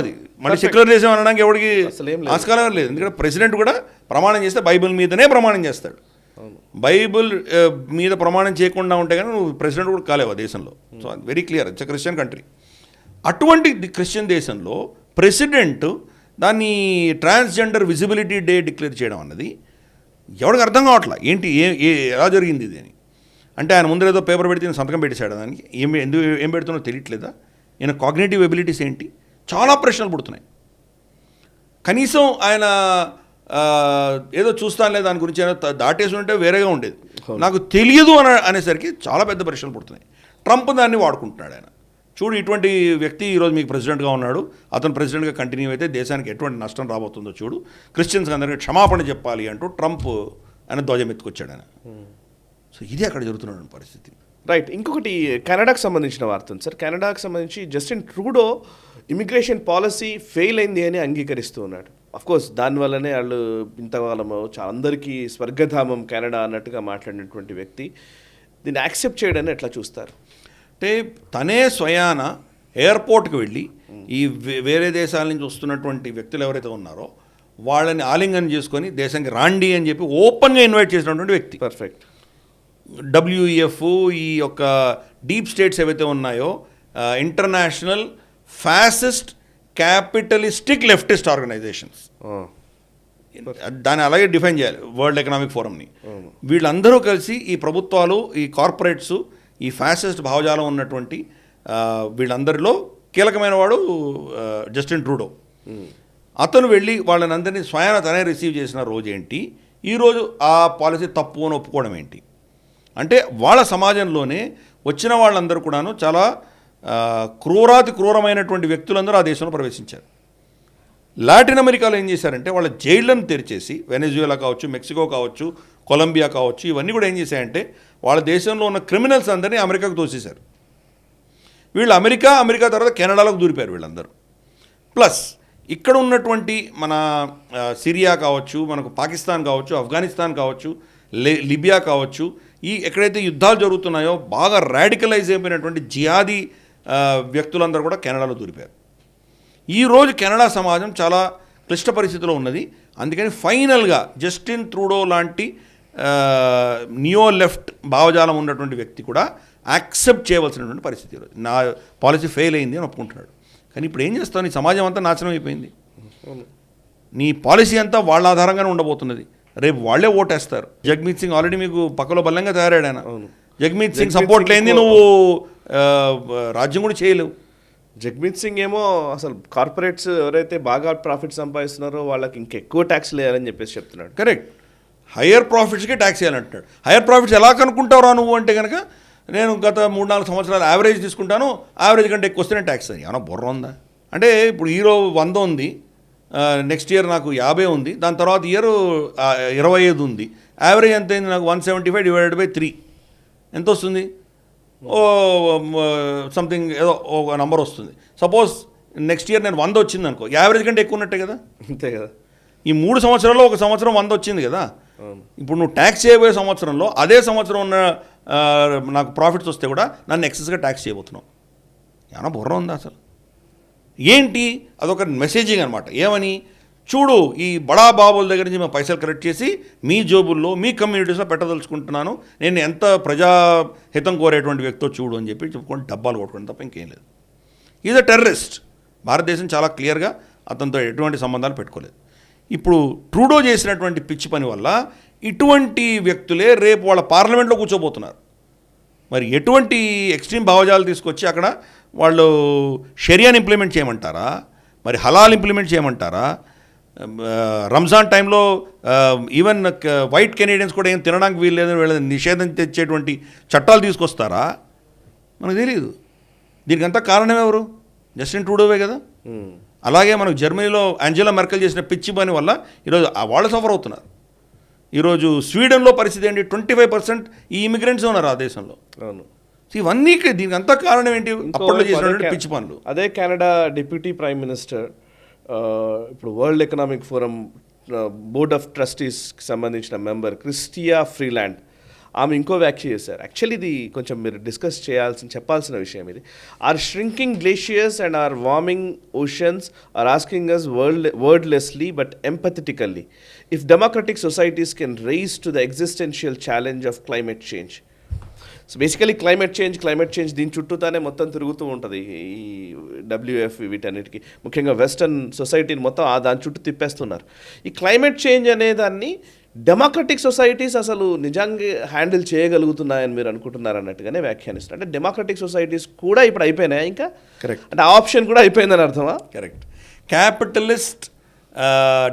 అది మళ్ళీ సెక్యులర్ దేశం అనడానికి ఎవరికి ఆస్కారం లేదు. ఎందుకంటే ప్రెసిడెంట్ కూడా ప్రమాణం చేస్తే బైబిల్ మీదనే ప్రమాణం చేస్తాడు. బైబిల్ మీద ప్రమాణం చేయకుండా ఉంటే కానీ నువ్వు ప్రెసిడెంట్ కూడా కాలేవు ఆ దేశంలో. So very clear, it's Christian country. అటువంటి క్రిస్టియన్ దేశంలో ప్రెసిడెంట్ దాన్ని ట్రాన్స్జెండర్ విజిబిలిటీ డే డిక్లేర్ చేయడం అన్నది ఎవరికి అర్థం కావట్లా. ఏంటి ఎలా జరిగింది ఇది అని. అంటే ఆయన ముందర ఏదో పేపర్ పెడితే సంతకం పెట్టేశాడు, దానికి ఏం పెడుతున్నో తెలియట్లేదా? ఈయన కాగ్నిటివ్ ఎబిలిటీస్ ఏంటి? చాలా ప్రశ్నలు పుడుతున్నాయి. కనీసం ఆయన ఏదో చూస్తానులే దాని గురించి దాటేసి ఉంటే వేరేగా ఉండేది. నాకు తెలియదు అనేసరికి చాలా పెద్ద ప్రశ్నలు పుడుతున్నాయి. ట్రంప్ దాన్ని వాడుకుంటున్నాడు. ఆయన చూడు, ఇటువంటి వ్యక్తి ఈరోజు మీకు ప్రెసిడెంట్గా ఉన్నాడు, అతను ప్రెసిడెంట్గా కంటిన్యూ అయితే దేశానికి ఎటువంటి నష్టం రాబోతుందో చూడు, క్రిస్టియన్స్ అందరికీ క్షమాపణ చెప్పాలి అంటూ ట్రంప్ ఆయన ధ్వజం ఎత్తుకొచ్చాడు ఆయన. సో ఇది అక్కడ జరుగుతున్న పరిస్థితి. రైట్. ఇంకొకటి కెనడాకి సంబంధించిన వార్త ఉంది సార్. కెనడాకి సంబంధించి Justin Trudeau immigration policy fail అయింది అని అంగీకరిస్తూ ఉన్నాడు. అఫ్కోర్స్ దానివల్లనే వాళ్ళు ఇంతకాలము అందరికీ స్వర్గధామం కెనడా అన్నట్టుగా మాట్లాడినటువంటి వ్యక్తి దీన్ని యాక్సెప్ట్ చేయడాన్ని ఎట్లా చూస్తారు? అంటే తనే స్వయాన ఎయిర్పోర్ట్కి వెళ్ళి ఈ వేరే దేశాల నుంచి వస్తున్నటువంటి వ్యక్తులు ఎవరైతే ఉన్నారో వాళ్ళని ఆలింగనం చేసుకొని దేశానికి రాండి అని చెప్పి ఓపెన్గా ఇన్వైట్ చేసినటువంటి వ్యక్తి. పర్ఫెక్ట్. WEF ఈ యొక్క డీప్ స్టేట్స్ ఏవైతే ఉన్నాయో international fascist capitalistic leftist organisations, దాన్ని అలాగే డిఫైన్ చేయాలి వరల్డ్ ఎకనామిక్ ఫోరంని. వీళ్ళందరూ కలిసి ఈ ప్రభుత్వాలు, ఈ కార్పొరేట్స్, ఈ ఫ్యాసిస్ట్ భావజాలం ఉన్నటువంటి వీళ్ళందరిలో కీలకమైన వాడు జస్టిన్ ట్రూడో. అతను వెళ్ళి వాళ్ళని అందరినీ స్వయాన తనే రిసీవ్ చేసిన రోజు ఏంటి, ఈరోజు ఆ పాలసీ తప్పు అని ఒప్పుకోవడం ఏంటి? అంటే వాళ్ళ సమాజంలోనే వచ్చిన వాళ్ళందరూ కూడాను చాలా క్రూరాతి క్రూరమైనటువంటి వ్యక్తులందరూ ఆ దేశంలో ప్రవేశించారు. లాటిన్ అమెరికాలో ఏం చేశారంటే వాళ్ళ జైళ్లను తెరిచేసి, వెనెజుయేలా కావచ్చు, మెక్సికో కావచ్చు, కొలంబియా కావచ్చు, ఇవన్నీ కూడా ఏం చేశాయంటే వాళ్ళ దేశంలో ఉన్న క్రిమినల్స్ అందరినీ అమెరికాకు తోసేశారు. వీళ్ళు అమెరికా తర్వాత కెనడాలోకి దూరిపోయారు వీళ్ళందరూ. ప్లస్ ఇక్కడ ఉన్నటువంటి మన సిరియా కావచ్చు, మనకు పాకిస్తాన్ కావచ్చు, ఆఫ్ఘనిస్తాన్ కావచ్చు, లిబియా కావచ్చు, ఈ ఎక్కడైతే యుద్ధాలు జరుగుతున్నాయో బాగా రాడికలైజ్ అయిపోయినటువంటి జిహాదీ వ్యక్తులందరూ కూడా కెనడాలో దూరిపోయారు. ఈరోజు కెనడా సమాజం చాలా క్లిష్ట పరిస్థితిలో ఉన్నది. అందుకని ఫైనల్గా జస్టిన్ ట్రూడో లాంటి నియో లెఫ్ట్ భావజాలం ఉన్నటువంటి వ్యక్తి కూడా యాక్సెప్ట్ చేయవలసినటువంటి పరిస్థితి. నా పాలసీ ఫెయిల్ అయింది అని ఒప్పుకుంటున్నాడు. కానీ ఇప్పుడు ఏం చేస్తావు? నీ సమాజం అంతా నాశనం అయిపోయింది. నీ పాలసీ అంతా వాళ్ళ ఆధారంగానే ఉండబోతున్నది. రేపు వాళ్ళే ఓటేస్తారు. జగ్మీత్ సింగ్ ఆల్రెడీ మీకు పక్కలో బలంగా తయారాడు ఆయన. జగ్మీత్ సింగ్ సపోర్ట్ లేని నువ్వు రాజ్యం కూడా చేయలేవు. జగ్మీత్ సింగ్ ఏమో అసలు కార్పొరేట్స్ ఎవరైతే బాగా ప్రాఫిట్ సంపాదిస్తున్నారో వాళ్ళకి ఇంకెక్కువ ట్యాక్స్ వేయాలని చెప్పేసి చెప్తున్నాడు. కరెక్ట్. హయ్యర్ ప్రాఫిట్స్కే ట్యాక్స్ వేయాలంటున్నాడు. హయ్యర్ ప్రాఫిట్స్ ఎలా కనుక్కుంటావురా నువ్వు అంటే కనుక, నేను గత 3-4 సంవత్సరాలు యావరేజ్ తీసుకుంటాను, యావరేజ్ కంటే ఎక్కువ వస్తేనే ట్యాక్స్ అని. ఏమన్నా బుర్ర ఉందా? అంటే ఇప్పుడు హీరో 100 ఉంది, నెక్స్ట్ ఇయర్ నాకు 50 ఉంది, దాని తర్వాత ఇయర్ 25 ఉంది. యావరేజ్ ఎంత అయింది నాకు? 175 డివైడెడ్ బై 3 ఎంత వస్తుంది? సంథింగ్ ఏదో ఒక నెంబర్ వస్తుంది. సపోజ్ నెక్స్ట్ ఇయర్ నేను 100 వచ్చింది అనుకో, యావరేజ్ కంటే ఎక్కువ ఉన్నట్టే కదా. అంతే కదా. ఈ 3 సంవత్సరాల్లో ఒక సంవత్సరం 100 వచ్చింది కదా. ఇప్పుడు నువ్వు ట్యాక్స్ చేయబోయే సంవత్సరంలో అదే సంవత్సరం ఉన్న నాకు ప్రాఫిట్స్ వస్తే కూడా నన్ను ఎక్సెస్గా ట్యాక్స్ చేయబోతున్నావు. ఏమన్నా బుర్ర ఉందా అసలు? ఏంటి అదొక మెసేజింగ్ అనమాట. ఏమని? చూడు, ఈ బడా బాబుల దగ్గర నుంచి మేము పైసలు కలెక్ట్ చేసి మీ జోబుల్లో, మీ కమ్యూనిటీస్లో పెట్టదలుచుకుంటున్నాను, నేను ఎంత ప్రజాహితం కోరేటువంటి వ్యక్తో చూడు అని చెప్పి చెప్పుకొని డబ్బాలు కొట్టుకోండి తప్ప ఇంకేం లేదు. Is a terrorist. భారతదేశం చాలా క్లియర్గా అతనితో ఎటువంటి సంబంధాలు పెట్టుకోలేదు. ఇప్పుడు ట్రూడో చేసినటువంటి పిచ్చి పని వల్ల ఇటువంటి వ్యక్తులే రేపు వాళ్ళ పార్లమెంట్లో కూర్చోబోతున్నారు. మరి ఎటువంటి ఎక్స్ట్రీమ్ భావజాలు తీసుకొచ్చి అక్కడ వాళ్ళు షరియాని ఇంప్లిమెంట్ చేయమంటారా? మరి హలాల్ ఇంప్లిమెంట్ చేయమంటారా? రంజాన్ టైంలో ఈవెన్ వైట్ కెనేడియన్స్ కూడా ఏం తినడానికి వీల్లేదు, వీళ్ళని నిషేధం తెచ్చేటువంటి చట్టాలు తీసుకొస్తారా? మనకు తెలియదు. దీనికంతా కారణం ఎవరు? జస్టిన్ ట్రూడోవే కదా. అలాగే మనకు జర్మనీలో యాంజెలా మెర్కెల్ చేసిన పిచ్చి పని వల్ల ఈరోజు వాళ్ళు సఫర్ అవుతున్నారు. ఈరోజు స్వీడన్లో పరిస్థితి ఏంటి? 25% ఈ ఇమిగ్రెంట్స్ ఉన్నారు ఆ దేశంలో. అవును. ఇవన్నీ దీనికి అంతా కారణం ఏంటి? అప్పట్లో చేసినటువంటి పిచ్చి పనులు. అదే కెనడా డిప్యూటీ ప్రైమ్ మినిస్టర్ ఇప్పుడు world economic forum board of ట్రస్టీస్కి సంబంధించిన మెంబర్ క్రిస్టియా ఫ్రీలాండ్, ఆమె ఇంకో వ్యాఖ్య చేశారు. యాక్చువల్లీ ఇది కొంచెం మీరు డిస్కస్ చెప్పాల్సిన విషయం ఇది. Our shrinking glaciers and our warming oceans are asking us wordlessly but empathetically if democratic societies can rise to the existential challenge of climate change. So basically climate change దీని చుట్టూతానే మొత్తం తిరుగుతూ ఉంటుంది. ఈ WEF వీటన్నిటికీ ముఖ్యంగా వెస్టర్న్ సొసైటీని మొత్తం దాని చుట్టూ తిప్పేస్తున్నారు. ఈ క్లైమేట్ చేంజ్ అనేదాన్ని డెమోక్రటిక్ సొసైటీస్ అసలు నిజంగా హ్యాండిల్ చేయగలుగుతున్నాయని మీరు అనుకుంటున్నారు అన్నట్టుగానే వ్యాఖ్యానిస్తున్నారు. అంటే డెమోక్రటిక్ సొసైటీస్ కూడా ఇప్పుడు అయిపోయినాయి ఇంకా. కరెక్ట్. అంటే ఆ ఆప్షన్ కూడా అయిపోయిందని అర్థమా? Correct. Capitalist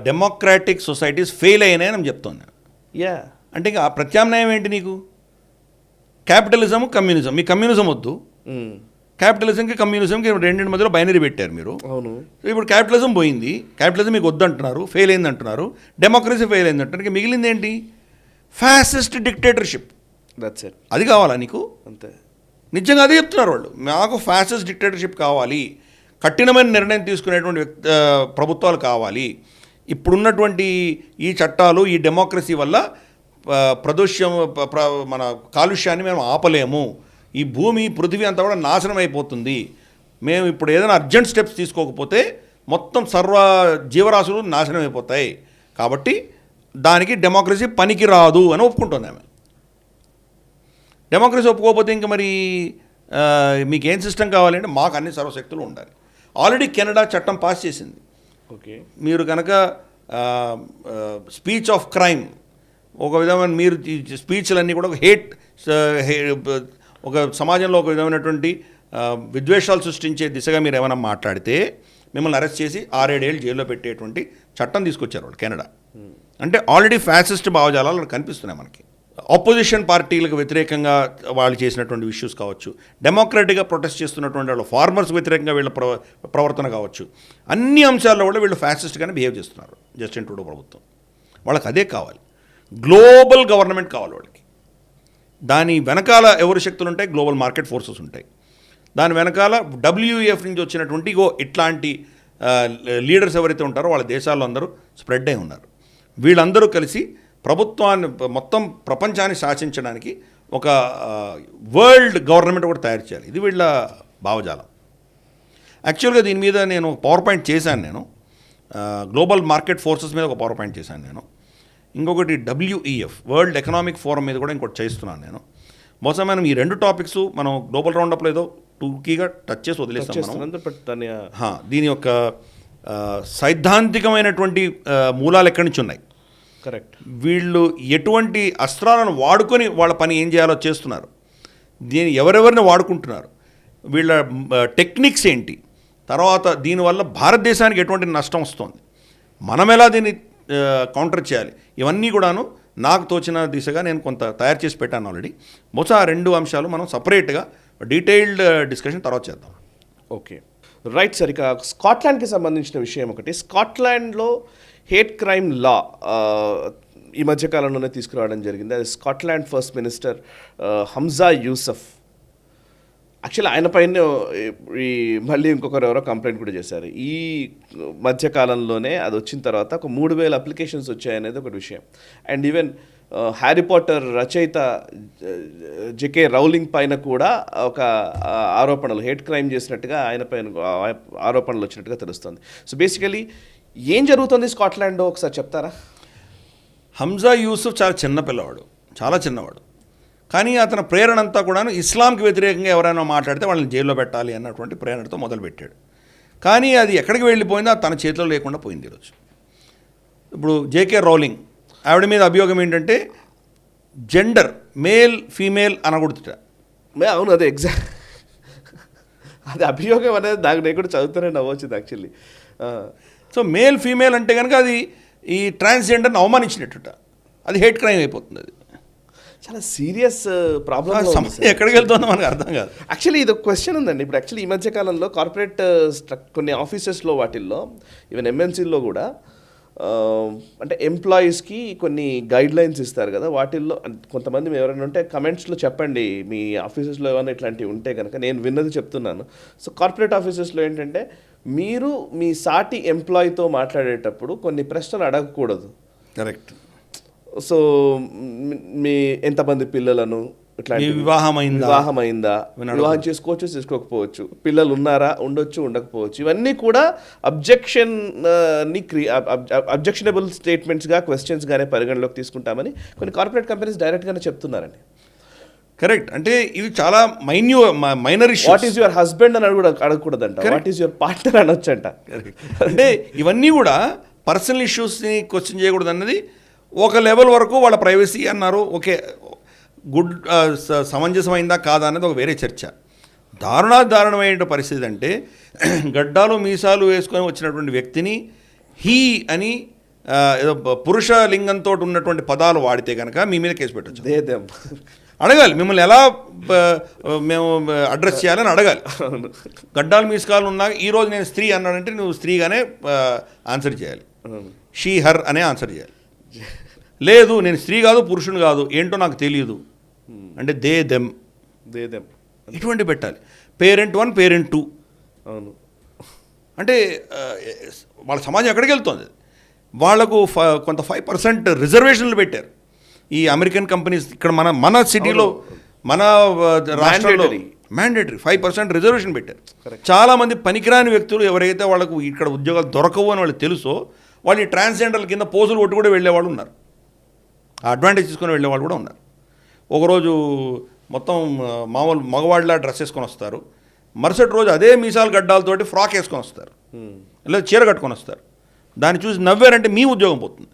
democratic societies fail అయినాయని చెప్తున్నాను. యా. అంటే ఇంకా ప్రత్యామ్నాయం ఏంటి నీకు? Capitalism, communism. మీ కమ్యూనిజం వద్దు, క్యాపిటలిజంకి కమ్యూనిజంకి రెండింటి మధ్యలో బైనరీ పెట్టారు మీరు. అవును. ఇప్పుడు క్యాపిటలిజం పోయింది, క్యాపిటలిజం మీకు వద్దంటున్నారు, ఫెయిల్ అయింది అంటున్నారు, డెమోక్రసీ ఫెయిల్ అయింది అంటున్నారు. మిగిలింది ఏంటి? Fascist dictatorship. That's it. అది కావాలా నీకు? అంతే. నిజంగా అదే చెప్తున్నారు వాళ్ళు. మాకు ఫ్యాసిస్ట్ డిక్టేటర్షిప్ కావాలి, కఠినమైన నిర్ణయం తీసుకునేటువంటి ప్రభుత్వాలు కావాలి. ఇప్పుడున్నటువంటి ఈ చట్టాలు, ఈ డెమోక్రసీ వల్ల ప్రదూష్యం మన కాలుష్యాన్ని మేము ఆపలేము, ఈ భూమి పృథివీ అంతా కూడా నాశనం అయిపోతుంది, మేము ఇప్పుడు ఏదైనా అర్జెంట్ స్టెప్స్ తీసుకోకపోతే మొత్తం సర్వ జీవరాశులు నాశనం అయిపోతాయి, కాబట్టి దానికి డెమోక్రసీ పనికి రాదు అని ఒప్పుకుంటుంది ఆమె. డెమోక్రసీ ఒప్పుకోకపోతే ఇంకా మరి మీకు ఏం సిస్టమ్ కావాలంటే మాకు అన్ని సర్వశక్తులు ఉండాలి. ఆల్రెడీ కెనడా చట్టం పాస్ చేసింది. ఓకే, మీరు కనుక స్పీచ్ ఆఫ్ క్రైమ్, ఒక విధమైన మీరు స్పీచ్లన్నీ కూడా ఒక ఒక సమాజంలో ఒక విధమైనటువంటి విద్వేషాలు సృష్టించే దిశగా మీరు ఏమైనా మాట్లాడితే మిమ్మల్ని అరెస్ట్ చేసి 6-7 ఏళ్ళు జైల్లో పెట్టేటువంటి చట్టం తీసుకొచ్చారు వాళ్ళు కెనడా. అంటే ఆల్రెడీ ఫ్యాసిస్ట్ భావజాలాలు కనిపిస్తున్నాయి మనకి. ఆపోజిషన్ పార్టీలకు వ్యతిరేకంగా వాళ్ళు చేసినటువంటి ఇష్యూస్ కావచ్చు, డెమోక్రటిక్గా ప్రొటెస్ట్ చేస్తున్నటువంటి వాళ్ళు ఫార్మర్స్ వ్యతిరేకంగా వీళ్ళ ప్రవర్తన కావచ్చు, అన్ని అంశాల్లో కూడా వీళ్ళు ఫ్యాసిస్ట్గానే బిహేవ్ చేస్తున్నారు జస్టిన్ ట్రూడో ప్రభుత్వం. వాళ్ళకి అదే కావాలి, గ్లోబల్ గవర్నమెంట్ కావాలి వాళ్ళకి. దాని వెనకాల ఎవరి శక్తులు ఉంటాయి? గ్లోబల్ మార్కెట్ ఫోర్సెస్ ఉంటాయి. దాని వెనకాల WEF నుంచి వచ్చినటువంటి ఇట్లాంటి లీడర్స్ ఎవరైతే ఉంటారో వాళ్ళ దేశాల్లో అందరూ స్ప్రెడ్ అయి ఉన్నారు. వీళ్ళందరూ కలిసి ప్రభుత్వాన్ని, మొత్తం ప్రపంచాన్ని శాసించడానికి ఒక వరల్డ్ గవర్నమెంట్ కూడా తయారు చేయాలి. ఇది వీళ్ళ భావజాలం. యాక్చువల్గా దీని మీద నేను పవర్ పాయింట్ చేశాను. నేను గ్లోబల్ మార్కెట్ ఫోర్సెస్ మీద ఒక పవర్ పాయింట్ చేశాను నేను. ఇంకొకటి WEF వరల్డ్ ఎకనామిక్ ఫోరం మీద కూడా ఇంకోటి చేస్తున్నాను నేను. బహుశా మనం ఈ 2 టాపిక్స్ మనం గ్లోబల్ రౌండప్లో ఏదో టూకీగా టచ్ చేసి వదిలేస్తాం. దీని యొక్క సైద్ధాంతికమైనటువంటి మూలాలు ఎక్కడి నుంచి ఉన్నాయి, కరెక్ట్, వీళ్ళు ఎటువంటి అస్త్రాలను వాడుకొని వాళ్ళ పని ఏం చేయాలో చేస్తున్నారు, దీన్ని ఎవరెవరిని వాడుకుంటున్నారు, వీళ్ళ టెక్నిక్స్ ఏంటి, తర్వాత దీనివల్ల భారతదేశానికి ఎటువంటి నష్టం వస్తుంది, మనం ఎలా దీన్ని కౌంటర్ చేయాలి, ఇవన్నీ కూడాను నాకు తోచిన దిశగా నేను కొంత తయారు చేసి పెట్టాను ఆల్రెడీ. బహుశా 2 అంశాలు మనం సపరేట్గా డీటెయిల్డ్ డిస్కషన్ తర్వాత చేద్దాం. Okay, right sir. ఇక స్కాట్లాండ్కి సంబంధించిన విషయం ఒకటి. స్కాట్లాండ్లో హేట్ క్రైమ్ లా ఈ మధ్యకాలంలోనే తీసుకురావడం జరిగింది. అది Scotland first minister Humza Yousaf. Actually ఆయన పైన మళ్ళీ ఇంకొకరు ఎవరో కంప్లైంట్ కూడా చేశారు. ఈ మధ్యకాలంలోనే అది వచ్చిన తర్వాత ఒక 3000 అప్లికేషన్స్ వచ్చాయనేది ఒక విషయం. అండ్ ఈవెన్ హ్యారీ పాటర్ రచయిత జేకే రౌలింగ్ పైన కూడా ఒక ఆరోపణలు, హేట్ క్రైమ్ చేసినట్టుగా ఆయన పైన ఆరోపణలు వచ్చినట్టుగా తెలుస్తుంది. సో బేసికలీ ఏం జరుగుతుంది స్కాట్లాండ్లో ఒకసారి చెప్తారా? హంజా యూసుఫ్ చాలా చిన్న పిల్లవాడు, చాలా చిన్నవాడు. కానీ అతని ప్రేరణ అంతా కూడాను ఇస్లాంకి వ్యతిరేకంగా ఎవరైనా మాట్లాడితే వాళ్ళని జైల్లో పెట్టాలి అన్నటువంటి ప్రేరణతో మొదలుపెట్టాడు. కానీ అది ఎక్కడికి వెళ్ళిపోయిందో అది తన చేతిలో లేకుండా పోయింది ఈరోజు. ఇప్పుడు జేకే రౌలింగ్ ఆవిడ మీద అభియోగం ఏంటంటే జెండర్ మేల్ ఫీమేల్ అనకూడదుట. అవును, అదే ఎగ్జాక్ట్, అది అభియోగం అనేది నాకు నేను కూడా చదువుతూనే నవ్వొచ్చింది యాక్చువల్లీ. సో మేల్ ఫీమేల్ అంటే కనుక అది ఈ ట్రాన్స్జెండర్ని అవమానించినట్టుట, అది హేట్ క్రైమ్ అయిపోతుంది. అది చాలా సీరియస్ ప్రాబ్లం. సమస్య ఎక్కడికి వెళ్తుందో మనకు అర్థం కాదు. యాక్చువల్లీ ఇది ఒక క్వశ్చన్ ఉందండి. ఇప్పుడు యాక్చువల్లీ ఈ మధ్యకాలంలో కార్పొరేట్ కొన్ని ఆఫీసెస్లో వాటిల్లో ఈవెన్ MNCల్లో కూడా అంటే ఎంప్లాయీస్కి కొన్ని గైడ్ లైన్స్ ఇస్తారు కదా, వాటిల్లో కొంతమంది ఎవరైనా ఉంటే కమెంట్స్లో చెప్పండి మీ ఆఫీసెస్లో ఏమైనా ఇట్లాంటివి ఉంటే కనుక. నేను విన్నది చెప్తున్నాను. సో కార్పొరేట్ ఆఫీసెస్లో ఏంటంటే మీరు మీ సాటి ఎంప్లాయీతో మాట్లాడేటప్పుడు కొన్ని ప్రశ్నలు అడగకూడదు. కరెక్ట్. సో మీ ఎంతమంది పిల్లలను, ఇట్లాంటి వివాహమైందా, వివాహం చేసుకోవచ్చు చేసుకోకపోవచ్చు, పిల్లలు ఉన్నారా, ఉండొచ్చు ఉండకపోవచ్చు, ఇవన్నీ కూడా అబ్జెక్షనబుల్ స్టేట్మెంట్స్గా క్వశ్చన్స్గానే పరిగణలోకి తీసుకుంటామని కొన్ని కార్పొరేట్ కంపెనీస్ డైరెక్ట్గానే చెప్తున్నారండి. కరెక్ట్. అంటే ఇవి చాలా minor issue. What is your husband అని అడగకూడదంట, వాట్ ఈస్ యువర్ పార్ట్నర్ అనొచ్చంట. అంటే ఇవన్నీ కూడా పర్సనల్ ఇష్యూస్ని క్వశ్చన్ చేయకూడదు అన్నది ఒక లెవెల్ వరకు వాళ్ళ ప్రైవసీ అన్నారు. ఓకే, గుడ్, సమంజసమైందా కాదా అనేది ఒక వేరే చర్చ. దారుణమైన పరిస్థితి అంటే గడ్డాలు మీసాలు వేసుకొని వచ్చినటువంటి వ్యక్తిని హీ అని ఏదో పురుష లింగంతో ఉన్నటువంటి పదాలు వాడితే కనుక మీ మీద కేసు పెట్టచ్చు. అడగాలి, మిమ్మల్ని ఎలా మేము అడ్రస్ చేయాలని అడగాలి. గడ్డాలు మీసాలు ఉన్నా ఈరోజు నేను స్త్రీ అన్నాడంటే నువ్వు స్త్రీగానే ఆన్సర్ చేయాలి, షీ హర్ అనే ఆన్సర్ చేయాలి. లేదు నేను స్త్రీ కాదు పురుషుని కాదు ఏంటో నాకు తెలియదు అంటే దే దెమ్ ఇటువంటి పెట్టాలి. Parent 1, parent 2. అవును. అంటే వాళ్ళ సమాజం ఎక్కడికి వెళ్తుంది? వాళ్లకు కొంత 5% రిజర్వేషన్లు పెట్టారు ఈ అమెరికన్ కంపెనీస్. ఇక్కడ మన సిటీలో మన రాష్ట్రంలో మ్యాండేటరీ 5% రిజర్వేషన్ పెట్టారు. చాలామంది పనికిరాని వ్యక్తులు ఎవరైతే వాళ్ళకు ఇక్కడ ఉద్యోగాలు దొరకవు అని వాళ్ళకి తెలుసో వాళ్ళు ఈ ట్రాన్స్జెండర్ల కింద పోజులు కొట్టి కూడా వెళ్ళేవాళ్ళు ఉన్నారు. ఆ అడ్వాంటేజ్ తీసుకొని వెళ్ళేవాళ్ళు కూడా ఉన్నారు. ఒకరోజు మొత్తం మామూలు మగవాళ్ళ డ్రెస్ వేసుకొని వస్తారు, మరుసటి రోజు అదే మీసాలు గడ్డాలతోటి ఫ్రాక్ వేసుకొని వస్తారు, లేదా చీర కట్టుకొని వస్తారు. దాన్ని చూసి నవ్వారంటే మీ ఉద్యోగం పోతుంది.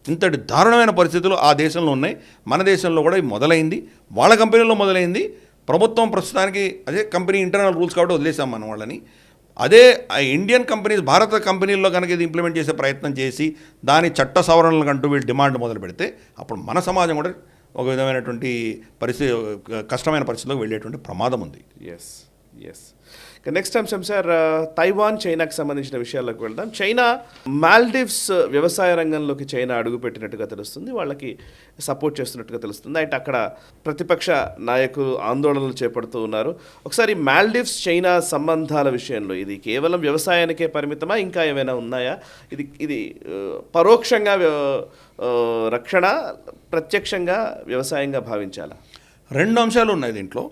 ఇంతటి దారుణమైన పరిస్థితులు ఆ దేశంలో ఉన్నాయి. మన దేశంలో కూడా ఇది మొదలైంది, వాళ్ళ కంపెనీలో మొదలైంది. ప్రభుత్వం ప్రస్తుతానికి అదే కంపెనీ ఇంటర్నల్ రూల్స్ కాబట్టి వదిలేసాం మనం వాళ్ళని. అదే ఇండియన్ కంపెనీస్ భారత కంపెనీల్లో కనుక ఇది ఇంప్లిమెంట్ చేసే ప్రయత్నం చేసి దాని చట్ట సవరణలకు అంటూ వీళ్ళు డిమాండ్ మొదలు పెడితే అప్పుడు మన సమాజం కూడా ఒక విధమైనటువంటి పరిస్థితి, కష్టమైన పరిస్థితిలోకి వెళ్ళేటువంటి ప్రమాదం ఉంది. Yes yes. నెక్స్ట్ అంశం సార్, తైవాన్ చైనాకి సంబంధించిన విషయాల్లోకి వెళ్దాం. చైనా మాల్దీవ్స్ వ్యవసాయ రంగంలోకి చైనా అడుగుపెట్టినట్టుగా తెలుస్తుంది, వాళ్ళకి సపోర్ట్ చేస్తున్నట్టుగా తెలుస్తుంది. అయితే అక్కడ ప్రతిపక్ష నాయకులు ఆందోళనలు చేపడుతూ ఉన్నారు. ఒకసారి మాల్దీవ్స్ చైనా సంబంధాల విషయంలో ఇది కేవలం వ్యవసాయానికే పరిమితమా, ఇంకా ఏమైనా ఉన్నాయా? ఇది పరోక్షంగా రక్షణ, ప్రత్యక్షంగా వ్యవసాయంగా భావించాలా? 2 అంశాలు ఉన్నాయి దీంట్లో.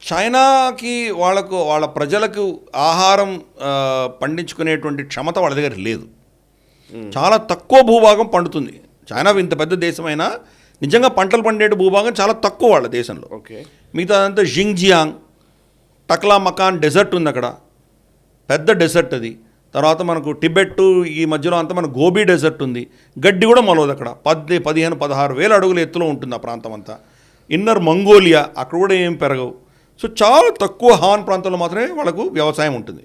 చైనాకి వాళ్ళ ప్రజలకు ఆహారం పండించుకునేటువంటి క్షమత వాళ్ళ దగ్గర లేదు. చాలా తక్కువ భూభాగం పండుతుంది. చైనా ఇంత పెద్ద దేశమైనా నిజంగా పంటలు పండే భూభాగం చాలా తక్కువ వాళ్ళ దేశంలో. మిగతా అంతా జింగ్జియాంగ్, టక్లా మకాన్ డెజర్ట్ ఉంది అక్కడ, పెద్ద డెజర్ట్ అది. తర్వాత మనకు టిబెట్, ఈ మధ్యలో అంతా మన గోబీ డెజర్ట్ ఉంది. గడ్డి కూడా మొలవదు అక్కడ. 15-16 వేల అడుగుల ఎత్తులో ఉంటుంది ఆ ప్రాంతం అంతా. ఇన్నర్ మంగోలియా, అక్కడ కూడా ఏం పెరగవు. సో చాలా తక్కువ హాన్ ప్రాంతంలో మాత్రమే వాళ్ళకు వ్యవసాయం ఉంటుంది.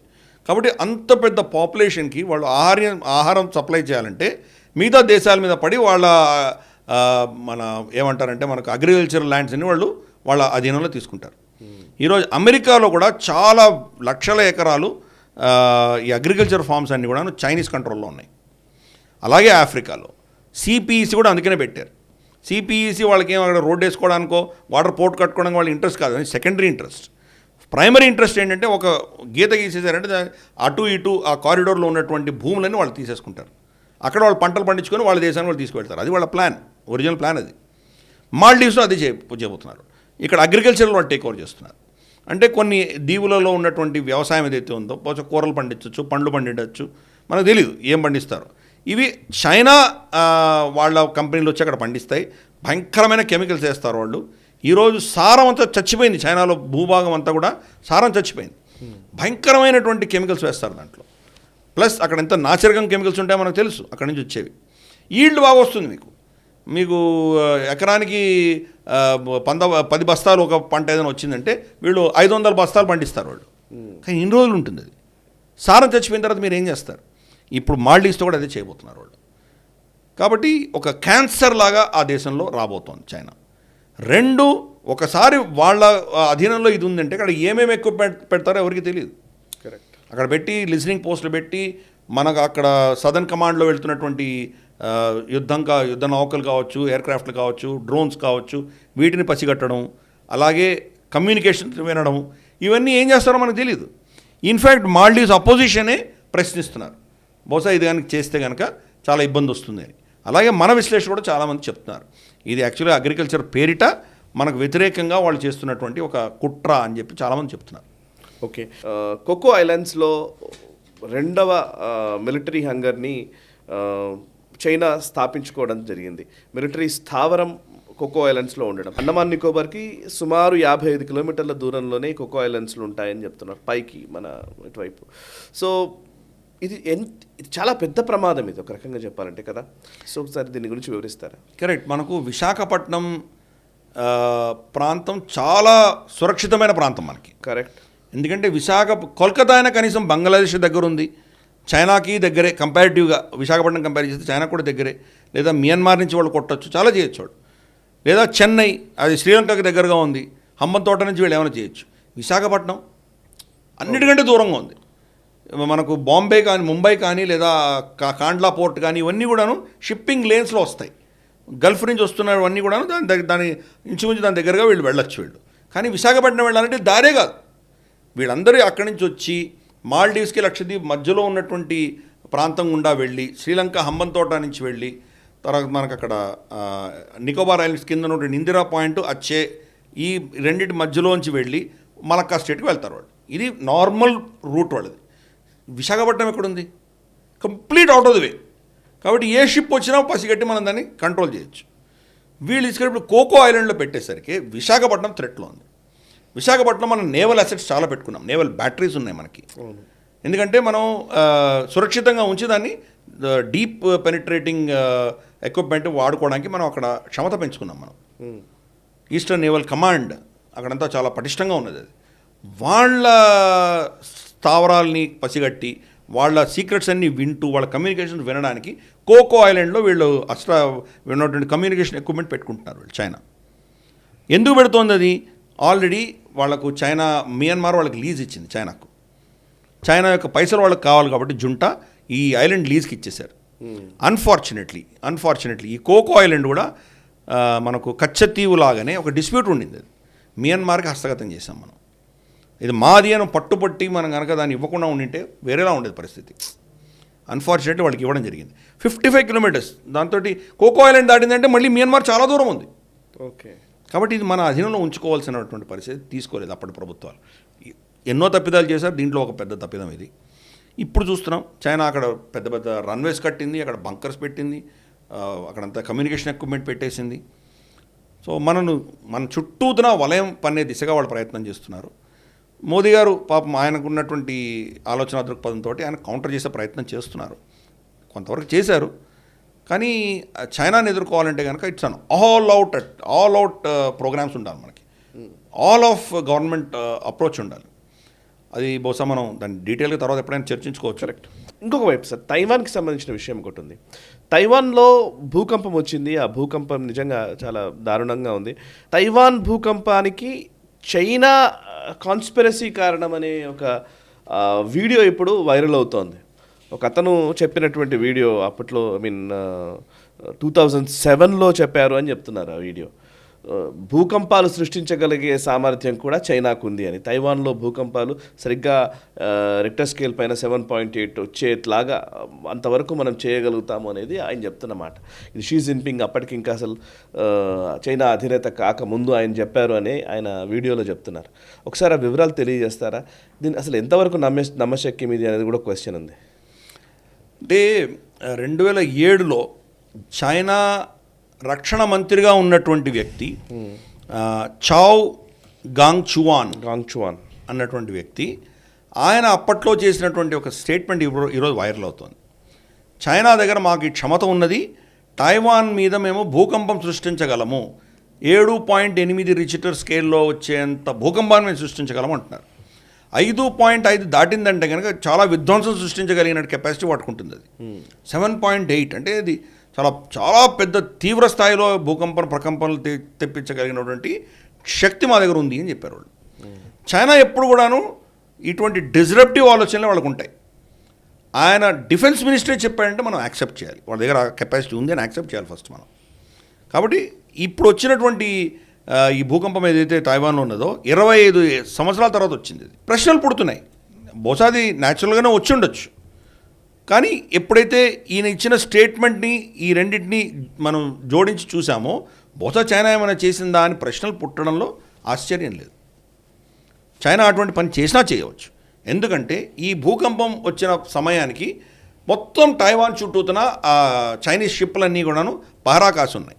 కాబట్టి అంత పెద్ద పాపులేషన్కి వాళ్ళు ఆహారం సప్లై చేయాలంటే మిగతా దేశాల మీద పడి వాళ్ళ మన ఏమంటారంటే మనకు అగ్రికల్చరల్ ల్యాండ్స్ని వాళ్ళ అధీనంలో తీసుకుంటారు. ఈరోజు అమెరికాలో కూడా చాలా లక్షల ఎకరాలు ఈ అగ్రికల్చర్ ఫార్మ్స్ అన్నీ కూడా చైనీస్ కంట్రోల్లో ఉన్నాయి. అలాగే ఆఫ్రికాలో సిపిఈసి కూడా అందుకనే పెట్టారు. సిపిఈసి వాళ్ళకి ఏం అక్కడ రోడ్ వేసుకోవడానికో వాటర్ పోర్ట్ కట్టుకోవడానికి వాళ్ళ ఇంట్రెస్ట్ కాదు, అది సెకండరీ ఇంట్రెస్ట్. ప్రైమరీ ఇంట్రెస్ట్ ఏంటంటే ఒక గీత గీసేసారంటే అటు ఇటు ఆ కారిడోర్లో ఉన్నటువంటి భూములన్నీ వాళ్ళు తీసేసుకుంటారు. అక్కడ వాళ్ళు పంటలు పండించుకొని వాళ్ళ దేశానికి వాళ్ళు తీసుకువెళ్తారు. అది వాళ్ళ ప్లాన్, ఒరిజినల్ ప్లాన్ అది. మాల్డీవ్స్లో అది చేయబోతున్నారు. ఇక్కడ అగ్రికల్చర్లో వాళ్ళు టేక్ ఓవర్ చేస్తున్నారు. అంటే కొన్ని దీవులలో ఉన్నటువంటి వ్యవసాయం ఏదైతే ఉందో, కూరలు పండించవచ్చు, పండ్లు పండించవచ్చు, మనకు తెలియదు ఏం పండిస్తారు. ఇవి చైనా వాళ్ళ కంపెనీలు వచ్చి అక్కడ పండిస్తాయి. భయంకరమైన కెమికల్స్ వేస్తారు వాళ్ళు. ఈరోజు సారం అంతా చచ్చిపోయింది. చైనాలో భూభాగం అంతా కూడా సారం చచ్చిపోయింది. భయంకరమైనటువంటి కెమికల్స్ వేస్తారు దాంట్లో. ప్లస్ అక్కడ ఎంత నాసిరకం కెమికల్స్ ఉంటాయో మనకు తెలుసు అక్కడి నుంచి వచ్చేవి. ఈల్డ్ బాగా వస్తుంది మీకు ఎకరానికి 10 బస్తాలు ఒక పంట ఏదైనా వచ్చిందంటే వీళ్ళు 500 బస్తాలు పండిస్తారు వాళ్ళు. కానీ ఇన్ని రోజులు ఉంటుంది అది. సారం చచ్చిపోయిన తర్వాత మీరు ఏం చేస్తారు? ఇప్పుడు మాల్డీవ్స్తో కూడా అదే చేయబోతున్నారు వాళ్ళు. కాబట్టి ఒక క్యాన్సర్ లాగా ఆ దేశంలో రాబోతోంది చైనా. 2, ఒకసారి వాళ్ళ అధీనంలో ఇది ఉందంటే అక్కడ ఏమేమి ఎక్విప్మెంట్ పెడతారో ఎవరికి తెలియదు. కరెక్ట్. అక్కడ పెట్టి లిజనింగ్ పోస్టులు పెట్టి మనకు అక్కడ సదర్న్ కమాండ్లో వెళ్తున్నటువంటి యుద్ధ నౌకలు కావచ్చు, ఎయిర్క్రాఫ్ట్లు కావచ్చు, డ్రోన్స్ కావచ్చు, వీటిని పసిగట్టడం, అలాగే కమ్యూనికేషన్స్ వినడం, ఇవన్నీ ఏం చేస్తారో మనకు తెలియదు. ఇన్ఫ్యాక్ట్ మాల్డీవ్స్ అపోజిషనే ప్రశ్నిస్తున్నారు, బహుశా ఇది కనుక చేస్తే కనుక చాలా ఇబ్బంది వస్తుంది అని. అలాగే మన విశ్లేషణ కూడా చాలామంది చెప్తున్నారు ఇది యాక్చువల్గా అగ్రికల్చర్ పేరిట మనకు వ్యతిరేకంగా వాళ్ళు చేస్తున్నటువంటి ఒక కుట్ర అని చెప్పి చాలామంది చెప్తున్నారు. ఓకే. కోకో ఐలాండ్స్లో 2వ మిలిటరీ హంగర్ని చైనా స్థాపించుకోవడం జరిగింది. మిలిటరీ స్థావరం కోకో ఐలాండ్స్లో ఉండడం. అండమాన్ నికోబార్కి సుమారు 55 కిలోమీటర్ల దూరంలోనే కోకో ఐలాండ్స్లు ఉంటాయని చెప్తున్నారు, పైకి మన ఇటువైపు. సో ఇది చాలా పెద్ద ప్రమాదం ఇది ఒక రకంగా చెప్పాలంటే కదా. సో ఒకసారి దీని గురించి వివరిస్తారా? కరెక్ట్. మనకు విశాఖపట్నం ప్రాంతం చాలా సురక్షితమైన ప్రాంతం మనకి. కరెక్ట్. ఎందుకంటే కోల్కతా అయినా కనీసం బంగ్లాదేశ్ దగ్గర ఉంది, చైనాకి దగ్గరే కంపారిటివ్గా. విశాఖపట్నం కంపేర్ చేస్తే చైనా కూడా దగ్గరే. లేదా మియన్మార్ నుంచి వాళ్ళు కొట్టచ్చు, చాలా చేయొచ్చు వాళ్ళు. లేదా చెన్నై, అది శ్రీలంకకి దగ్గరగా ఉంది, హంబంతోట నుంచి వీళ్ళు ఏమైనా చేయొచ్చు. విశాఖపట్నం అన్నిటికంటే దూరంగా ఉంది. మనకు బాంబే కానీ, ముంబై కానీ, లేదా కాండ్లా పోర్ట్ కానీ, ఇవన్నీ కూడాను షిప్పింగ్ లేన్స్లో వస్తాయి. గల్ఫ్ నుంచి వస్తున్నవన్నీ కూడాను దాని ఇంచుమించు దాని దగ్గరగా వీళ్ళు వెళ్ళొచ్చు వీళ్ళు. కానీ విశాఖపట్నం వెళ్ళాలంటే దారే కాదు. వీళ్ళందరూ అక్కడి నుంచి వచ్చి మాల్డీవ్స్కి లక్షద్వీప్ మధ్యలో ఉన్నటువంటి ప్రాంతం గుండా వెళ్ళి శ్రీలంక హంబంతోట నుంచి వెళ్ళి తర్వాత మనకు అక్కడ నికోబార్ ఐలాండ్స్ కింద ఉన్నటువంటి ఇందిరా పాయింట్ అచ్చే ఈ రెండింటి మధ్యలోంచి వెళ్ళి మలక్కా స్టేట్కి వెళ్తారు వాళ్ళు. ఇది నార్మల్ రూట్ వాళ్ళది. విశాఖపట్నం ఎక్కడుంది? Complete out of the way. కాబట్టి ఏ షిప్ వచ్చినా పసిగట్టి మనం దాన్ని కంట్రోల్ చేయొచ్చు. వీళ్ళు తీసుకెళ్ళి కోకో ఐలాండ్లో పెట్టేసరికి విశాఖపట్నం థ్రెట్లో ఉంది. విశాఖపట్నం మనం నేవల్ అసెట్స్ చాలా పెట్టుకున్నాం, నేవల్ బ్యాటరీస్ ఉన్నాయి మనకి. ఎందుకంటే మనం సురక్షితంగా ఉంచి దాన్ని డీప్ పెనిట్రేటింగ్ ఎక్విప్మెంట్ వాడుకోవడానికి మనం అక్కడ క్షమత పెంచుకున్నాం. మనం ఈస్టర్న్ నేవల్ కమాండ్ అక్కడంతా చాలా పటిష్టంగా ఉన్నది. అది వాళ్ళ స్థావరాల్ని పసిగట్టి వాళ్ళ సీక్రెట్స్ అన్నీ వింటూ వాళ్ళ కమ్యూనికేషన్ వినడానికి కోకో ఐలాండ్లో వీళ్ళు ఉన్నటువంటి కమ్యూనికేషన్ ఎక్విప్మెంట్ పెట్టుకుంటున్నారు వీళ్ళు. చైనా ఎందుకు పెడుతోంది? అది ఆల్రెడీ వాళ్ళకు చైనా మియన్మార్ వాళ్ళకి లీజ్ ఇచ్చింది. చైనా యొక్క పైసలు వాళ్ళకి కావాలి కాబట్టి జుంటా ఈ ఐలాండ్ లీజ్కి ఇచ్చేశారు. అన్ఫార్చునేట్లీ ఈ కోకో ఐలాండ్ కూడా మనకు కచ్చతీవు లాగానే ఒక డిస్ప్యూట్ ఉండింది. అది మియన్మార్కి హస్తగతం చేశాం మనం. ఇది మాది అని పట్టుపట్టి మనం కనుక దాన్ని ఇవ్వకుండా ఉండింటే వేరేలా ఉండేది పరిస్థితి. అన్ఫార్చునేట్లీ వాళ్ళకి ఇవ్వడం జరిగింది. 55 కిలోమీటర్స్. దాంతో కోకో ఐలాండ్ దాటిందంటే మళ్ళీ మియన్మార్ చాలా దూరం ఉంది. ఓకే. కాబట్టి ఇది మన అధీనంలో ఉంచుకోవాల్సినటువంటి పరిస్థితి తీసుకోలేదు అప్పటి ప్రభుత్వాలు. ఎన్నో తప్పిదాలు చేశారు, దీంట్లో ఒక పెద్ద తప్పిదం ఇది. ఇప్పుడు చూస్తున్నాం చైనా అక్కడ పెద్ద పెద్ద రన్వేస్ కట్టింది, అక్కడ బంకర్స్ పెట్టింది, అక్కడంతా కమ్యూనికేషన్ ఎక్విప్మెంట్ పెట్టేసింది. సో మన చుట్టూతున వలయం పన్నే దిశగా వాళ్ళు ప్రయత్నం చేస్తున్నారు. మోదీ గారు పాపం ఆయనకు ఉన్నటువంటి ఆలోచన దృక్పథంతో ఆయన కౌంటర్ చేసే ప్రయత్నం చేస్తున్నారు. కొంతవరకు చేశారు. కానీ చైనాని ఎదుర్కోవాలంటే కనుక it's an all out programmes ఉండాలి మనకి. ఆల్ ఆఫ్ గవర్నమెంట్ అప్రోచ్ ఉండాలి. అది బహుశా మనం దాన్ని డీటెయిల్గా తర్వాత ఎప్పుడైనా చర్చించుకోవచ్చు. కరెక్ట్. ఇంకొక వైపు సార్, తైవాన్కి సంబంధించిన విషయం ఒకటి ఉంది. తైవాన్లో భూకంపం వచ్చింది. ఆ భూకంపం నిజంగా చాలా దారుణంగా ఉంది. తైవాన్ భూకంపానికి చైనా కాన్స్పిరసీ కారణం అనే ఒక వీడియో ఇప్పుడు వైరల్ అవుతోంది. ఒక అతను చెప్పినటువంటి వీడియో అప్పట్లో 2007లో చెప్పారు అని చెప్తున్నారు ఆ వీడియో. భూకంపాలు సృష్టించగలిగే సామర్థ్యం కూడా చైనాకు ఉంది అని. తైవాన్లో భూకంపాలు సరిగ్గా రిక్టర్ స్కేల్ పైన 7.8 వచ్చేట్లాగా అంతవరకు మనం చేయగలుగుతాము అనేది ఆయన చెప్తున్నమాట. ఇది షీ జిన్పింగ్ అప్పటికి ఇంకా అసలు చైనా అధినేత కాకముందు ఆయన చెప్పారు అని ఆయన వీడియోలో చెప్తున్నారు. ఒకసారి ఆ వివరాలు తెలియజేస్తారా? దీన్ని అసలు ఎంతవరకు నమ్మశక్యం ఇది అనేది కూడా క్వశ్చన్ ఉంది. అంటే 2007లో చైనా రక్షణ మంత్రిగా ఉన్నటువంటి వ్యక్తి చావ్ గాంగ్చువాన్ అన్నటువంటి వ్యక్తి, ఆయన అప్పట్లో చేసినటువంటి ఒక స్టేట్మెంట్ ఈరోజు వైరల్ అవుతుంది. చైనా దగ్గర మాకు ఈ క్షమత ఉన్నది, తైవాన్ మీద మేము భూకంపం సృష్టించగలము, 7.8 రిక్టర్ స్కేల్లో వచ్చేంత భూకంపాన్ని మేము సృష్టించగలము అంటున్నారు. 5.5 దాటిందంటే కనుక చాలా విధ్వంసం సృష్టించగలిగిన కెపాసిటీ పట్టుకుంటుంది. అది 7.8 అంటే అది చాలా చాలా పెద్ద తీవ్ర స్థాయిలో ప్రకంపనలు తెప్పించగలిగినటువంటి శక్తి మా దగ్గర ఉంది అని చెప్పారు వాళ్ళు. చైనా ఎప్పుడు కూడాను ఇటువంటి డిస్రప్టివ్ ఆలోచనలు వాళ్ళకు ఉంటాయి. ఆయన డిఫెన్స్ మినిస్టరే చెప్పాడంటే మనం యాక్సెప్ట్ చేయాలి, వాళ్ళ దగ్గర కెపాసిటీ ఉంది అని యాక్సెప్ట్ చేయాలి ఫస్ట్ మనం. కాబట్టి ఇప్పుడు వచ్చినటువంటి ఈ భూకంపం ఏదైతే తైవాన్లో ఉన్నదో 25 సంవత్సరాల తర్వాత వచ్చింది. ప్రశ్నలు పుడుతున్నాయి. బహుశా అది న్యాచురల్గానే వచ్చి ఉండొచ్చు. కానీ ఎప్పుడైతే ఈయన ఇచ్చిన స్టేట్మెంట్ని ఈ రెండింటిని మనం జోడించి చూసామో బహుశా చైనా ఏమైనా చేసిందా అని ప్రశ్నలు పుట్టడంలో ఆశ్చర్యం లేదు. చైనా అటువంటి పని చేసినా చేయవచ్చు. ఎందుకంటే ఈ భూకంపం వచ్చిన సమయానికి మొత్తం తైవాన్ చుట్టూతున చైనీస్ షిప్లన్నీ కూడాను పహరా కాసి ఉన్నాయి.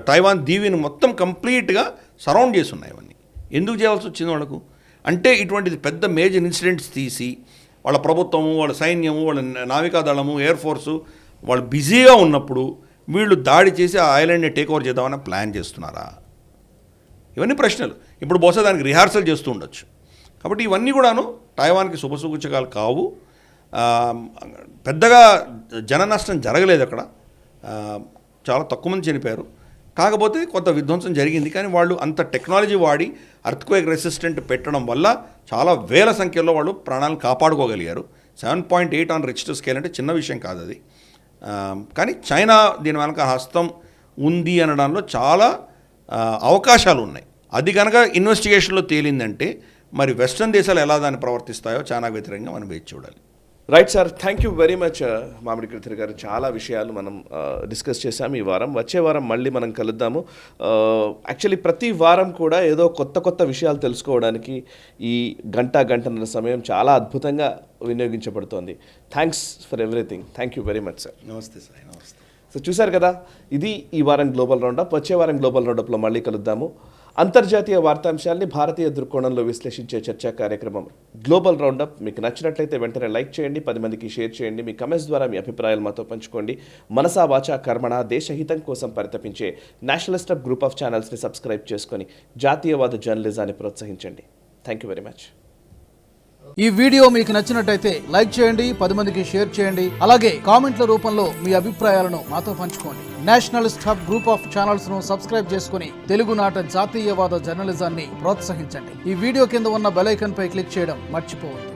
తైవాన్ దీవిని మొత్తం కంప్లీట్గా సరౌండ్ చేసి ఉన్నాయి. అవన్నీ ఎందుకు చేయాల్సి వచ్చింది వాళ్ళకు అంటే ఇటువంటిది పెద్ద మేజర్ ఇన్సిడెంట్స్ తీసి వాళ్ళ ప్రభుత్వము, వాళ్ళ సైన్యము, వాళ్ళ నావికాదళము, ఎయిర్ ఫోర్సు వాళ్ళు బిజీగా ఉన్నప్పుడు వీళ్ళు దాడి చేసి ఆ ఐలాండ్ని టేక్ ఓవర్ చేద్దామని ప్లాన్ చేస్తున్నారా? ఇవన్నీ ప్రశ్నలు. ఇప్పుడు బహుశా దానికి రిహార్సల్ చేస్తూ ఉండొచ్చు. కాబట్టి ఇవన్నీ కూడాను తైవాన్కి శుభసూచకాలు కావు. పెద్దగా జన నష్టం జరగలేదు అక్కడ, చాలా తక్కువ మంది చనిపోయారు. కాకపోతే కొంత విధ్వంసం జరిగింది. కానీ వాళ్ళు అంత టెక్నాలజీ వాడి అర్త్క్వేక్ రెసిస్టెంట్ పెట్టడం వల్ల చాలా వేల సంఖ్యలో వాళ్ళు ప్రాణాలను కాపాడుకోగలిగారు. 7.8 ఆన్ రిక్టర్ స్కేల్ అంటే చిన్న విషయం కాదు అది. కానీ చైనా దీని వెనక హస్తం ఉంది అనడంలో చాలా అవకాశాలు ఉన్నాయి. అది కనుక ఇన్వెస్టిగేషన్లో తేలిందంటే మరి వెస్ట్రన్ దేశాలు ఎలా దాన్ని ప్రవర్తిస్తాయో చాలా వ్యతిరేకంగా మనం వేచి చూడాలి. Right sir, thank you very much మామిడి కృతిరి గారు. చాలా విషయాలు మనం డిస్కస్ చేశాము ఈ వారం. వచ్చే వారం మళ్ళీ మనం కలుద్దాము. యాక్చువల్లీ ప్రతి వారం కూడా ఏదో కొత్త విషయాలు తెలుసుకోవడానికి ఈ గంటన్నర సమయం చాలా అద్భుతంగా వినియోగించబడుతోంది. Thanks for everything. Thank you very much sir. నమస్తే సార్. నమస్తే. సో చూశారు కదా, ఇది ఈ వారం గ్లోబల్ రౌండప్. వచ్చే వారం గ్లోబల్ రౌండప్లో మళ్ళీ కలుద్దాము. అంతర్జాతీయ వార్తాంశాల్ని భారతీయ దృక్కోణంలో విశ్లేషించే చర్చా కార్యక్రమం గ్లోబల్ రౌండప్ మీకు నచ్చినట్లయితే వెంటనే లైక్ చేయండి, 10 మందికి షేర్ చేయండి. మీ కమెంట్స్ ద్వారా మీ అభిప్రాయాలు మాతో పంచుకోండి. మనసా వాచా కర్మణ దేశహితం కోసం పరితపించే నేషనలిస్ట్ గ్రూప్ ఆఫ్ ఛానల్స్ని సబ్స్క్రైబ్ చేసుకొని జాతీయవాద జర్నలిజాన్ని ప్రోత్సహించండి. Thank you very much. ఈ వీడియో మీకు నచ్చినట్టయితే లైక్ చేయండి, 10 మందికి షేర్ చేయండి. అలాగే కామెంట్ల రూపంలో మీ అభిప్రాయాలను మాతో పంచుకోండి. Nationalist hub group of channels ను సబ్స్క్రైబ్ చేసుకుని తెలుగునాట జాతీయవాద జర్నలిజాన్ని ప్రోత్సహించండి. ఈ వీడియో కింద ఉన్న బెల్ ఐకాన్ పై క్లిక్ చేయడం మర్చిపోవద్దు.